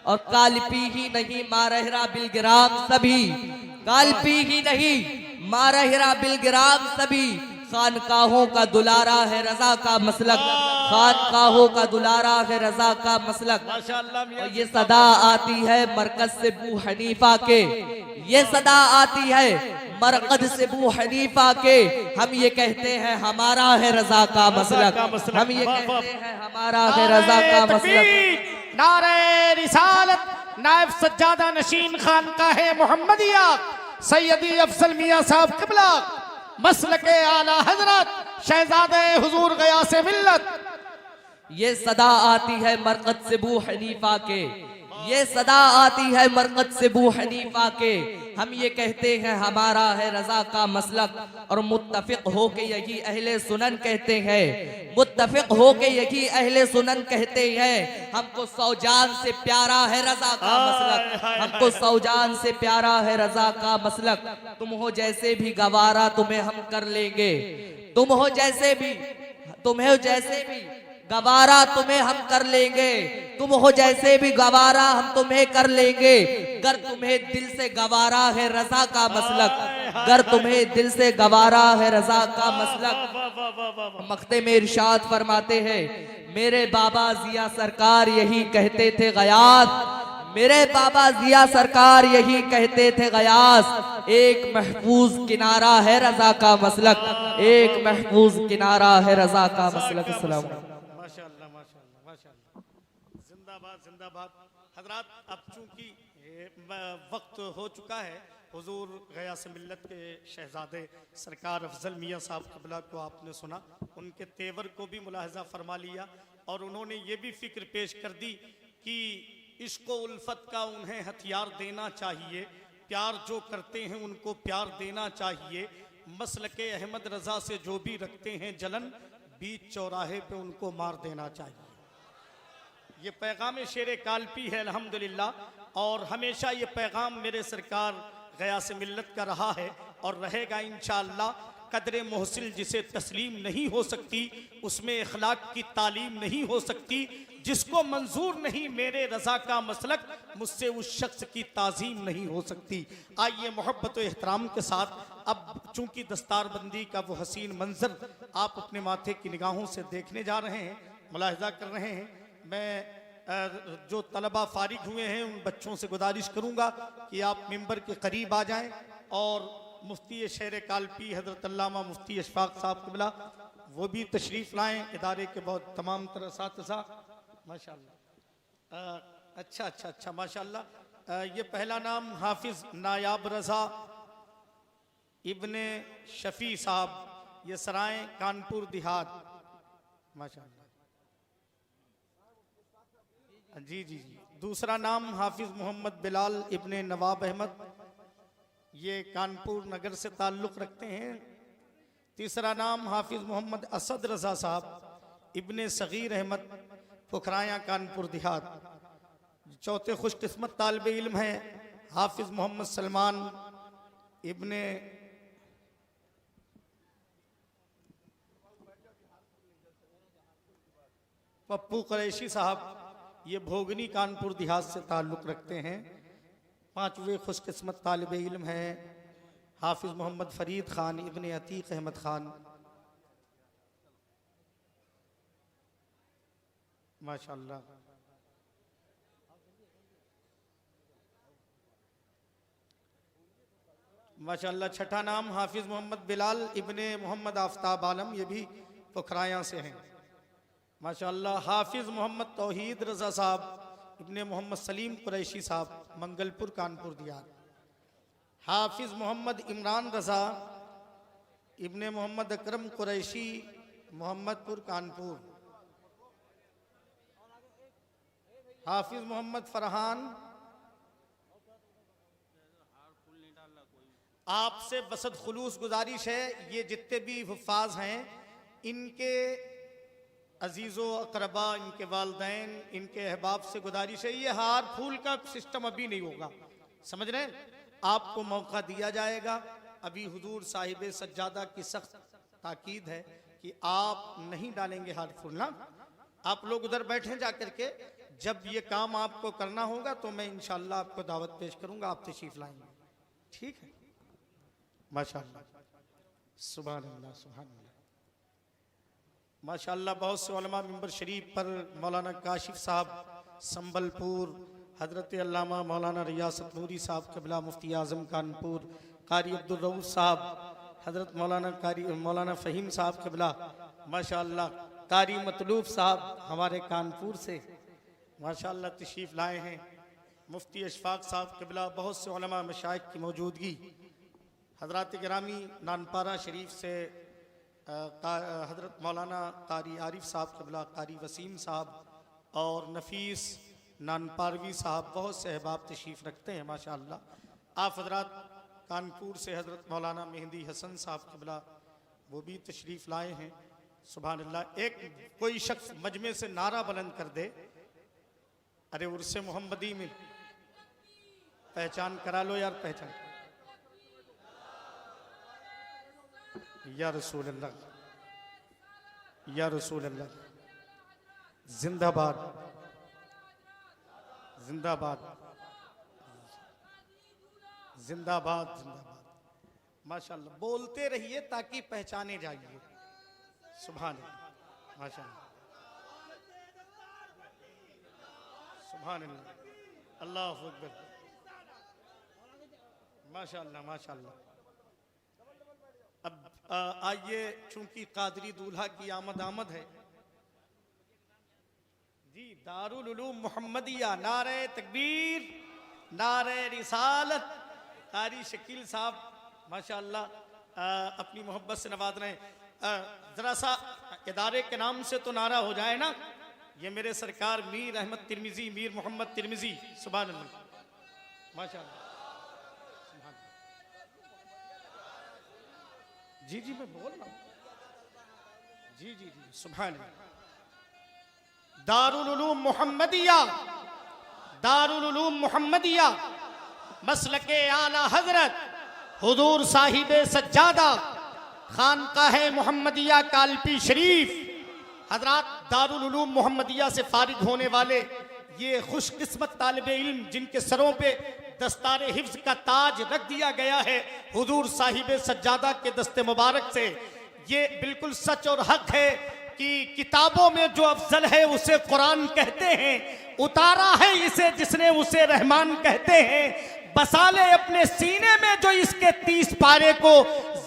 और कालपी ही नहीं मारहरा बिलगिराम सभी, कालपी ही नहीं मारहरा बिलगिराम सभी। खानकाहों का दुलारा है रज़ा का मसलक, खानकाहों का दुलारा है रज़ा का मसलक। और ये सदा आती है मरकज से बू हनीफा के, ये सदा आती है मरकज से बू हनीफा के। हम ये कहते हैं हमारा है रज़ा का मसलक, हम ये कहते हैं हमारा है रज़ा का मसलक। नारे रिसालत नायब सज्जादा नशीन खानकाह मोहम्मदिया सैयदी अफजल मियां साहब किबला मसलके आला हजरत शहजादे हुजूर गयास मिल्लत। ये सदा आती है मरकज से बू हनीफा के, ये सदा आती है मरकज से बू हनीफा के। हम ये कहते हैं हमारा है रज़ा का मसलक। और मुत्तफिक हो के यही अहले सुनन कहते हैं, मुत्तफिक हो के यही अहले सुनन कहते हैं, हमको सौजान से प्यारा है रज़ा का मसलक, हमको सौजान से प्यारा है रज़ा का मसलक। तुम हो जैसे भी गवारा तुम्हें हम कर लेंगे, तुम हो जैसे भी, तुम्हें जैसे भी गवारा तुम्हें हम कर लेंगे, तुम हो जैसे भी गवारा हम तुम्हें कर लेंगे। गर तुम्हें दिल से गवारा है रज़ा का मसलक, गर तुम्हें दिल से गवारा है रज़ा का मसलक। मख्ते में इरशाद फरमाते हैं, मेरे बाबा जिया सरकार यही कहते थे गयास, मेरे बाबा जिया सरकार यही कहते थे गयास, एक महफूज किनारा है रजा का मसलक, एक महफूज किनारा है रजा का मसलक। अस्सलाम वालेकुम। माशाअल्लाह माशाअल्लाह माशाअल्लाह, जिंदाबाद जिंदाबाद। हजरात, अब चूंकि वक्त हो चुका है, हुजूर गयास मिल्लत के शहजादे सरकार अफजल मियाँ साहब क़िबला को आपने सुना, उनके तेवर को भी मुलाहजा फरमा लिया और उन्होंने ये भी फिक्र पेश कर दी कि इश्क व उल्फत का उन्हें हथियार देना चाहिए, प्यार जो करते हैं उनको प्यार देना चाहिए, मसलके अहमद रज़ा से जो भी रखते हैं जलन, बीच चौराहे पे उनको मार देना चाहिए। ये पैगाम शेर कालपी है अल्हम्दुलिल्लाह, और हमेशा ये पैगाम मेरे सरकार गयास मिल्लत का रहा है और रहेगा इंशाअल्लाह। कदरे मोहसिल जिसे तस्लीम नहीं हो सकती, उसमें अखलाक की तालीम नहीं हो सकती, जिसको मंजूर नहीं मेरे रजा का मसलक, मुझसे उस शख्स की ताज़ीम नहीं हो सकती। आइए मोहब्बत व एहतराम के साथ, अब चूंकि दस्तारबंदी का वो हसीन मंजर आप अपने माथे की निगाहों से देखने जा रहे हैं, मुलाहिजा कर रहे हैं, मैं जो तलबा फारिग हुए हैं उन बच्चों से गुजारिश करूंगा कि आप मिंबर के करीब आ जाएं और मुफ्ती शेर कालपी हजरत अल्लामा मुफ्ती अशफाक साहब क़िबला वो भी तशरीफ़ लाएं, इदारे के बहुत तमाम तरह साथिज़ा माशाअल्लाह। अच्छा अच्छा अच्छा माशाअल्लाह। ये पहला नाम हाफिज़ नायाब रज़ा इब्ने शफ़ी साहब, ये सराय कानपुर देहात, माशाअल्लाह। जी जी जी। दूसरा नाम हाफिज मोहम्मद बिलाल इब्ने नवाब अहमद, ये कानपुर नगर से ताल्लुक़ रखते हैं। तीसरा नाम हाफिज मोहम्मद असद रज़ा साहब इब्ने सगीर अहमद, फुकराया कानपुर देहात। चौथे खुशकिस्मत तालिब इल्म हैं हाफिज मोहम्मद सलमान इब्ने पप्पू कुरैशी साहब, ये भोगनी कानपुर देहात से ताल्लुक़ रखते हैं। पांचवें खुशकिस्मत तालिब इल्म हैं हाफिज मोहम्मद फरीद खान इब्ने अतीक अहमद खान, माशाअल्लाह। माशाअल्लाह। छठा नाम हाफिज मोहम्मद बिलाल इब्ने मोहम्मद आफ्ताब आलम, ये भी फुकराया से हैं, माशाअल्लाह। हाफिज मोहम्मद तौहीद रज़ा साहब इब्ने मोहम्मद सलीम कुरैशी साहब, मंगलपुर कानपुर दियार। हाफिज मोहम्मद इमरान रज़ा इब्ने मोहम्मद अकरम कुरैशी, मोहम्मदपुर कानपुर। हाफिज मोहम्मद फरहान, आपसे बसद खुलूस गुजारिश है, ये जितने भी हुफ़ाज़ हैं इनके अजीज़ो अकरबा, इनके वालदैन, इनके अहबाब से गुजारिश है, ये हार फूल का सिस्टम अभी नहीं होगा, समझ रहे हैं? आपको मौका दिया जाएगा। अभी हुजूर साहिब सज्जादा की सख्त ताकीद है कि आप नहीं डालेंगे हार फूल ना, आप लोग उधर बैठे जा करके, जब ये काम आपको करना होगा तो मैं इंशाअल्लाह आपको दावत पेश करूंगा, आप तशरीफ लाएंगे, ठीक है? माशाअल्लाह, सुभान अल्लाह सुभान अल्लाह, माशाअल्लाह। बहुत से उलमा मिंबर शरीफ पर, मौलाना काशिफ साहब संबलपुर, हजरत अल्लामा मौलाना रियासत नूरी साहब क़िबला मुफ्ती आज़म कानपुर, कारी अब्दुल रऊफ़ साहब, हजरत मौलाना फ़हीम साहब क़िबला, माशाअल्लाह। कारी मतलूब साहब हमारे कानपुर से माशाअल्लाह तशरीफ़ लाए हैं। मुफ्ती अशफाक साहब क़िबला, बहुत से उलमा मशाइख की मौजूदगी, हजरत गिरामी नानपारा शरीफ से हजरत मौलाना कारी आरिफ साहब क़िबला, कारी वसीम साहब और नफीस नानपारवी साहब, बहुत से अहबाब तशरीफ़ रखते हैं माशाअल्लाह। आप हजरत कानपुर से हजरत मौलाना मेहंदी हसन साहब क़िबला, वो भी तशरीफ़ लाए हैं, सुभान अल्लाह। एक कोई शख्स मजमे से नारा बुलंद कर दे, अरे उर्से मोहम्मदी में पहचान करा लो यार, पहचान, या रसूल अल्लाह, या रसूल अल्लाह, जिंदाबाद जिंदाबाद जिंदाबाद जिंदाबाद, माशाअल्लाह। बोलते रहिए ताकि पहचाने जाइए, सुभान अल्लाह, माशाअल्लाह, सुभान अल्लाह, अल्लाह अकबर, माशाअल्लाह माशाअल्लाह। अब आइए, चूंकि कादरी दूल्हा की आमद है जी, दारुल उलूम मोहम्मदिया, नारे तकबीर, नारे रिसालत। कारी शकील साहब माशाअल्लाह अपनी मोहब्बत से नवाज रहे हैं। जरा सा इदारे के नाम से तो नारा हो जाए ना। ये मेरे सरकार मीर अहमद तिरमिजी, मीर मोहम्मद तिरमिजी, सुभान अल्लाह, माशाअल्लाह। जी जी मैं बोल रहा हूँ, जी जी जी सुभान अल्लाह। दारुल उलूम मोहम्मदिया, दारुल उलूम मोहम्मदिया, मसलके आला हजरत हुजूर साहिबे सज्जादा, खानकाह मोहम्मदिया कालपी शरीफ। हजरात, दारुल उलूम मोहम्मदिया से फारिग होने वाले ये खुशकिस्मत तालिबे इल्म जिनके सरों पे दस्तारे हिफ्ज का ताज रख दिया गया है हुजूर साहिबे सज्जादा के दस्ते मुबारक से, ये बिल्कुल सच और हक है कि किताबों में जो अफजल है उसे कुरान कहते हैं, उतारा है इसे जिसने उसे रहमान कहते हैं, बसाले अपने सीने में जो इसके 30 पारे को,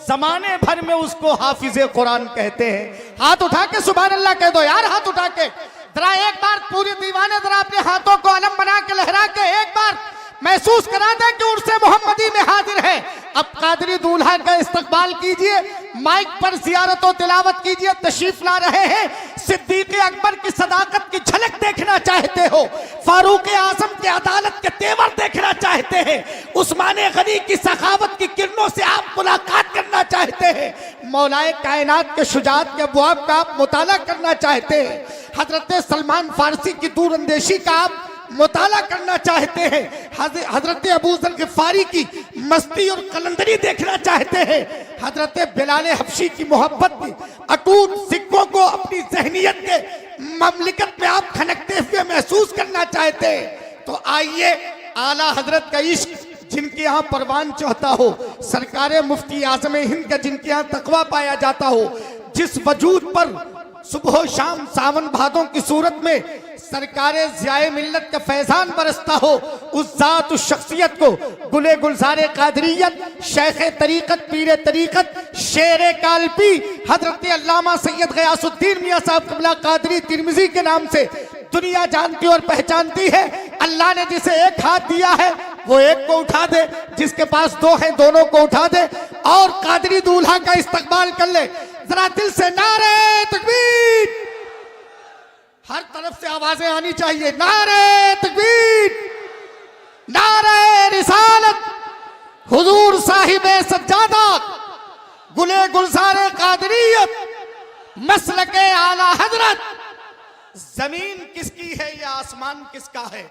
जमाने भर में उसको हाफिजे कुरान कहते हैं। हाथ उठा के सुभान अल्लाह कह दो यार, हाथ उठा के जरा एक बार पूरे दीवाने जरा अपने हाथों को अलम बना के लहरा के एक बार महसूस करा दे कि उर्से मोहम्मदी में हाजिर है। अब कादरी दूल्हा का इस्तकबाल कीजिए, माइक पर जियारत और तिलावत कीजिए। तशरीफ ला रहे हैं सिद्दीक अकबर की सदाकत की झलक देखना चाहते हो, फारूक आजम के अदालत के तेवर देखना चाहते हैं, उस्मान गनी की सखावत की किरणों से आप मुलाकात करना चाहते हैं, मौलाए कायनात के शुजात के अबवाब का आप मुताला करना चाहते हैं, हजरत सलमान फारसी की दूरअंदेशी का आप मुताला करना चाहते हैं, हजरत अबू ज़र ग़िफ़ारी की मस्ती और कलंदरी देखना चाहते हैं, हजरत बिलाल हबशी की मोहब्बत की अटूट सिक्कों को अपनी ज़हनियत के ममलिकत में आप खनकते हुए महसूस करना चाहते हैं, तो आइए आला हजरत का इश्क जिनके यहाँ परवान चढ़ता हो, सरकार मुफ्ती आज़म हिंद का जिनके यहाँ तकवा पाया जाता हो, जिस वजूद पर सुबह शाम सावन भादों की सूरत में सरकारे ज़ियाए मिल्लत का फैजान बरसता हो, उस जात उस शख्सियत को गुले गुलजारे कादरियत, शेख तरीक़त, पीर तरीक़त, शेर कालपी हजरत अल्लामा सैयद गयासुद्दीन मियाँ साहब क़िबला कादरी तिरमिज़ी के नाम से दुनिया जानती और पहचानती है। अल्लाह ने जिसे एक हाथ दिया है वो एक को उठा दे, जिसके पास दो हैं दोनों को उठा दे और कादरी दूल्हा का इस्तकबाल कर ले। जरा दिल से नारे तकबीर, हर तरफ से आवाजें आनी चाहिए, नारे तकबीर, नारे रिसालत, हुजूर साहिबे सज्जादा, गुले गुलजारे कादरियत, मसलके आला हजरत। जमीन किसकी है, ये आसमान किसका है?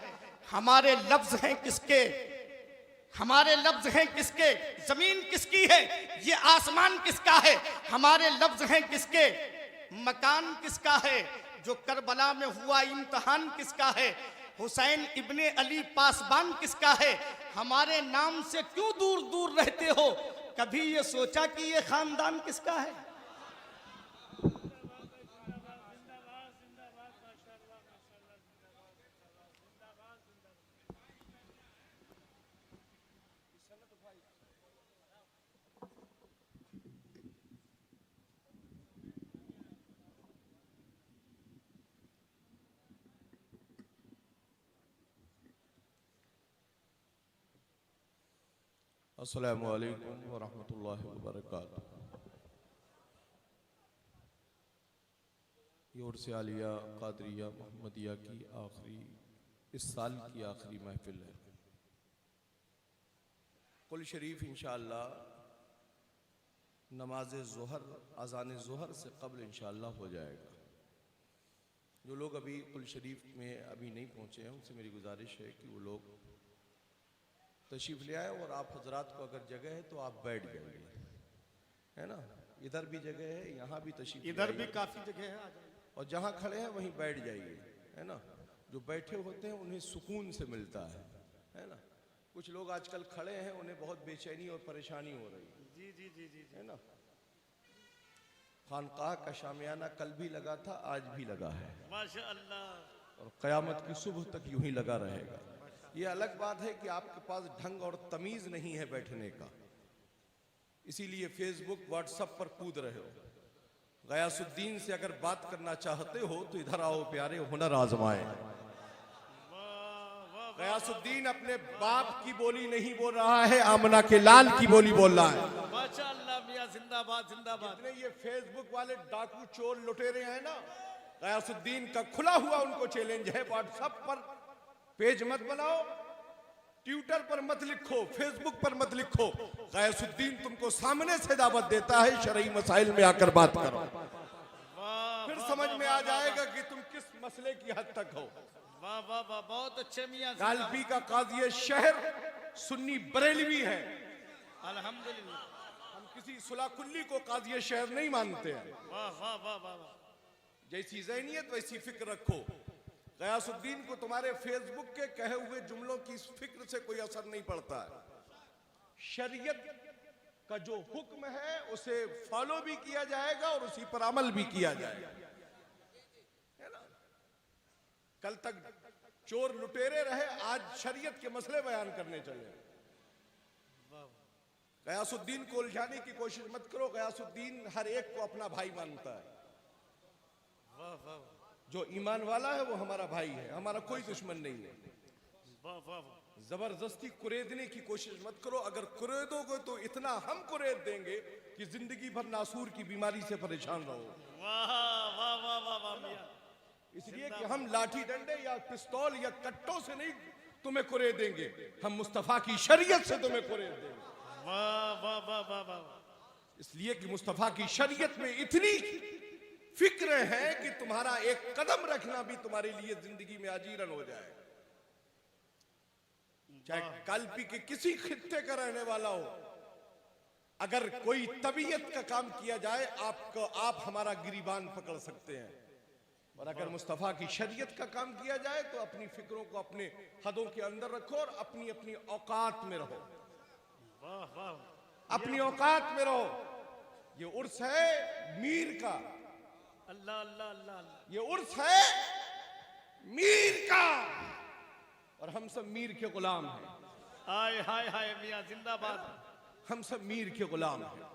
हमारे लफ्ज हैं किसके? हमारे लफ्ज हैं किसके? जमीन किसकी है, ये आसमान किसका है? हमारे लफ्ज हैं किसके? मकान किसका है? जो करबला में हुआ इम्तिहान किसका है? हुसैन इब्ने अली पासबान किसका है? हमारे नाम से क्यों दूर दूर रहते हो? कभी ये सोचा कि ये खानदान किसका है? अस्सलामु अलैकुम वरहमतुल्लाहि वबरकातुहू। ये उर्स आलिया कादरिया मोहम्मदिया की आखिरी, इस साल की आखिरी महफिल है। कुल शरीफ इंशाअल्लाह नमाज ज़ोहर, अज़ान ज़ोहर से कबल इंशाअल्लाह हो जाएगा। जो लोग अभी कुल शरीफ में अभी नहीं पहुँचे हैं उनसे मेरी गुजारिश है कि वो लोग तशरीफ़ ले आए, और आप हजरात को अगर जगह है तो आप बैठ जाइए, है ना। इधर भी जगह है, यहाँ भी तशरीफ़, इधर भी काफ़ी जगह है, आ जाइए। और जहाँ खड़े हैं वहीं बैठ जाइए, है ना। जो बैठे होते हैं उन्हें सुकून से मिलता है ना। कुछ लोग आजकल खड़े हैं, उन्हें बहुत बेचैनी और परेशानी हो रही है। जी जी जी जी है ना। खानकाह का शामियाना कल भी लगा था, आज भी लगा है, माशाअल्लाह, और क़यामत की सुबह तक यूं ही लगा रहेगा। ये अलग बात है कि आपके पास ढंग और तमीज नहीं है बैठने का, इसीलिए फेसबुक व्हाट्सएप पर कूद रहे हो। गयासुद्दीन से अगर बात करना चाहते हो तो इधर आओ प्यारे, हुनर आजमाए। गयासुद्दीन अपने बाप की बोली नहीं बोल रहा है, आमना के लाल की बोली बोल रहा है। माशाअल्लाह मियां, जिंदाबाद जिंदाबाद। जितने ये फेसबुक वाले डाकू चोर लुटेरे हैं ना, गयासुद्दीन का खुला हुआ उनको चैलेंज है, व्हाट्सएप पर पेज मत बनाओ, ट्विटर पर मत लिखो, फेसबुक पर मत लिखो। गयासुद्दीन तुमको सामने से दावत देता है, शरई मसाइल में आकर बात करो, फिर समझ में आ जाएगा कि तुम किस मसले की हद तक हो। वाह वाह वाह, बहुत अच्छे मियां। कालपी का काजी शहर सुन्नी बरेलवी है। अल्हम्दुलिल्लाह, हम किसी सुलह कुल्ली को काजी शहर नहीं मानते हैं। वाह वाह वाह वाह। जैसी ज़हनियत वैसी फिक्र रखो। गयासुद्दीन को तुम्हारे फेसबुक के कहे हुए जुमलों की इस फिक्र से कोई असर नहीं पड़ता है। शरीयत का जो हुक्म है उसे फॉलो भी किया जाएगा और उसी पर अमल भी किया जाएगा, है ना। कल तक चोर लुटेरे रहे, आज शरीयत के मसले बयान करने चले। गयासुद्दीन को उलझाने की कोशिश मत करो। गयासुद्दीन हर एक को अपना भाई मानता है। वाह वाह जो ईमान वाला है वो हमारा भाई है, हमारा कोई दुश्मन नहीं है। वाह वाह। जबरदस्ती कुरेदने की कोशिश मत करो। अगर कुरेदोगे तो इतना हम कुरेद देंगे कि जिंदगी भर नासूर की बीमारी से परेशान रहो। वाह वाह वाह वाह वाह मियां। इसलिए कि हम लाठी डंडे या पिस्तौल या कट्टों से नहीं तुम्हें कुरेद देंगे, हम मुस्तफा की शरीयत से तुम्हें कुरेद देंगे। वाह वाह वाह वाह वाह। इसलिए कि मुस्तफा की शरीयत में इतनी फिक्र है कि तुम्हारा एक कदम रखना भी तुम्हारे लिए जिंदगी में आजीरन हो जाए। चाहे कालपी के किसी खित्ते का रहने वाला हो, अगर कोई तबीयत का काम किया जाए आप हमारा गिरीबान पकड़ सकते हैं। और अगर मुस्तफा की शरीयत का काम किया जाए तो अपनी फिक्रों को अपने हदों के अंदर रखो और अपनी अपनी औकात में रहो। वाह वाह। अपनी औकात में रहो। ये उर्स है मीर का, अल्लाह अल्लाह अल्लाह। ये उर्स है मीर का और हम सब मीर के गुलाम हैं। हाय हाय हाय मियां, जिंदाबाद। हम सब मीर के गुलाम हैं।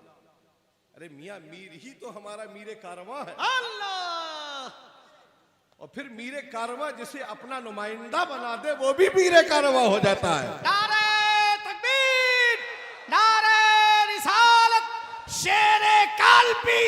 अरे मियां, मीर ही तो हमारा मीरे कारवां है। अल्लाह। और फिर मीरे कारवां जिसे अपना नुमाइंदा बना दे वो भी मीरे कारवां हो जाता है। नारे तकबीर, नारे रिसालत, शेरे कालपी।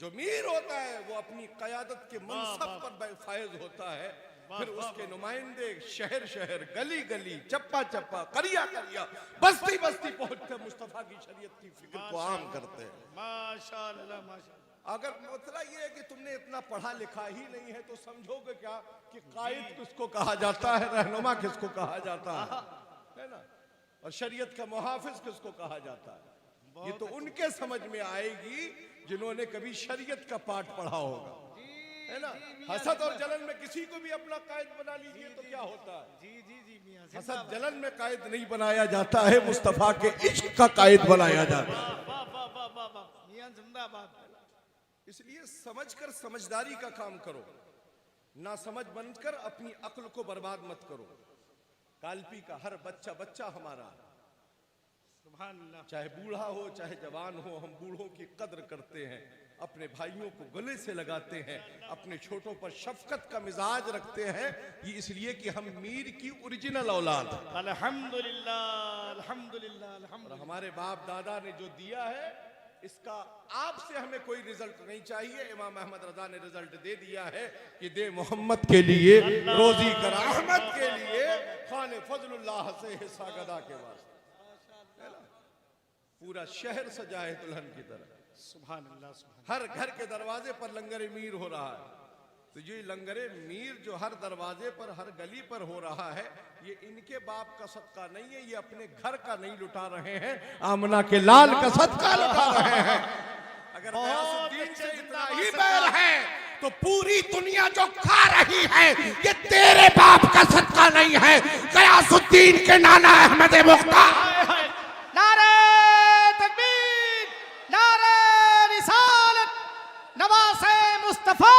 जो मीर होता है वो अपनी कयादत के मनसब पर फायज होता है। फिर उसके नुमाइंदे शहर शहर, गली गली, चप्पा चप्पा, करिया करिया, बस्ती बस्ती पहुंचकर मुस्तफा की शरीयत की फिक्र को आम करते हैं। माशाअल्लाह माशाअल्लाह। अगर मसला ये है कि तुमने इतना पढ़ा लिखा ही नहीं है तो समझोगे क्या कि कायद किसको कहा जाता है, रहनुमा किसको कहा जाता है ना, और शरीयत का मुहाफिज किसको कहा जाता है। ये तो उनके समझ में आएगी जिन्होंने कभी शरीयत का पाठ पढ़ा होगा, है ना। हसद और जलन में किसी को भी अपना कायद बना लीजिए तो क्या होता है। जी जी जी मियां, हसद जलन में कायद नहीं बनाया जाता है, मुस्तफा के इश्क का कायद बनाया जाता है। वाह वाह वाह वाह वाह मियां, जिंदाबाद। इसलिए समझकर समझदारी का काम करो, ना समझ बनकर अपनी अक्ल को बर्बाद मत करो। कालपी का हर बच्चा बच्चा हमारा, सुभान अल्लाह। चाहे बूढ़ा हो चाहे जवान हो, हम बूढ़ों की कद्र करते हैं, अपने भाइयों को गले से लगाते हैं, अपने छोटों पर शफकत का मिजाज रखते हैं। ये इसलिए कि हम मीर की ओरिजिनल औलाद हैं। अल्हम्दुलिल्लाह अल्हम्दुलिल्लाह अल्हम्दुलिल्लाह। और हमारे बाप दादा ने जो दिया है इसका आपसे हमें कोई रिजल्ट नहीं चाहिए। इमाम अहमद रजा ने रिजल्ट दे दिया है कि दे मोहम्मद के लिए, रोजी कर अहमद के लिए, खाने फजलुल्लाह से हिस्सा गदा के वास्ते, है ना। पूरा शहर सजा है दुल्हन की तरह। सुभान अल्लाह सुभान। हर घर के दरवाजे पर लंगरे मीर हो रहा है। तो ये लंगरे मीर जो हर दरवाजे पर हर गली पर हो रहा है, ये इनके बाप का सदका नहीं है, ये अपने घर का नहीं लुटा रहे हैं, आमना के लाल का सदका लुटा रहे हैं। अगर गयासुद्दीन से इतना ही बैर है तो पूरी दुनिया जो खा रही है ये तेरे बाप का सदका नहीं है, गयासुद्दीन के नाना अहमद मुख्तार। नारे तकबीर, नारे रिसालत, नवासे मुस्तफा,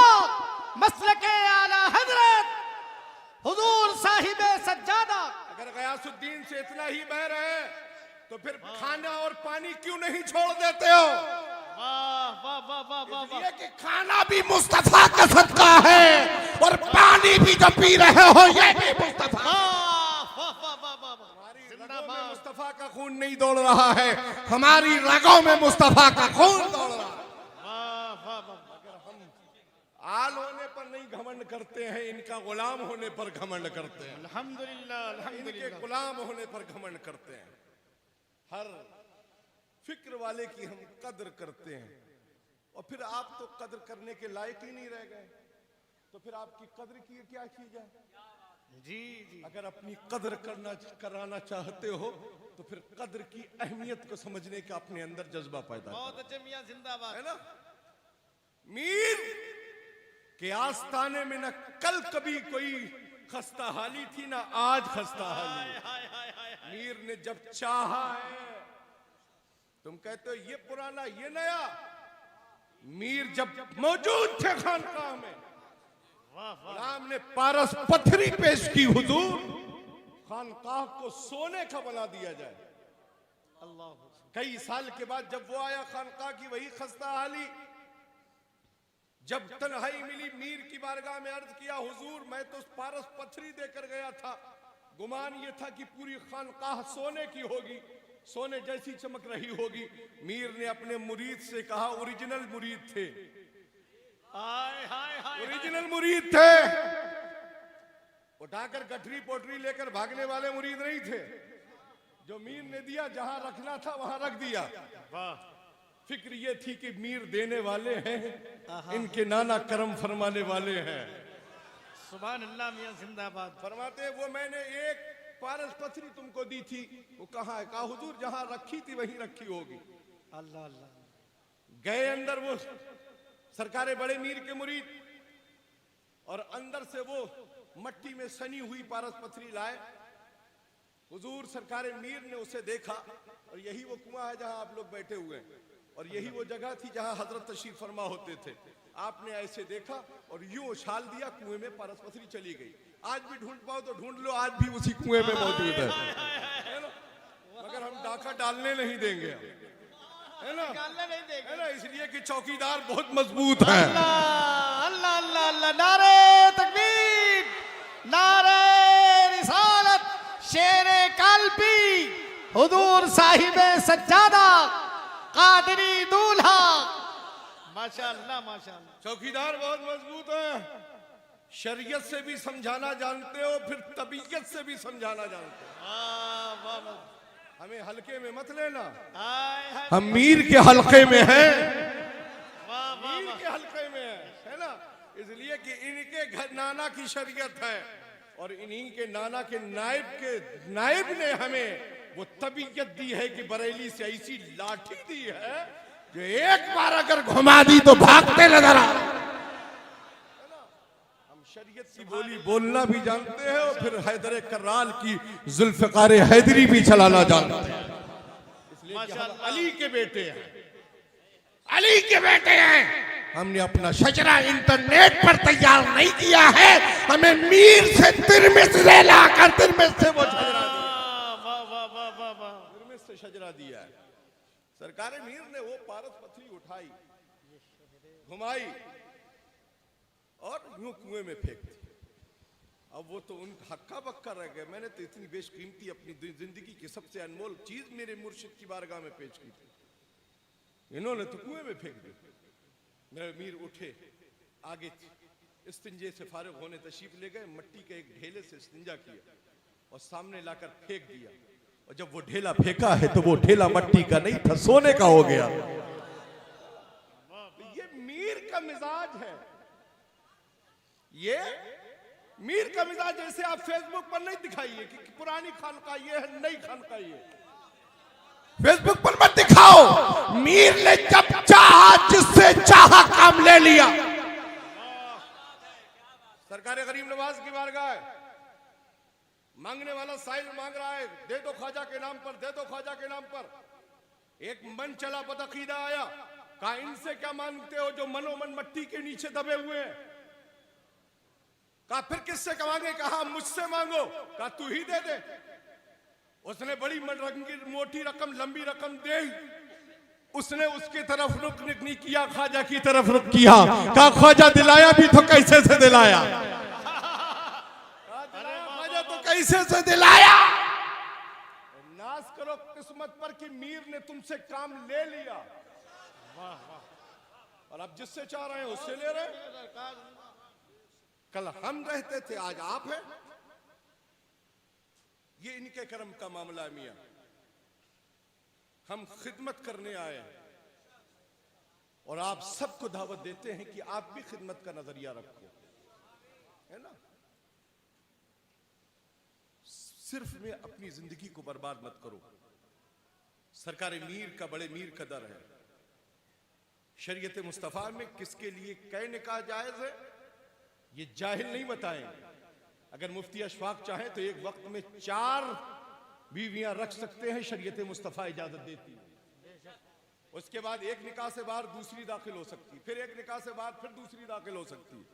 मसलके आला हजरत हुजूर साहिबे गयासुद्दीन से इतना ही बैर है तो फिर खाना और पानी क्यों नहीं छोड़ देते हो? वाह वाह वाह वाह वाह वाह। इसलिए कि खाना भी मुस्तफा का सदका है और पानी भी जो पी रहे हो ये भी मुस्तफा। हमारी रगों में मुस्तफा का खून नहीं दौड़ रहा है, हमारी रगों में मुस्तफा का खून दौड़ रहा है। अगर हम आल होने पर नहीं घमंड करते हैं, इनका गुलाम होने पर घमंड करते हैं। अल्हम्दुलिल्लाह इनके अल्हम्दुलिल्लाह। गुलाम होने पर घमंड करते हैं। हर फिक्र वाले की हम कद्र करते हैं और फिर आप तो कद्र करने के लायक ही नहीं रह गए, तो फिर आपकी कद्र की क्या की जाए? जी जी। अगर अपनी कद्र कराना चाहते हो तो फिर कद्र की अहमियत को समझने का अपने अंदर जज्बा पैदा करो। बहुत अच्छे मियां, जिंदाबाद। है ना? मीर के आस्ताने में न कल कभी कोई खस्ता हाली थी ना आज खस्ता हाली। मीर ने जब चाहा है, तुम कहते हो ये पुराना ये नया, मीर जब मौजूद थे खानकाह में, गुलाम ने पारस पत्थरी पेश की, हुजूर खानकाह को सोने का बना दिया जाए। अल्लाह। कई साल के बाद जब वो आया खानकाह की वही खस्ता हाली, जब तन्हाई मिली मीर की बारगाह में अर्ज किया, हुजूर मैं तो पारस पत्थरी देकर गया था, गुमान ये था कि पूरी खानकाह सोने की होगी, सोने जैसी चमक रही होगी। मीर ने अपने मुरीद से कहा, ओरिजिनल मुरीद थे, हाय हाय हाय। ओरिजिनल मुरीद थे, उठाकर गठरी पोटरी लेकर भागने वाले मुरीद नहीं थे। जो मीर ने दिया, जहां रखना था वहां रख दिया। वाह। फिक्र ये थी कि मीर देने वाले हैं, इनके नाना करम फरमाने वाले हैं। सुभान अल्लाह मियां, जिंदाबाद। फरमाते हैं वो मैंने एक पारस पत्थरी तुमको दी थी, वो कहाँ है? कहा हुजूर जहां रखी थी वहीं रखी होगी। अल्लाह अल्लाह। गए अंदर वो सरकारे बड़े मीर के मुरीद, और अंदर से वो मट्टी में सनी हुई पारस पत्थरी लाए। हुजूर सरकारे मीर ने उसे देखा, और यही वो कुआं है जहां आप लोग बैठे हुए हैं, और यही वो जगह थी जहां हजरत तशरीफ फरमा होते थे। आपने ऐसे देखा और यूं उछाल दिया, कुएं में पारस पत्थरी चली गई। आज भी ढूंढ पाओ तो ढूंढ लो, आज भी उसी कुएं में मौजूद है ना? मगर हम डाका डालने नहीं देंगे, है ना? है ना? इसलिए कि चौकीदार बहुत मजबूत है। अल्लाह अल्लाह अल्लाह। नारे तकबीर, नारे रिसालत, शेरे कल्बी, हुजूर साहिबे सज्जादा, कादरी दूल्हा। माशाअल्लाह माशाअल्लाह। चौकीदार बहुत मजबूत है। शरीयत से भी समझाना जानते हो, फिर तबीयत से भी समझाना जानते हो। हमें हल्के में मत लेना, हम मीर के हल्के में हैं, मीर के हल्के में है ना? इसलिए कि इनके घर नाना की शरीयत है, और इन्हीं के नाना के नायब ने हमें वो तबीयत दी है कि बरेली से ऐसी लाठी दी है जो एक बार अगर घुमा दी तो भागते नजर आ। हम शरीयत की बोली बोलना भी जानते हैं, और फिर हैदर कर्राल की जुल्फ़िकार हैदरी भी चलाना जानते हैं। इसलिए कि हम अली के बेटे हैं, अली के बेटे हैं। हमने अपना शजरा इंटरनेट पर तैयार नहीं किया है, हमें मीर से तिरमिस ले लाकर तिरमिस से वो शजरा से शजरा दिया है। सरकारे मीर ने वो पारस पत्थरी उठाई, घुमाई और यूं कुएं में फेंक दी। अब वो तो उनका हक्का बक्का रह गए। मैंने तो इतनी बेशकीमती अपनी जिंदगी की सबसे अनमोल चीज मेरे मुर्शिद की बारगाह में पेश की थी, इन्होंने तो कुएं में फेंक दी। मेरे मीर उठे, आगे इस्तिंजे से फारिग होने तशरीफ ले गए, मट्टी के एक ढेले से इस्तिंजा किया और सामने लाकर फेंक दिया। और जब वो ढेला फेंका है तो वो ढेला मट्टी का नहीं था, सोने का हो गया। ये मीर का मिजाज है, ये मीर का मिजाज। जैसे आप फेसबुक पर नहीं दिखाइए कि पुरानी खानका ये है, नई खानका ये, फेसबुक पर मत दिखाओ। मीर ने जब चाहा जिससे चाहा काम ले लिया। सरकार गरीब नवाज की बारगाह है, मांगने वाला साइल मांग रहा है, दे दो ख्वाजा के नाम पर, दे दो ख्वाजा के नाम पर। एक मन चला बदअकीदा आया, कहा इनसे क्या मांगते हो जो मनोमन मट्टी के नीचे दबे हुए हैं। कहा फिर किससे मांगे? कहा मुझसे मांगो। कहा तू ही दे दे। उसने बड़ी रंगी मोटी रकम लंबी रकम दे, उसने उसकी तरफ रुख नहीं किया, ख्वाजा की तरफ रुख किया। कहा ख्वाजा दिलाया भी तो कैसे से दिलाया, ख्वाजा तो कैसे से दिलाया। नाज करो किस्मत पर कि मीर ने तुमसे काम ले लिया, और अब जिससे चाह रहे हैं उससे ले रहे हैं। कल हम रहते थे, आज आप हैं। ये इनके कर्म का मामला है मियां। हम खिदमत करने आए हैं और आप सबको दावत देते हैं कि आप भी खिदमत का नजरिया रखो, है ना। सिर्फ में अपनी जिंदगी को बर्बाद मत करो। सरकार मीर का बड़े मीर का दर है। शरीयत मुस्तफ़ा में किसके लिए कै निकाह जायज है ये जाहिल नहीं बताएंगे। अगर मुफ्ती अशफाक चाहें तो एक वक्त में 4 बीवियां रख सकते हैं, शरीयत मुस्तफ़ा इजाजत देती है। उसके बाद एक निकाह से बाहर दूसरी दाखिल हो सकती, फिर एक निकाह से बाहर फिर दूसरी दाखिल हो सकती।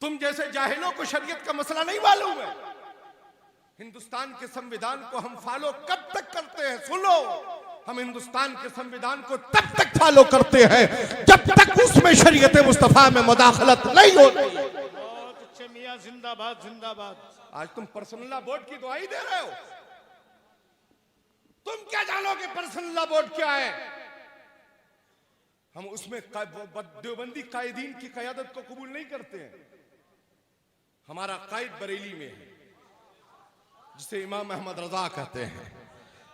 तुम जैसे जाहिलों को शरीयत का मसला नहीं मालूम है। हिंदुस्तान के संविधान को हम फॉलो कब तक करते हैं? सुनो, हम हिंदुस्तान के संविधान को तब तक फॉलो करते हैं जब तक उसमें शरीयत मुस्तफ़ा में मुदाखलत नहीं होती। बहुत अच्छे मियां, जिंदाबाद जिंदाबाद। आज तुम पर्सनल लॉ बोर्ड की दुआई दे रहे हो। तुम क्या जानोगे पर्सनल लॉ बोर्ड क्या है? हम उसमें देवबंदी कायदीन की क़यादत को कबूल नहीं करते हैं। हमारा कायद बरेली में है, जिसे इमाम अहमद रजा कहते हैं,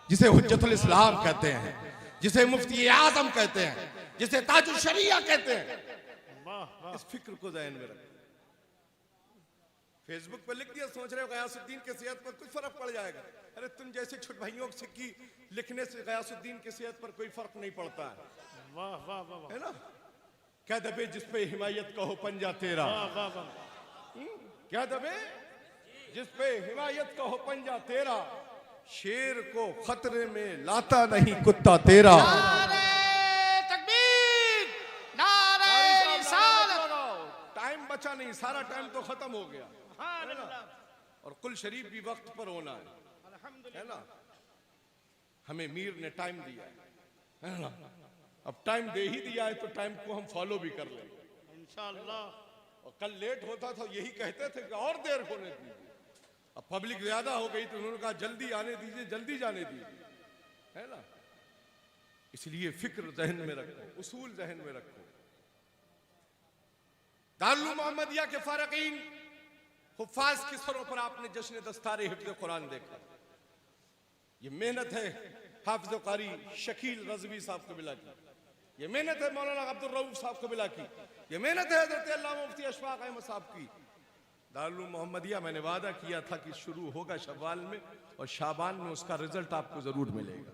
जिसे हुज्जतुल इस्लाम कहते हैं, जिसे मुफ्ती आजम कहते हैं, जिसे ताजुल शरिया कहते हैं। इस फिक्र को ज़हन में रखें। फेसबुक पर लिख दिया, सोच रहे हो गयासुद्दीन की सेहत पर कुछ फर्क पड़ जाएगा। अरे तुम जैसे छोटे भाइयों की लिखने से गयासुद्दीन की सेहत पर कोई फर्क नहीं पड़ता है। वाह वाह वाह, है ना। क्या दबे जिस पे हिमायत का हो पंजा तेरा, वाह वाह। क्या दबे जिस पे हिमायत का हो पंजा तेरा, शेर को खतरे में लाता नहीं कुत्ता तेरा। टाइम बचा नहीं, सारा टाइम तो खत्म हो गया। और कुल शरीफ भी वक्त पर होना है ना। हमें मीर ने टाइम दिया है ना। अब टाइम दे ही दिया है तो टाइम को हम फॉलो भी कर लेंगे इंशाअल्लाह। और कल लेट होता था यही कहते थे कि और देर होने दीजिए। अब पब्लिक ज्यादा हो गई तो उन्होंने कहा जल्दी आने दीजिए, जल्दी जाने दीजिए, है ना। इसलिए फिक्र जहन में रखो, उसूल जहन में रखो। दारुल मोहम्मदिया के फारकीन हुफ्फाज के सरों पर आपने जश्न दस्तारे हिफ्ज़ कुरान देखा। ये मेहनत है हाफिज़ कारी शकील रज़वी साहब को मिला की, ये मेहनत है मौलाना अब्दुल रऊफ साहब को मिला की, ये मेहनत है हज़रत अल्लामा मुफ्ती अशफाक अहमद साहब की। दारुल मोहम्मदिया मैंने वादा किया था कि शुरू होगा शव्वाल में और शाबान में उसका रिजल्ट आपको जरूर मिलेगा।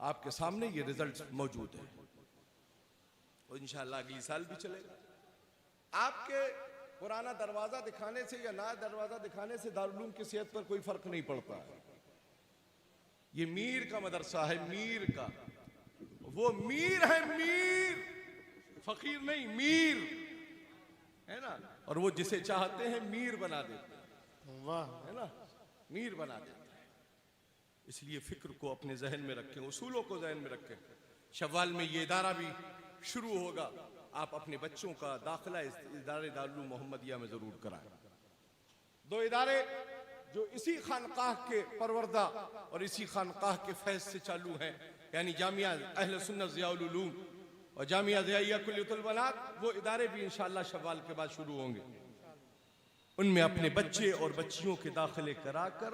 आपके सामने ये रिजल्ट मौजूद है और इंशाअल्लाह अगली साल भी चलेगा। आपके पुराना दरवाजा दिखाने से या नया दरवाजा दिखाने से दारुल उलूम की सेहत पर कोई फर्क नहीं पड़ता है। ये मीर का मदरसा है, मीर का। वो मीर है, मीर, फकीर नहीं, मीर है ना। और वो जिसे चाहते हैं मीर बना देते हैं, वाह, है ना, मीर बना देते हैं। इसलिए फिक्र को अपने जहन में रखें, उसूलों को जहन में रखें। शव्वाल में ये इदारा भी शुरू होगा। आप अपने बच्चों का दाखिला इस इदारे दारुल मोहम्मदिया में जरूर कराएं। 2 इदारे जो इसी खानकाह के परवरदा और इसी खानकाह के फैज से चालू हैं, यानी जामिया अहले सुन्नत ज़ियाउल उलूम और जामिया ज़ियाइया कुल्लियतुल बनात, वो इदारे भी इंशाअल्लाह शव्वाल के बाद शुरू होंगे। उनमें अपने बच्चे और बच्चियों के दाखिले कराकर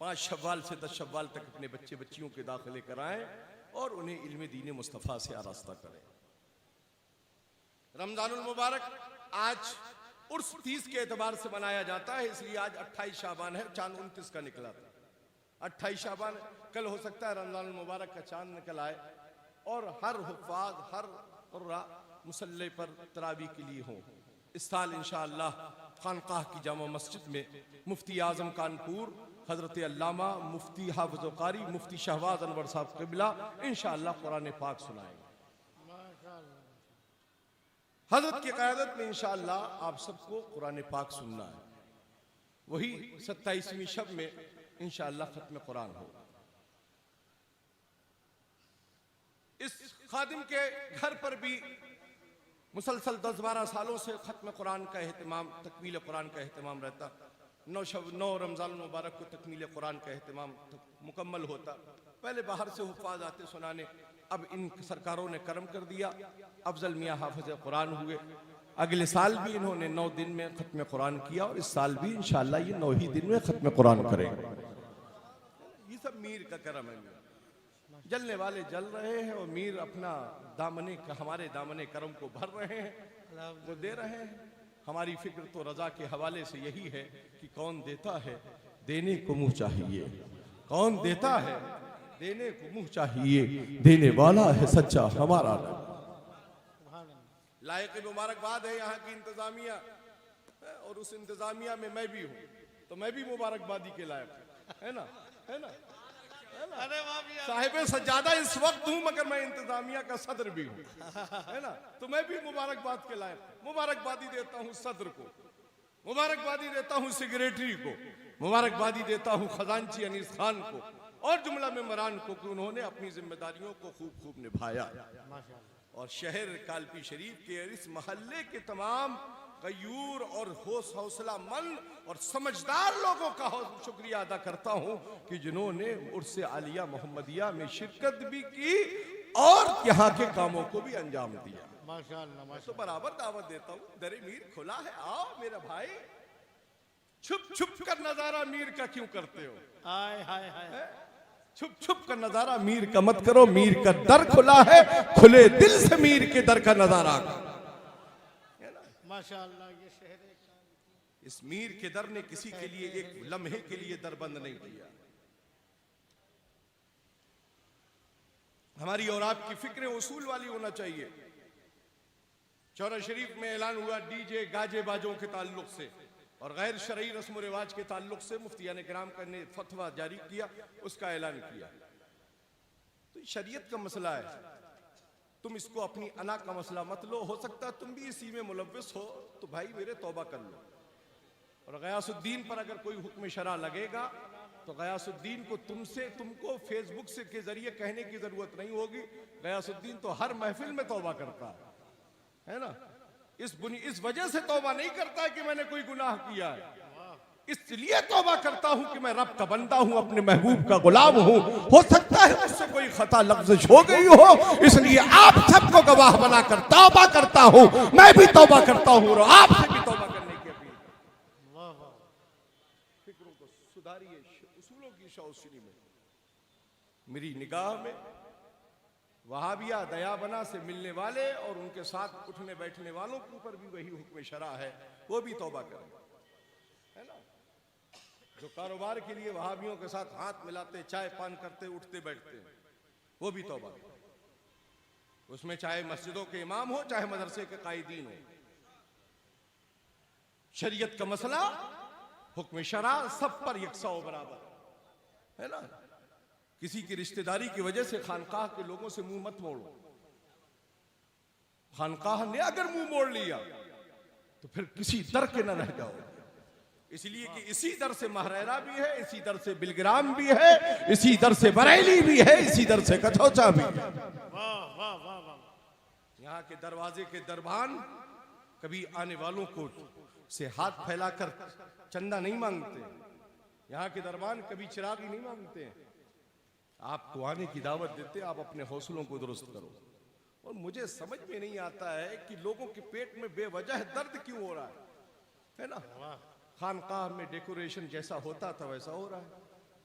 5 शव्वाल से 10 शव्वाल तक अपने बच्चे बच्चियों के दाखिले कराएं और उन्हें इल्म दीन मुस्तफ़ा से आरास्ता करें। रमजानुल मुबारक आज उर्स 30 के एतबार से मनाया जाता है, इसलिए आज 28 शाबान है, चांद 29 का निकला था। 28 शाबान, कल हो सकता है रमजानुल मुबारक का चांद निकल आए और हर हुफ़ाज़, हर कुर्रा मुसल्ले पर तरावी के लिए हों। इस साल इंशाअल्लाह खानकाह की जामा मस्जिद में मुफ्ती आज़म कानपुर हज़रत अल्लामा मुफ्ती हाफ़िज़ कारी मुफ्ती शहबाज अनवर साहब क़िबला इंशाअल्लाह कुरान पाक सुनाएंगे। हज़रत की क़यादत में इंशाअल्लाह आप सबको कुरान पाक सुनना है। वही 27वीं शब में इंशाअल्लाह खत्म कुरान होगा। इस खादिम के घर पर भी मुसलसल 10-12 सालों से खत्म कुरान का एहतमाम, तकमील कुरान का एहतमाम रहता। 9 रमज़ान मुबारक को तकमील कुरान का एहतमाम मुकम्मल होता। पहले बाहर से हुफ़ाज़ आते सुनाने, अब इन सरकारों ने करम कर दिया, अफजल मियाँ हाफ़िज़ कुरान हुए। अगले साल भी इन्होंने 9 दिन में खत्म कुरान किया और इस साल भी इंशाअल्लाह ये 9 ही दिन में खत्म कुरान करेंगे। ये सब मीर का करम है। जलने वाले जल रहे हैं और मीर अपना हमारे दामने करम को भर रहे हैं, वो दे रहे हैं। हमारी फिक्र तो रजा के हवाले से यही है कि कौन देता है, देने को मुंह चाहिए। कौन देता है, देने को मुंह चाहिए। देने वाला है सच्चा हमारा रब। लायक मुबारकबाद है यहाँ की इंतजामिया, और उस इंतजामिया में मैं भी हूँ, तो मैं भी मुबारकबादी के लायक है ना, है ना। अरे वाह भैया, साहिब सज्जादा इस वक्त हूँ मगर मैं इंतजामिया का सदर भी हूँ, है ना। तो मैं भी मुबारकबाद के लायक। मुबारकबादी देता हूँ सदर को, मुबारकबादी देता हूँ सेक्रेटरी को, मुबारकबादी देता हूँ खजांची अनीस खान को और जुमला मेंबरान को कि उन्होंने अपनी जिम्मेदारियों को खूब खूब निभाया। और शहर कालपी शरीफ के इस महल्ले के तमाम गयूर और हौसला मंद और समझदार लोगों का शुक्रिया अदा करता हूँ कि जिन्होंने उर्से आलिया मोहम्मदिया में शिरकत भी की और यहाँ के कामों को भी अंजाम दिया। माशाअल्लाह। तो बराबर दावत देता हूँ, दरे मीर खुला है, आओ मेरा भाई। छुप छुप कर नजारा मीर का क्यों करते हो? हाय हाय हाय, छुप छुप का नजारा मीर का मत करो। मीर का दर खुला है, खुले दिल से मीर के दर का नजारा। माशाअल्लाह। ये शहर इस मीर के दर ने किसी के लिए एक लम्हे के लिए दर बंद नहीं किया। हमारी और आपकी फिक्र उसूल वाली होना चाहिए। चौरा शरीफ में ऐलान हुआ डीजे गाजे बाजों के ताल्लुक से और गैर शरई रस्म व रिवाज के ताल्लुक से मुफ्तियान किराम ने फतवा जारी किया, उसका ऐलान किया। तो शरीयत का मसला है, तुम इसको अपनी अना का मसला मत लो। हो सकता है तुम भी इसी में मुलव्विस हो, तो भाई मेरे तौबा कर लो। और गयासुद्दीन पर अगर कोई हुक्म शरा लगेगा तो गयासुद्दीन को तुमको फेसबुक से के जरिए कहने की जरूरत नहीं होगी। गयासुद्दीन तो हर महफिल में तौबा करता है ना। इस वजह से तौबा नहीं करता है कि मैंने कोई गुनाह किया है, इसलिए तौबा करता हूं कि मैं रब का बंदा हूं, अपने महबूब का गुलाम हूं। हो सकता है मुझसे कोई खता लफ्ज़ हो गई हो, इसलिए आप सबको गवाह बनाकर तौबा करता हूं। मैं भी तौबा करता हूं और आपसे भी तौबा करने की अपील। फिक्रों को सुधारिए, उसूलों की शौशीनी में। मेरी निगाह में वहाबिया दयाबना से मिलने वाले और उनके साथ उठने बैठने वालों के ऊपर भी वही हुक्म शरा है, वो भी तौबा करें, है ना। जो कारोबार के लिए वहाबियों के साथ हाथ मिलाते, चाय पान करते, उठते बैठते, वो भी तौबा करें। उसमें चाहे मस्जिदों के इमाम हो, चाहे मदरसे के कायदीन हो। शरीयत का मसला, हुक्म शरा सब पर यकसा बराबर, है ना। किसी की रिश्तेदारी की वजह से खानकाह के लोगों से मुंह मत मोड़ो। खानकाह ने अगर मुंह मोड़ लिया तो फिर किसी दर के न रह जाओ। इसलिए कि इसी दर से महरेरा भी है, इसी दर से बिलग्राम भी है, इसी दर से बरेली भी है, इसी दर से कचौचा भी है। यहाँ के दरवाजे के दरबान कभी आने वालों को से हाथ फैलाकर चंदा नहीं मांगते। यहाँ के दरबान कभी चिराग ही नहीं मांगते हैं, आपको आने की दावत देते, आप अपने हौसलों को दुरुस्त करो। और मुझे समझ में नहीं आता है कि लोगों के पेट में बेवजह दर्द क्यों हो रहा है ना। खानकाह में डेकोरेशन जैसा होता था वैसा हो रहा है,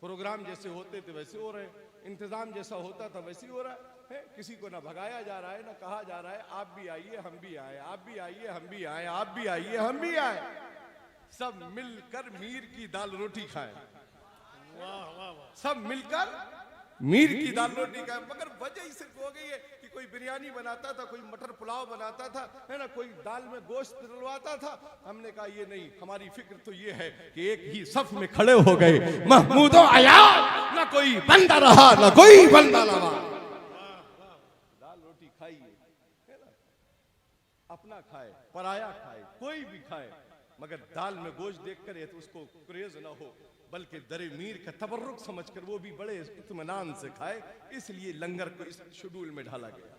प्रोग्राम जैसे होते थे वैसे हो रहे हैं, इंतजाम जैसा होता था वैसे ही हो रहा है। किसी को ना भगाया जा रहा है, ना कहा जा रहा है आप भी आइए हम भी आए, आप भी आइए हम भी आए, आप भी आइए हम भी आए। सब मिलकर मीर की दाल रोटी खाएं, सब मिलकर मीर की दाल रोटी का। मगर वजह ही सिर्फ हो गई है कि कोई बिरयानी बनाता था, कोई मटर पुलाव बनाता था, है ना, कोई दाल में गोश्त डलवाता था। हमने कहा ये नहीं, हमारी फिक्र तो ये है कि एक ही सफ में खड़े हो गए महमूदो आयात, ना कोई बंदा रहा ना कोई बंदा लगा। दाल रोटी खाइए, है ना, अपना खाए पराया खाए कोई भी खाए, मगर दाल में गोश्त देखकर ये तो उसको क्रेज ना हो, बल्कि दरे मीर का तबर्रुक समझकर वो भी बड़े इत्मीनान से खाए, इसलिए लंगर को इस शेड्यूल में ढाला गया।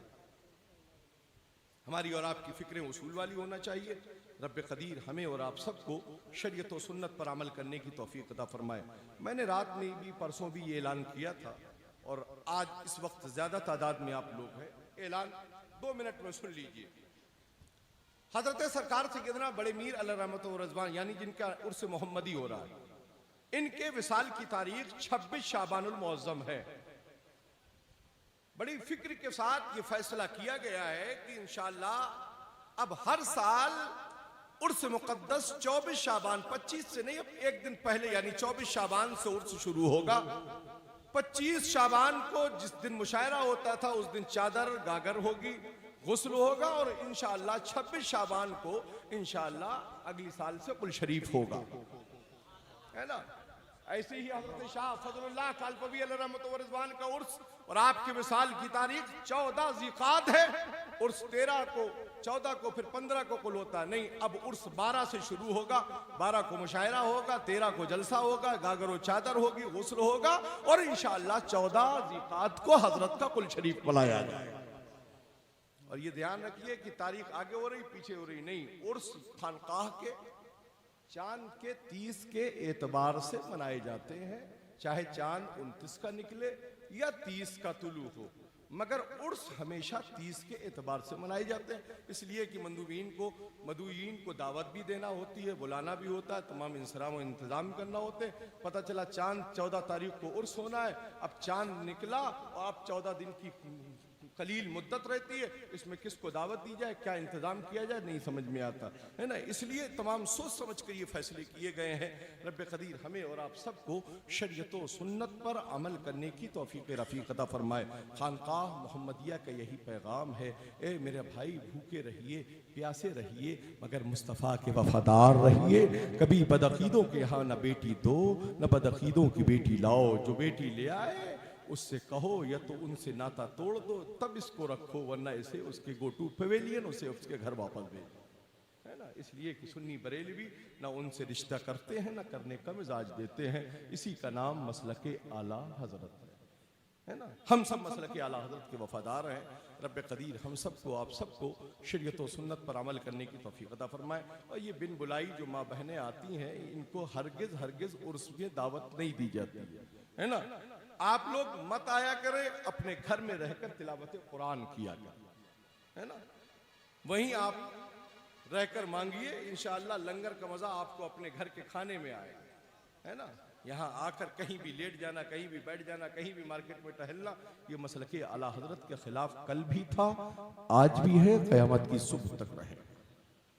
हमारी और आपकी फिक्रें उसूल वाली होना चाहिए। रब कदीर हमें और आप सबको शरीयत और सुन्नत पर अमल करने की तौफीक अता फरमाए। मैंने रात में भी परसों भी ये ऐलान किया था और आज इस वक्त ज़्यादा तादाद में आप लोग हैं, ऐलान 2 मिनट में सुन लीजिए। हजरत सरकार सैयदना बड़े मीर अलैहि रहमत व रज़वान यानी जिनका उर्स मोहम्मदी हो रहा है, इनके विसाल की तारीख 26 शाबानुल मुअज़्ज़म है। बड़ी फिक्र के साथ ये फैसला किया गया है कि इंशाअल्लाह अब हर साल उर्स मुक़द्दस 24 शाबान, 25 से नहीं, अब एक दिन पहले यानी 24 शाबान से उर्स शुरू होगा। 25 शाबान को जिस दिन मुशायरा होता था उस दिन चादर गागर होगी, गुस्ल होगा और इंशाअल्लाह 26 शाबान को इंशाअल्लाह अगली साल से कुल शरीफ होगा, है ना। ऐसे ही हज़रत शाह फज़लुल्लाह कालपवी अलैहि रहमत व रिज़वान का उर्स और आपके विसाल की तारीख 14 ज़िक़ाद है। उर्स 13 को, 14 को, फिर 15 को कुल होता नहीं। अब उर्स 12 से शुरू होगा, 12 को मुशायरा होगा, 13 को जलसा होगा, गागर व चादर होगी, गुस्ल होगा और इंशाअल्लाह 14 ज़िक़ाद को हजरत का कुल शरीफ बुलाया जाएगा। और ये ध्यान रखिए कि तारीख आगे हो रही पीछे हो रही नहीं। उर्स खानकाह के चांद के 30 के एतबार से मनाए जाते हैं, चाहे चांद 29 का निकले या 30 का तुलू हो, मगर उर्स हमेशा 30 के एतबार से मनाए जाते हैं। इसलिए कि मदुईन को दावत भी देना होती है, बुलाना भी होता है, तमाम इंसराम और इंतज़ाम करना होते हैं। पता चला चांद 14 तारीख को उर्स होना है, अब चांद निकला और अब 14 दिन की कलील मुद्दत रहती है, इसमें किसको दावत दी जाए, क्या इंतज़ाम किया जाए, नहीं समझ में आता है ना। इसलिए तमाम सोच समझ कर ये फैसले किए गए हैं। रब कदीर हमें और आप सबको शरीयत व सुन्नत पर अमल करने की तौफीक रफ़ीक अता फरमाए। खानकाह मोहम्मदिया का यही पैगाम है, ए मेरे भाई भूखे रहिए, प्यासे रहिए, मगर मुस्तफ़ा के वफादार रहिए। कभी बदअक़ीदों के यहाँ न बेटी दो न बदअक़ीदों की बेटी लाओ। जो बेटी ले आए उससे कहो या तो उनसे नाता तोड़ दो, तब इसको रखो, वरना इसे उसके गो टू पवेलियन, उसे उसके घर वापस भेजो, है ना। इसलिए कि सुन्नी बरेलवी ना उनसे रिश्ता करते हैं ना करने का मिजाज देते हैं। इसी का नाम मसलके आला हजरत है ना। हम सब मसलके आला हजरत के वफादार हैं। रब कदीर हम सबको आप सबको शरीयत व सुन्नत पर अमल करने की तौफीक अता फरमाए। और ये बिन बुलाई जो माँ बहनें आती हैं, इनको हरगिज़ उर्स में दावत नहीं दी जाती है ना। आप लोग मत आया करें, अपने घर में रहकर तिलावत कुरान किया करें, है ना। वहीं आप रहकर मांगिए, इंशाअल्लाह लंगर का मजा आपको अपने घर के खाने में आएगा, है ना। यहाँ आकर कहीं भी लेट जाना, कहीं भी बैठ जाना, कहीं भी मार्केट में टहलना, ये मसलके आला हजरत के खिलाफ कल भी था, आज भी है, क़यामत की सुबह तक रहे,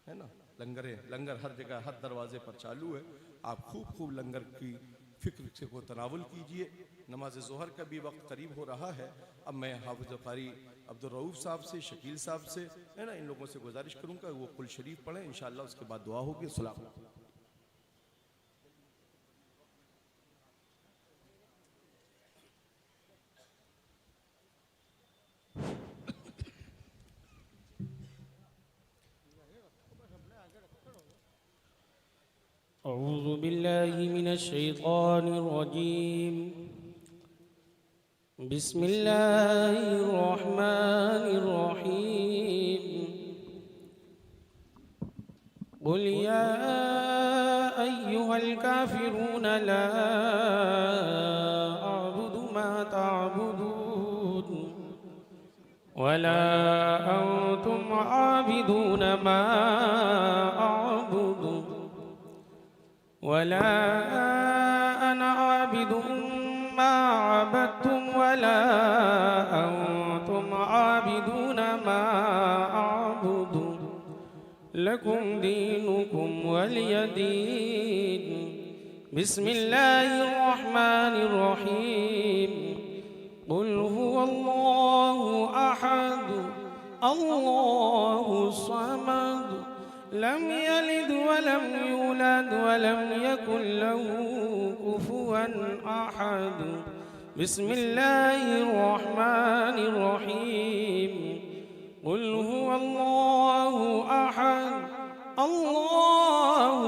है ना। लंगर हर जगह हर दरवाजे पर चालू है। आप खूब लंगर की फिक्र से को तनावुल कीजिए। नमाज ज़ोहर का भी वक्त करीब हो रहा है। अब मैं हाफ़िज़ क़ारी अब्दुल रऊफ़ साहब से, शकील साहब से, है ना, इन लोगों से गुजारिश करूँगा वो कुल शरीफ पढ़ें, इंशाअल्लाह उसके बाद दुआ होगी। सलाम। अऊज़ु बिल्लाहि मिनश्शैतानिर्रजीम। बिस्मिल्लाहिर्रहमानिर्रहीम। क़ुल या अय्युहल काफ़िरून ला अअबुदु मा तअबुदून वला अंतुम आबिदून मा अअबुदु वला अना आबिदुम मा अबदतुम वला अंतुम आबिदून मा अअबुदु लकुम दीनुकुम वलिय दीन। बिस्मिल्लाहिर्रहमानिर्रहीम। क़ुल हुवल्लाहु अहद अल्लाहु समद लम यलिद वलम यूलद वलम यकुल लहू कुफुवन अहद। बिस्मिल्लाहिर्रहमानिर्रहीम। क़ुल हुवल्लाहु अहद अल्लाहु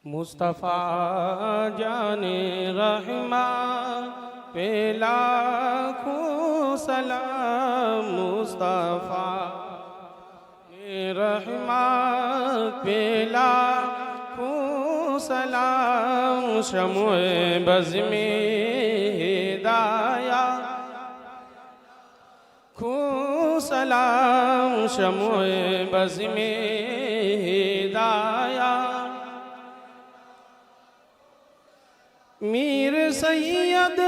मुस्तफ़ा जाने रहमा पे लाखों सलाम। मुस्तफ़ा रहमा पे लाखों सलाम। शम्ए बज़ में हिदाया खो सलाम। शम्ए बज़ में हिदाया मीर सैयद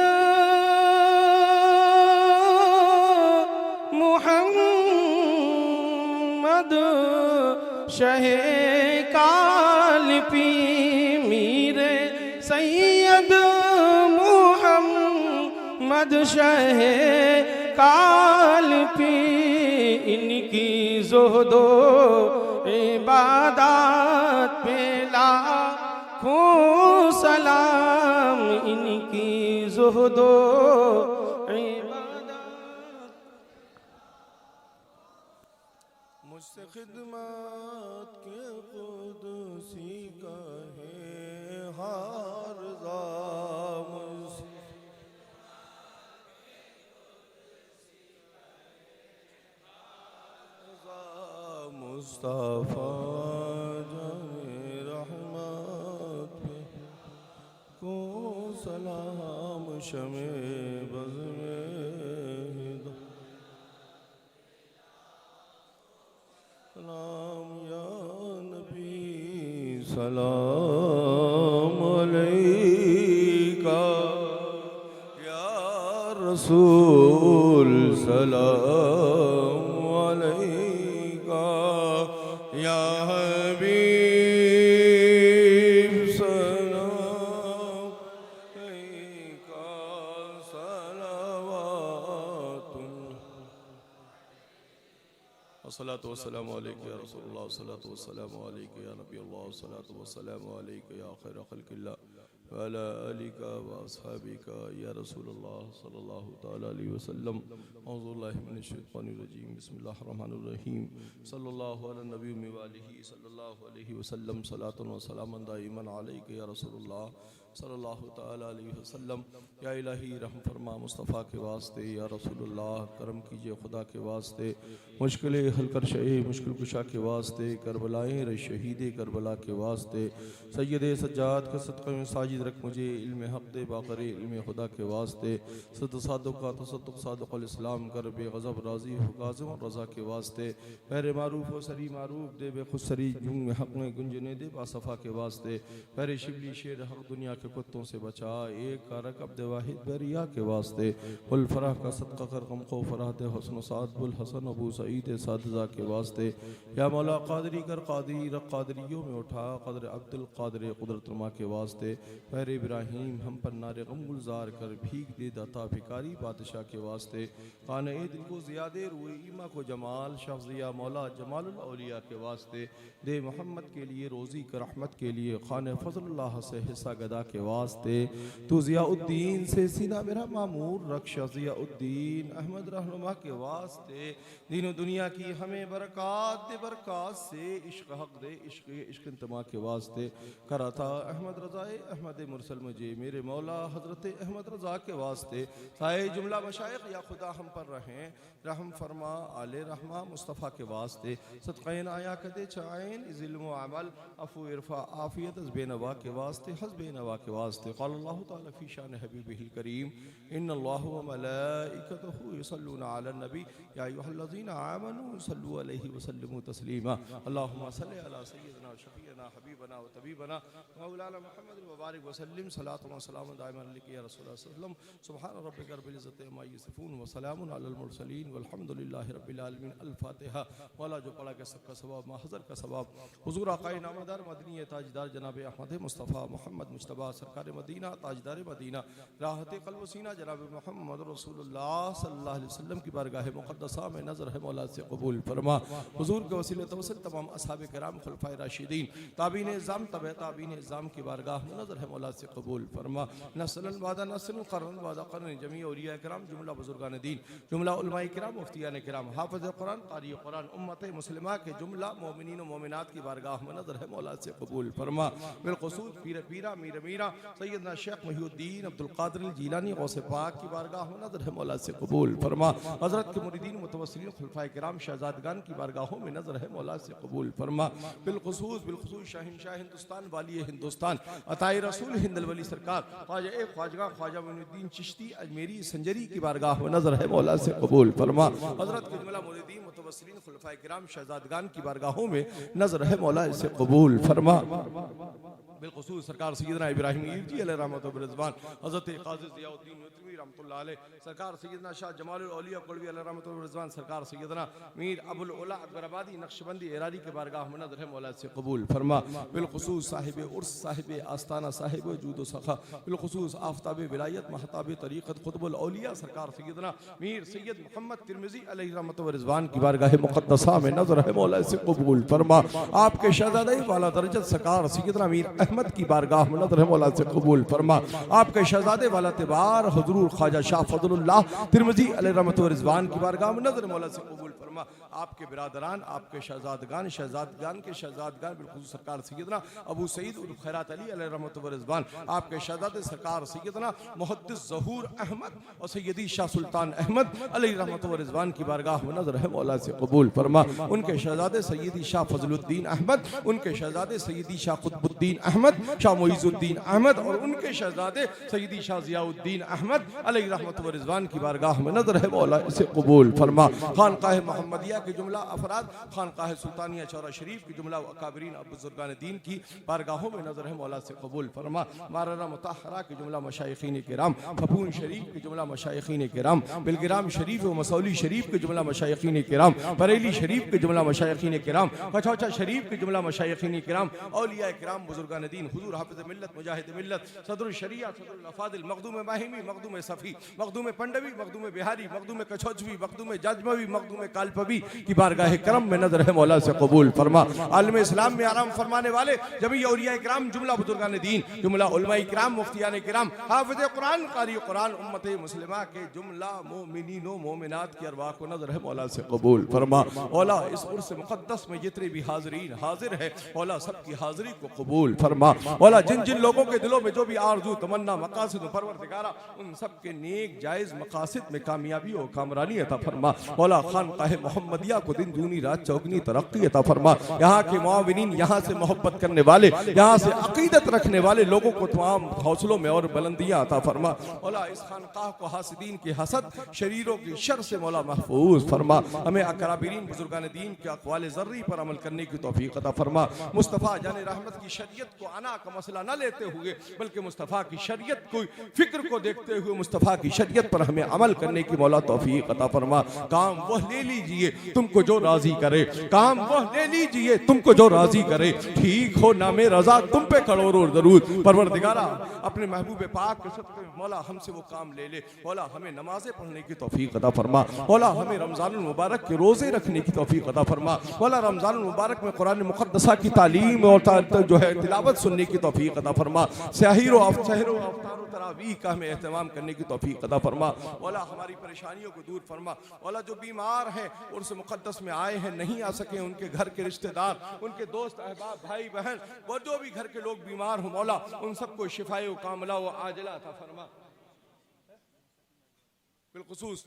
मुहम्मद शहे कालपी। मीर सैयद मुहम्मद शहे कालपी। इनकी ज़ुहदो इबादत पे लाखों सलाम। इनकी ज़ुहदो इबादत। मुझ मुझसे खिदमत के कुदसी का है हारज़ा मुस्तफ़ा जाने रहमत पे को सलाम शमे बज़ में सलाम या नबी सलाम अलैका या रसूल सलाम अलैका या हबीब सलाम अलैका सलावातुन अस्सलातु वस्सलामु अलैका या रसूलल्लाह अस्सलातु वस्सलामु अलैका या नबी अल्लाह अस्सलातु वस्सलामु अलैका या खैर खल्किल्लाह व अला आलिका व अस्हाबिका या रसूलल्लाह सल्लल्लाहु तआला अलैहि वसल्लम औज़ु बिल्लाहि मिनश शैतानिर रजीम बिस्मिल्लाहिर रहमानिर रहीम सल्लल्लाहु अला नबी व आलिहि सल्लल्लाहु अलैहि वसल्लम सलातन व सलामन दाइमन अलैका या रसूलल्लाह सल्लल्लाहु तआला अलैहि वसल्लम या इलाही रहम फरमा मुस्तफ़ा के वास्ते या रसूलुल्लाह करम कीजिए खुदा के वास्ते मुश्किलें हल कर शे मुश्किल कुशा के वास्ते करबलाएं रे शहीद करबला के वास्ते सैयद सज्जाद के सदक़े में साजिद रख मुझे इल्म हक़ दे बाक़रे इल्म खुदा के वास्ते सद सादुक़ का तसद्दुक़ सादुक़ुल इस्लाम कर बेग़ज़ब राज़ी हो काज़िम और रज़ा के वास्ते पैरे मारूफ व सरी मारूफ दे बेखुसरी जुंग हक़ में गुंजने दे बासफ़ा के वास्ते पैरे शिबली शेर हक़ दुनिया के कुत्तों से बचा एक कारक अब्द वाहिद बरिया के वास्ते उल फराह का सदक़ा कर गम को फराहत हुस्न साद बुल हसन अबू सईद सादजा के वास्ते या मौला क़ादरी कर क़ादरी रख क़ादरियों में उठा क़दर अब्दुल क़ादर क़ुदरत रमा के वास्ते पैर इब्राहीम हम पर नारे गम गुलजार कर भीग दे दाता भिकारी बादशाह के वास्ते खान ए दिल को ज़ियादे रुए ईमा को जमाल शफ़्ज़िया मौला जमालुल औलिया के वास्ते दे मोहम्मद के लिए रोज़ी कर रहमत के लिए खान फ़ज़लुल्लाह से हिस्सा गदा के वास्ते तू ज़ियाउद्दीन से सीना मेरा मामूर रक्श ज़ियाउद्दीन अहमद रहनुमा के वास्ते दीन दुनिया की हमें बरक़ात दे बरक़ात से इश्क़ हक़ दे इश्क़ इंतमा के वास्ते करा था अहमद रज़ाए अहमद मुरसल मुझे मेरे मौला हज़रत अहमद रज़ा के वास्ते साए जुमला मशाइख़ या खुदा हम पर रहें रहम फरमा आले रहमा मुस्तफ़ा के वास्ते सदक़ैन आया कदे चाइन इल्म अमल अफ़ू इरफ़ा आफ़ियत बेनवा के वास्ते हज़ बेनवा के वास्ते क़ाल अल्लाह ताला फ़ी शान हबीबिहिल करीम इन्नल्लाह व मलाइकतहु युसल्लूना अलन नबी या अय्युहल्लज़ीना आमनू सल्लू अलैहि व सल्लिमू तस्लीमा अल्लाहुम्मा सल्लि अला सय्यिदिना शफ़ीअना हबीबना व तबीबना मौलाना मुहम्मद व बारिक व सल्लिम सलातु व सलामुन दाइमन अलैका या रसूलल्लाह सल्लल्लाहु अलैहि वसल्लम सुब्हान रब्बिका रब्बिल इज़्ज़ति अम्मा यसिफून व सलामुन अलल मुरसलीन वल्हम्दुलिल्लाहि रब्बिल आलमीन अल फातिहा मौला जो पढ़ा के सबका सवाब महज़र का सवाब हुज़ूर आक़ाए नामदार मदनी ताजदार जनाब अहमद मुस्तफ़ा मोहम्मद मुज्तबा सरकार मदीना ताजदार मदीना राहत क़ल्ब सीना जनाब मोहम्मद रसूलुल्लाह सल्लल्लाहु अलैहि वसल्लम की बारगाह मुक़द्दसा में नज़र है मौला से कबूल फरमा हुज़ूर के वसीले तवस्सुल तमाम असहाबे किराम खुलफ़ाए राशिदीन ताबीन इज़्ज़ाम तबे ताबीन इज़्ज़ाम की बारगाह में नज़र है मौला से कबूल फरमा नस्लन वादा नस्लन क़रन वादा क़रन जमी औलिया किराम जुमला बुज़ुर्गान दीन जुमला उलमाए किराम मुफ्तियान किराम हाफ़िज़ कुरान क़ारी कुरान उम्मत मुस्लिमा के जुमला मोमिनीन व मोमिनात की बारगाह में नज़र है मौला से कबूल फरमा बिलख़ुसूस पीर पीरा मीर मीरा सैयदना शेख मुहीउद्दीन अब्दुल क़ादिर जीलानी गौसे पाक की बारगाह में नज़र है मौला से कबूल फरमा हज़रत के मुरीदीन मुतवस्सिलीन खुलफ़ाए किराम शहज़ादगान की बारगाहों में नज़र है मौला से कबूल फरमा बिलख़ुसूस शाहिनशाह हिंदुस्तान वाली हिंदुस्तान अताए रसूल हिंदल वली सरकार ख्वाजा ए ख्वाजगा ख्वाजा मोइनुद्दीन चिश्ती अजमेरी संजरी की बारगाह में नज़र है मौला से कबूल फरमा हज़रत के जुमला मुरीदीन मुतवस्सिलीन खुलफ़ाए किराम शहज़ादगान की बारगाहों में नज़र है मौला से कबूल फरमा बिलख़ुसूस सरकार सैयदना इब्राहीम जी अलैहि रहमत व रिज़वान हज़रत क़ाज़ी ज़ियाउद्दीन नूतवी रहमतुल्लाह अलैह सरकार सैयदना शाह जमालुल औलिया कोलवी अलैहि रहमत व रिज़वान सरकार सैयदना मीर अबुल उला अकबराबादी नक्शबंदी एरारी के बारगाह में नज़र है मौला से कबूल फरमा बिलख़ुसूस साहिब उर्स साहिब आस्ताना साहिब जूद व सखा बिलख़ुसूस आफ़ताब विलायत महताब तरीक़त क़ुतबुल औलिया सरकार सैयदना मीर सैयद मोहम्मद तिरमिज़ी अलैहि रहमत व रिज़वान की बारगाह मुक़द्दसा में नज़र है मौला से कबूल फरमा आपके शहज़ादे वाला दर्जत सरकार सैयदना मीर अहमद की बारगाह में नजर है मौला से कबूल फरमा। आपके शहजादे वाला तिबार हुजूर ख्वाजा शाह फजलुल्लाह तिरमिजी अलैहि रहमत व रिजवान की बारगाह में नजर मौला से कबूल फरमा। आपके बिरादरान, आपके शहजादगान के शहजादगान बिल्कुल सरकार सैयदना अबू सईद उर्फ खैरात अली अलैहि रहमत व रिजवान, आपके शहजादे सरकार सैयदना मुहद्दिस ज़हूर अहमद और सैयदी शाह सुल्तान अहमद अलैहि रहमत व रिजवान की बारगाह में नजर है मौला से कबूल फरमा। उनके शहजादे सैयदी शाह फजलुद्दीन अहमद, उनके शहजादे सैयदी शाह कुतुबुद्दीन अहमद, शाह मुइजुद्दीन अहमद और उनके शहजादे सैयदी शाह जियाउद्दीन अहमद अलैहि रहमत व रिजवान की बारगाह में नजर है मौला से कबूल फरमा। खानकाह मोहम्मदिया के जुमला अफराद, खानकाह सुल्तानिया चौरा शरीफ की जुमला अकाबरीन बुजुर्गान दीन की बारगाहों में नजर है मौला से कबूल फरमा। माराना मुताहरा की जुमला मशाइखीन किराम, फपून शरीफ की जुमला मशाइखीन किराम, बिलगिराम शरीफ व मसौली शरीफ की जुमला मशाइखीन किराम, बरेली शरीफ की जुमला मशाइखीन किराम, कचौचा शरीफ की जुमला मशाइखीन किराम, औलिया किराम बुजुर्गान दीन, हुजूर हाफिज मिल्लत, मुजाहिद मिल्लत, सदरुल शरिया, सदरुल अफादिल, मखदूम माहिमी, मखदूम सफ़ी, मखदूम पंडवी, मखदूम बिहारी, मखदूम कछौचवी, मखदूम जाजमवी, मखदूम कालपवी की बारगाह करम में नजर है मौला से कबूल फरमा। आलम इस्लाम में आराम फरमाने वाले जमी औलिया किराम, जुमला बुजुर्गान दीन, जुमला उलमा किराम, मुफ्तियान किराम, हाफिज कुरान, कारी कुरान, उम्मत मुस्लिमा के जुमला मोमिनीन व मोमिनात की अरवाह को नजर है मौला से कबूल फरमा। मौला इस उर्स मुक़द्दस में जितने भी हाज़रीन हाजिर है मौला सबकी हाजिरी को कबूल फरमा। मौला जिन जिन लोगों के दिलों में जो भी आरज़ू तमन्ना मकासिद परवरदिगारा उन सब के नेक जायज़ मकासिद में कामयाबी और कामरानी अता फरमा। मौला खानकाह मोहम्मदिया को दिन दूनी रात चौगनी तरक्की अता फरमा। यहाँ के मुआविनीन, यहाँ से मोहब्बत करने वाले, यहाँ से अकीदत रखने वाले लोगों को तमाम हौसलों में और बुलंदियाँ अता फरमा। मौला इस खानकाह को हासिदीन के हसद, शरीरों की शर से मौला महफूज फरमा। हमें अकराबिरीन बुजुर्गान दीन के अक़वाल ज़र्री पर अमल करने की तौफीक अता फरमा। मुस्तफ़ा जाने रहमत की शरीयत को आना का मसला न लेते हुए बल्कि मुस्तफ़ा की शरीयत को फिक्र को देखते हुए मुस्तफ़ा की शरीयत पर हमें अमल करने की मौला तौफीक अता फरमा। काम वह ले लीजिए तुमको जो राजी करे, काम वह ले लीजिए तुमको जो राजी करे, ठीक हो नामे रजा तुम पे करोड़ों दरूद। परवरदिगारा अपने महबूब पाक के सदक़े में मौला हमसे वो काम ले ले। मौला हमें नमाजें पढ़ने की तौफीक अता फरमा। मौला हमें रमज़ानुल मुबारक के रोज़े रखने की तौफीक अता फरमा। मौला रमज़ानुल मुबारक में कुरान मुक़द्दसा की तालीम और जो है तिलावत सुनने की तौफीक अता फरमा। सहर व तरावीह का हमें एहतमाम करने की तौफीक अता फरमा। मौला हमारी परेशानियों को दूर फरमा। मौला जो बीमार हैं उर्स मुक़द्दस में आए हैं नहीं आ सके, उनके घर के रिश्तेदार, उनके दोस्त अहबाब, भाई बहन और जो भी घर के लोग बीमार हो मौला उन सबको शिफाए व कामला व आजिला अता फरमा। बिलखुसूस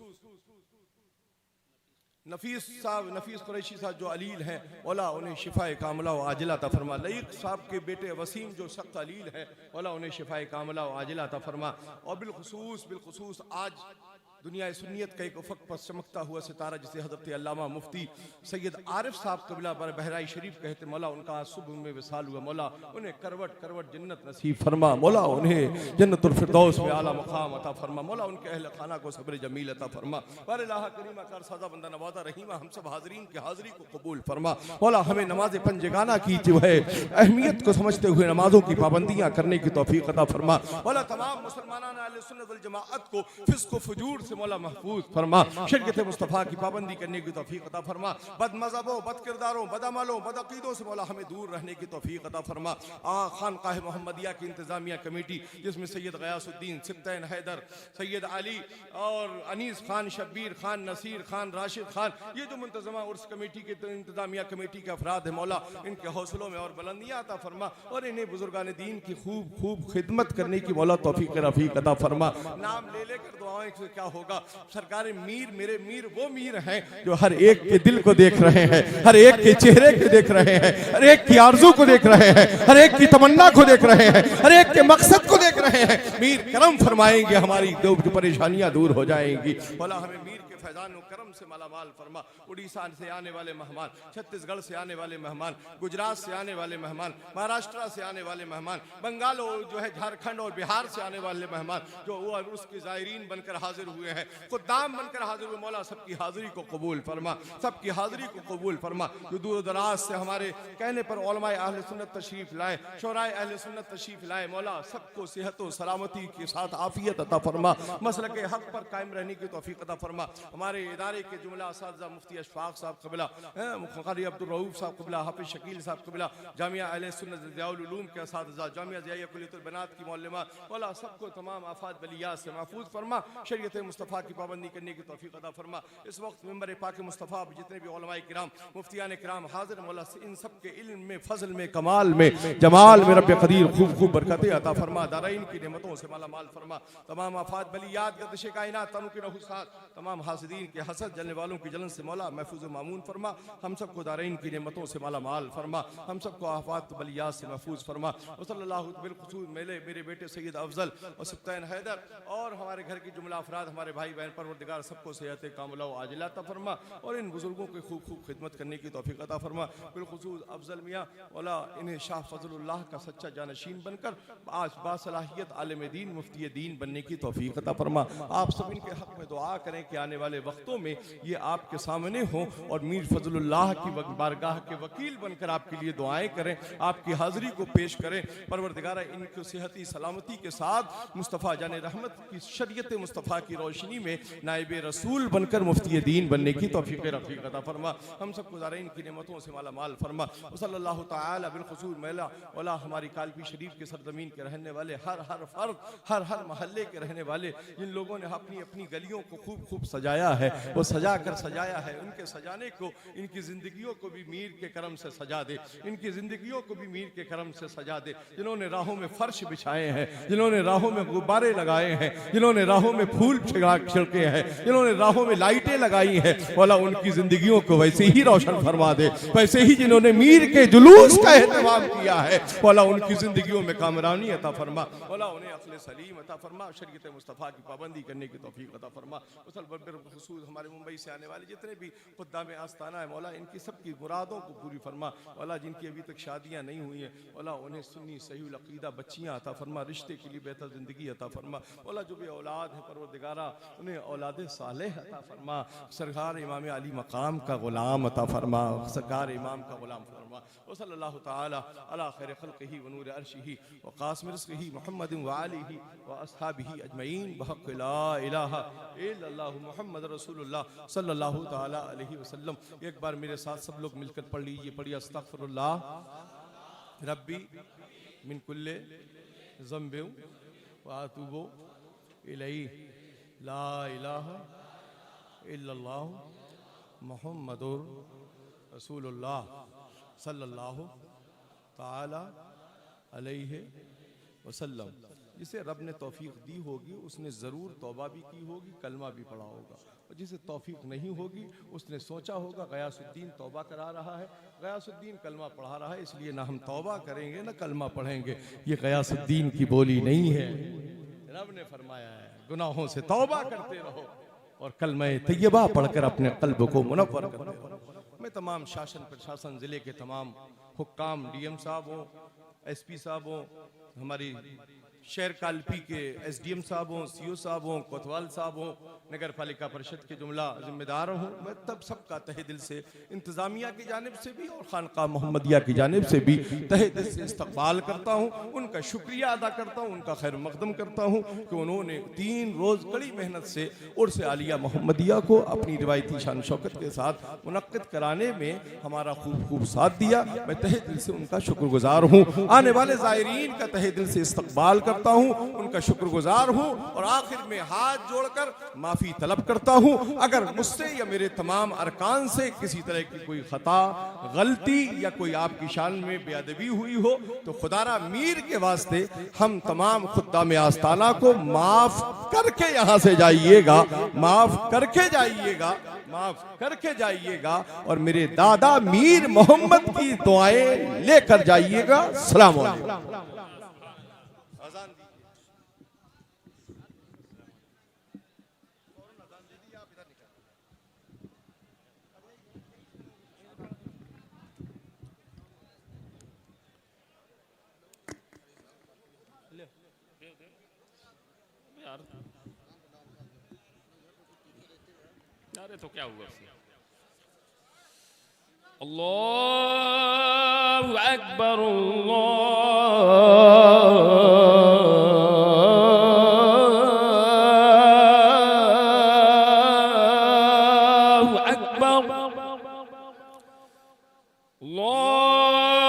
नफीस कुरैशी साहब जो अलील हैं मौला उन्हें शिफाए कामला व आजिला अता फरमा। लईक साहब के बेटे वसीम जो सख्त अलील है मौला उन्हें शिफाए कामला व आजिला अता फरमा। और बिलखुसूस आज दुनिया सुन्नियत का एक उफ़क़ पर चमकता हुआ सितारा जिसे हज़रत अल्लामा मुफ्ती सैयद आरिफ साहब कबिला बहराई शरीफ कहते मौला उनका आज सुबह में विसाल हुआ। मौला उन्हें करवट करवट जन्नत नसीब फरमा। मौला उन्हें जन्नतुल फिरदौस में आला मकाम अता फरमा। मौला उनके अहल खाना को सब्र जमील अता फरमा। वर इलाहा करीमा कर सदा बंदा नवाजा रहीमा हम सब हाज़रीन की हाज़िरी को कबूल फरमा। मौला हमें नमाज पंजगाना की जो है अहमियत को समझते हुए नमाजों की पाबंदियाँ करने की तौफीक अता फरमा। मौला तमाम मुसलमानान अहले सुन्नत वल जमाअत को फिस्क व फुजूर से मौला महफूज फरमा। शरीयत मुस्तफ़ा की पाबंदी करने की तौफीक अता फरमा। बद मज़हबों, बद किरदारों, बद अमलों, बद अक़ीदों से मौला हमें दूर रहने की तौफीक अता फरमा। खानकाह मोहम्मदिया की इंतज़ामिया कमेटी जिसमें सैयद गयासुद्दीन, सिब्तैन हैदर, सैयद अली और अनीस खान, शब्बीर खान, नसीर खान, राशिद खान, ये जो मुंतज़मा उर्स कमेटी के इंतज़ामिया कमेटी के अफराद हैं मौला इनके हौसलों में और बुलंदियाँ अता फरमा और इन्हें बुजुर्गान दीन की खूब खिदमत करने की मौला तौफीक रफ़ीक अता फरमा। नाम ले लेकर दुआएं से क्या होगा। सरकार मीर, मेरे मीर वो मीर हैं जो हर एक के दिल को देख रहे हैं, हर एक के चेहरे को देख रहे हैं, हर एक की आरज़ू को देख रहे हैं, हर एक की तमन्ना को देख रहे हैं, हर एक के मकसद को देख रहे हैं। मीर करम फरमाएंगे, हमारी दो परेशानियां दूर हो जाएंगी। मौला हमें मीर के फैजान व करम से मालामाल फरमा। उड़ीसा से आने वाले मेहमान, छत्तीसगढ़ से आने वाले मेहमान, गुजरात से आने वाले मेहमान, महाराष्ट्र से आने वाले मेहमान, बंगाल और जो है झारखंड और बिहार से आने वाले मेहमान जो वो उसके ज़ायरीन बनकर हाजिर हुए हैं, खुद्दाम बनकर हाजिर हुए मौला सबकी हाजिरी को कबूल फरमा, सबकी हाजिरी को कबूल फरमा। जो दूर दराज से हमारे कहने पर उलमाए अहले सुन्नत तशरीफ लाए, शोराए अहले सुन्नत तशरीफ लाए, मौला सबको सेहत और सलामती के साथ आफियत अता फरमा, मसलक हक पर कायम रहने की तौफीक अता फरमा। हमारे इदारे के जुमला असातिज़ा मुफ्ती अशफाक साहब क़िबला, क़ारी अब्दुल रऊफ़ साहब क़िबला, हाफ़िज़ शकील साहब क़िबला, जामिया अहले सुन्नत ज़ियाउल उलूम के असातिज़ा, जामिया ज़िया कुल्लियतुल बनात की मौलमात, मौला सबको तमाम आफात बलियात से महफूज फरमा, शरीयत मुस्तफ़ा की पाबंदी करने की तौफ़ीक़ अता फरमा। इस वक्त मिंबर पाक मुस्तफ़ा जितने भी उलमाए किराम, मुफ्तियान किराम हाज़िर, मौला इन सब के इल्म में, फ़ज़ल में, कमाल में, जमाल में रब क़दीर खूब खूब बरकतें अता फरमा, दारैन की नेमतों से माला माल फरमा, तमाम आफात बलियात गर्दिश कायनात तनु की नहुसात, तमाम हासिदीन के हसद, जलने वालों की जलन से मौला महफूज मामून फरमा, हम सबको दारैन की नेमतों से माला माल फरमा, हम सबको आफात बलियात से महफूज फरमा। सल्लल्लाहु बिलखुसूस मेरे बेटे सैयद अफजल और सुल्तान हैदर और हमारे घर की जुमला अफराद, हमारे भाई बहन, परवरदिगार सबको सेहत कामिला व आजिला अता फरमा और इन बुजुर्गों की खूब खूब खिदमत करने की तौफीक अता फरमा। बिलखुसूस अफजल मियाँ मौला इन्हें शाह फजलुल्लाह का सच्चा जानशीन बनकर आज बासलाहियत आलिम दीन, मुफ्ती दीन बनने की तौफीक अता फरमा। आप सब इनके हक में दुआ करें कि आने वाले वक्तों में ये आपके सामने हों और मीर फजलुल्लाह की बारगाह के वकील बनकर आपके लिए दुआएं करें, आपकी हाज़िरी को पेश करें। परवरदिगार इनको सेहती सलामती के साथ मुस्तफ़ा जाने रहमत की शरीयत मुस्तफ़ा की रोशनी में नाइब रसूल बनकर मुफ्ती दीन बनने की तौफीक रफ़ीक अता फरमा। हम सबको दारैन की नेमतों से माला माल फरमा। सल्लल्लाहु तआला बिलखुसूस मेला वाला हमारी कालपी शरीफ के सरजमीन के रहने वाले हर फर्द, हर महल्ले के रहने वाले, जिन लोगों ने अपनी अपनी गलियों को खूब खूब सजाया है, वो सजा कर सजाया है, उनके सजाने को इनकी ज़िंदगियों को भी मीर के करम से सजा दे, इनकी ज़िंदगियों को भी मीर के करम से सजा दे। जिन्होंने राहों में फर्श बिछाए हैं, जिन्होंने राहों में गुब्बारे लगाए हैं, जिन्होंने राहों में फूल छिड़के हैं, जिन्होंने राहों में लाइटें लगाई हैं, मौला उनकी ज़िंदगियों को वैसे ही रोशन फरमा दे। वैसे ही जिन्होंने मीर के जुलूस का एहतमाम किया है, मौला उनकी ज़िंदगियों में कामरानी अता फरमा, मौला उन्हें अक्ल सलीम अता फरमा, शरीयत मुस्तफ़ा की पाबंदी करने की तौफीक अता फरमा। खुसूस हमारे मुंबई से आने वाले जितने भी खुद्दाम आस्ताना है, मौला इनकी सबकी मुरादों को पूरी फरमा। मौला जिनकी अभी तक शादियाँ नहीं हुई हैं, मौला उन्हें सुन्नी सही अक़ीदा बच्चियाँ अता फरमा, रिश्ते के लिए बेहतर ज़िंदगी अता फरमा। मौला जो भी औलाद है परवरदिगारा उन्हें औलाद सालेह अता फरमा। सरकार इमाम अली मकाम का ग़ुलाम अता फरमा, सरकार इमाम का ग़ुलाम फरमा। सल्लल्लाहु तआला अला खैर खल्क़िही व नूर अर्शिही व क़ासिम रिज़्क़िही मुहम्मदिन व आलिही व अस्हाबिही अजमईन बहक़्क़ि ला इलाहा इल्लल्लाहु मुहम्मद रसूलुल्लाह सल्लल्लाहु तआला अलैहि वसल्लम। एक बार मेरे साथ सब लोग मिलकर पढ़ लीजिए, पढ़िए अस्तग़फिरुल्लाह रब्बी मिन कुल्ले ज़ंबिन व अतूबु इलैहि ला इलाहा इल्लल्लाहु मुहम्मदुर रसूलुल्लाह सल्लल्लाहु ताला अलैहि वसल्लम। जिसे रब ने तौफीक दी होगी उसने ज़रूर तौबा भी की होगी, कलमा भी पढ़ा होगा, और जिसे तौफीक नहीं होगी उसने सोचा होगा गयासुद्दीन तौबा करा रहा है, गयासुद्दीन कलमा पढ़ा रहा है, इसलिए ना हम तौबा करेंगे ना कलमा पढ़ेंगे। ये गयासुद्दीन की बोली नहीं है। रब ने फरमाया है गुनाहों से तौबा करते रहो और कलमा तैयबा पढ़कर अपने कल्ब को मुनव्वर करते रहो। मैं तमाम शासन प्रशासन, ज़िले के तमाम हुक्काम, डीएम साहब हों, एसपी साहब हों, हमारी शहर कालपी के एसडीएम साहब हों, सीओ साहब हों, कोतवाल साहब हों, नगर पालिका परिषद के जुमला जिम्मेदार हों, मैं तब सबका तहे दिल से इंतज़ामिया की जानिब से भी और खानका मोहम्मदिया की जानिब से भी तहे दिल से इस्तक़बाल करता हूँ, उनका शुक्रिया अदा करता हूँ, उनका खैर मक़दम करता हूँ कि उन्होंने 3 रोज़ कड़ी मेहनत से उर्स आलिया मोहम्मदिया को अपनी रिवायती शान शौकत के साथ मुनक़्क़िद कराने में हमारा खूब साथ दिया। मैं तहे दिल से उनका शुक्रगुजार हूँ। आने वाले ज़ायरीन का तहे दिल से इस्तक़बाल करता हूँ, उनका शुक्रगुजार हूँ और आखिर में हाथ जोड़कर माफ़ी तलब करता हूँ अगर मुझसे या मेरे तमाम अरकान से किसी तरह की कोई खता, गलती या कोई आपकी शान में बेअदबी हुई हो तो खुदारा मीर के वास्ते हम तमाम खुद्दाम आस्ताना को माफ़ करके यहाँ से जाइएगा, माफ़ करके जाइएगा, माफ़ करके जाइएगा और मेरे दादा मीर मोहम्मद की दुआएं लेकर जाइएगा। अस्सलाम वालेकुम। अरे तो क्या हुआ उससे? अल्लाहु अकबर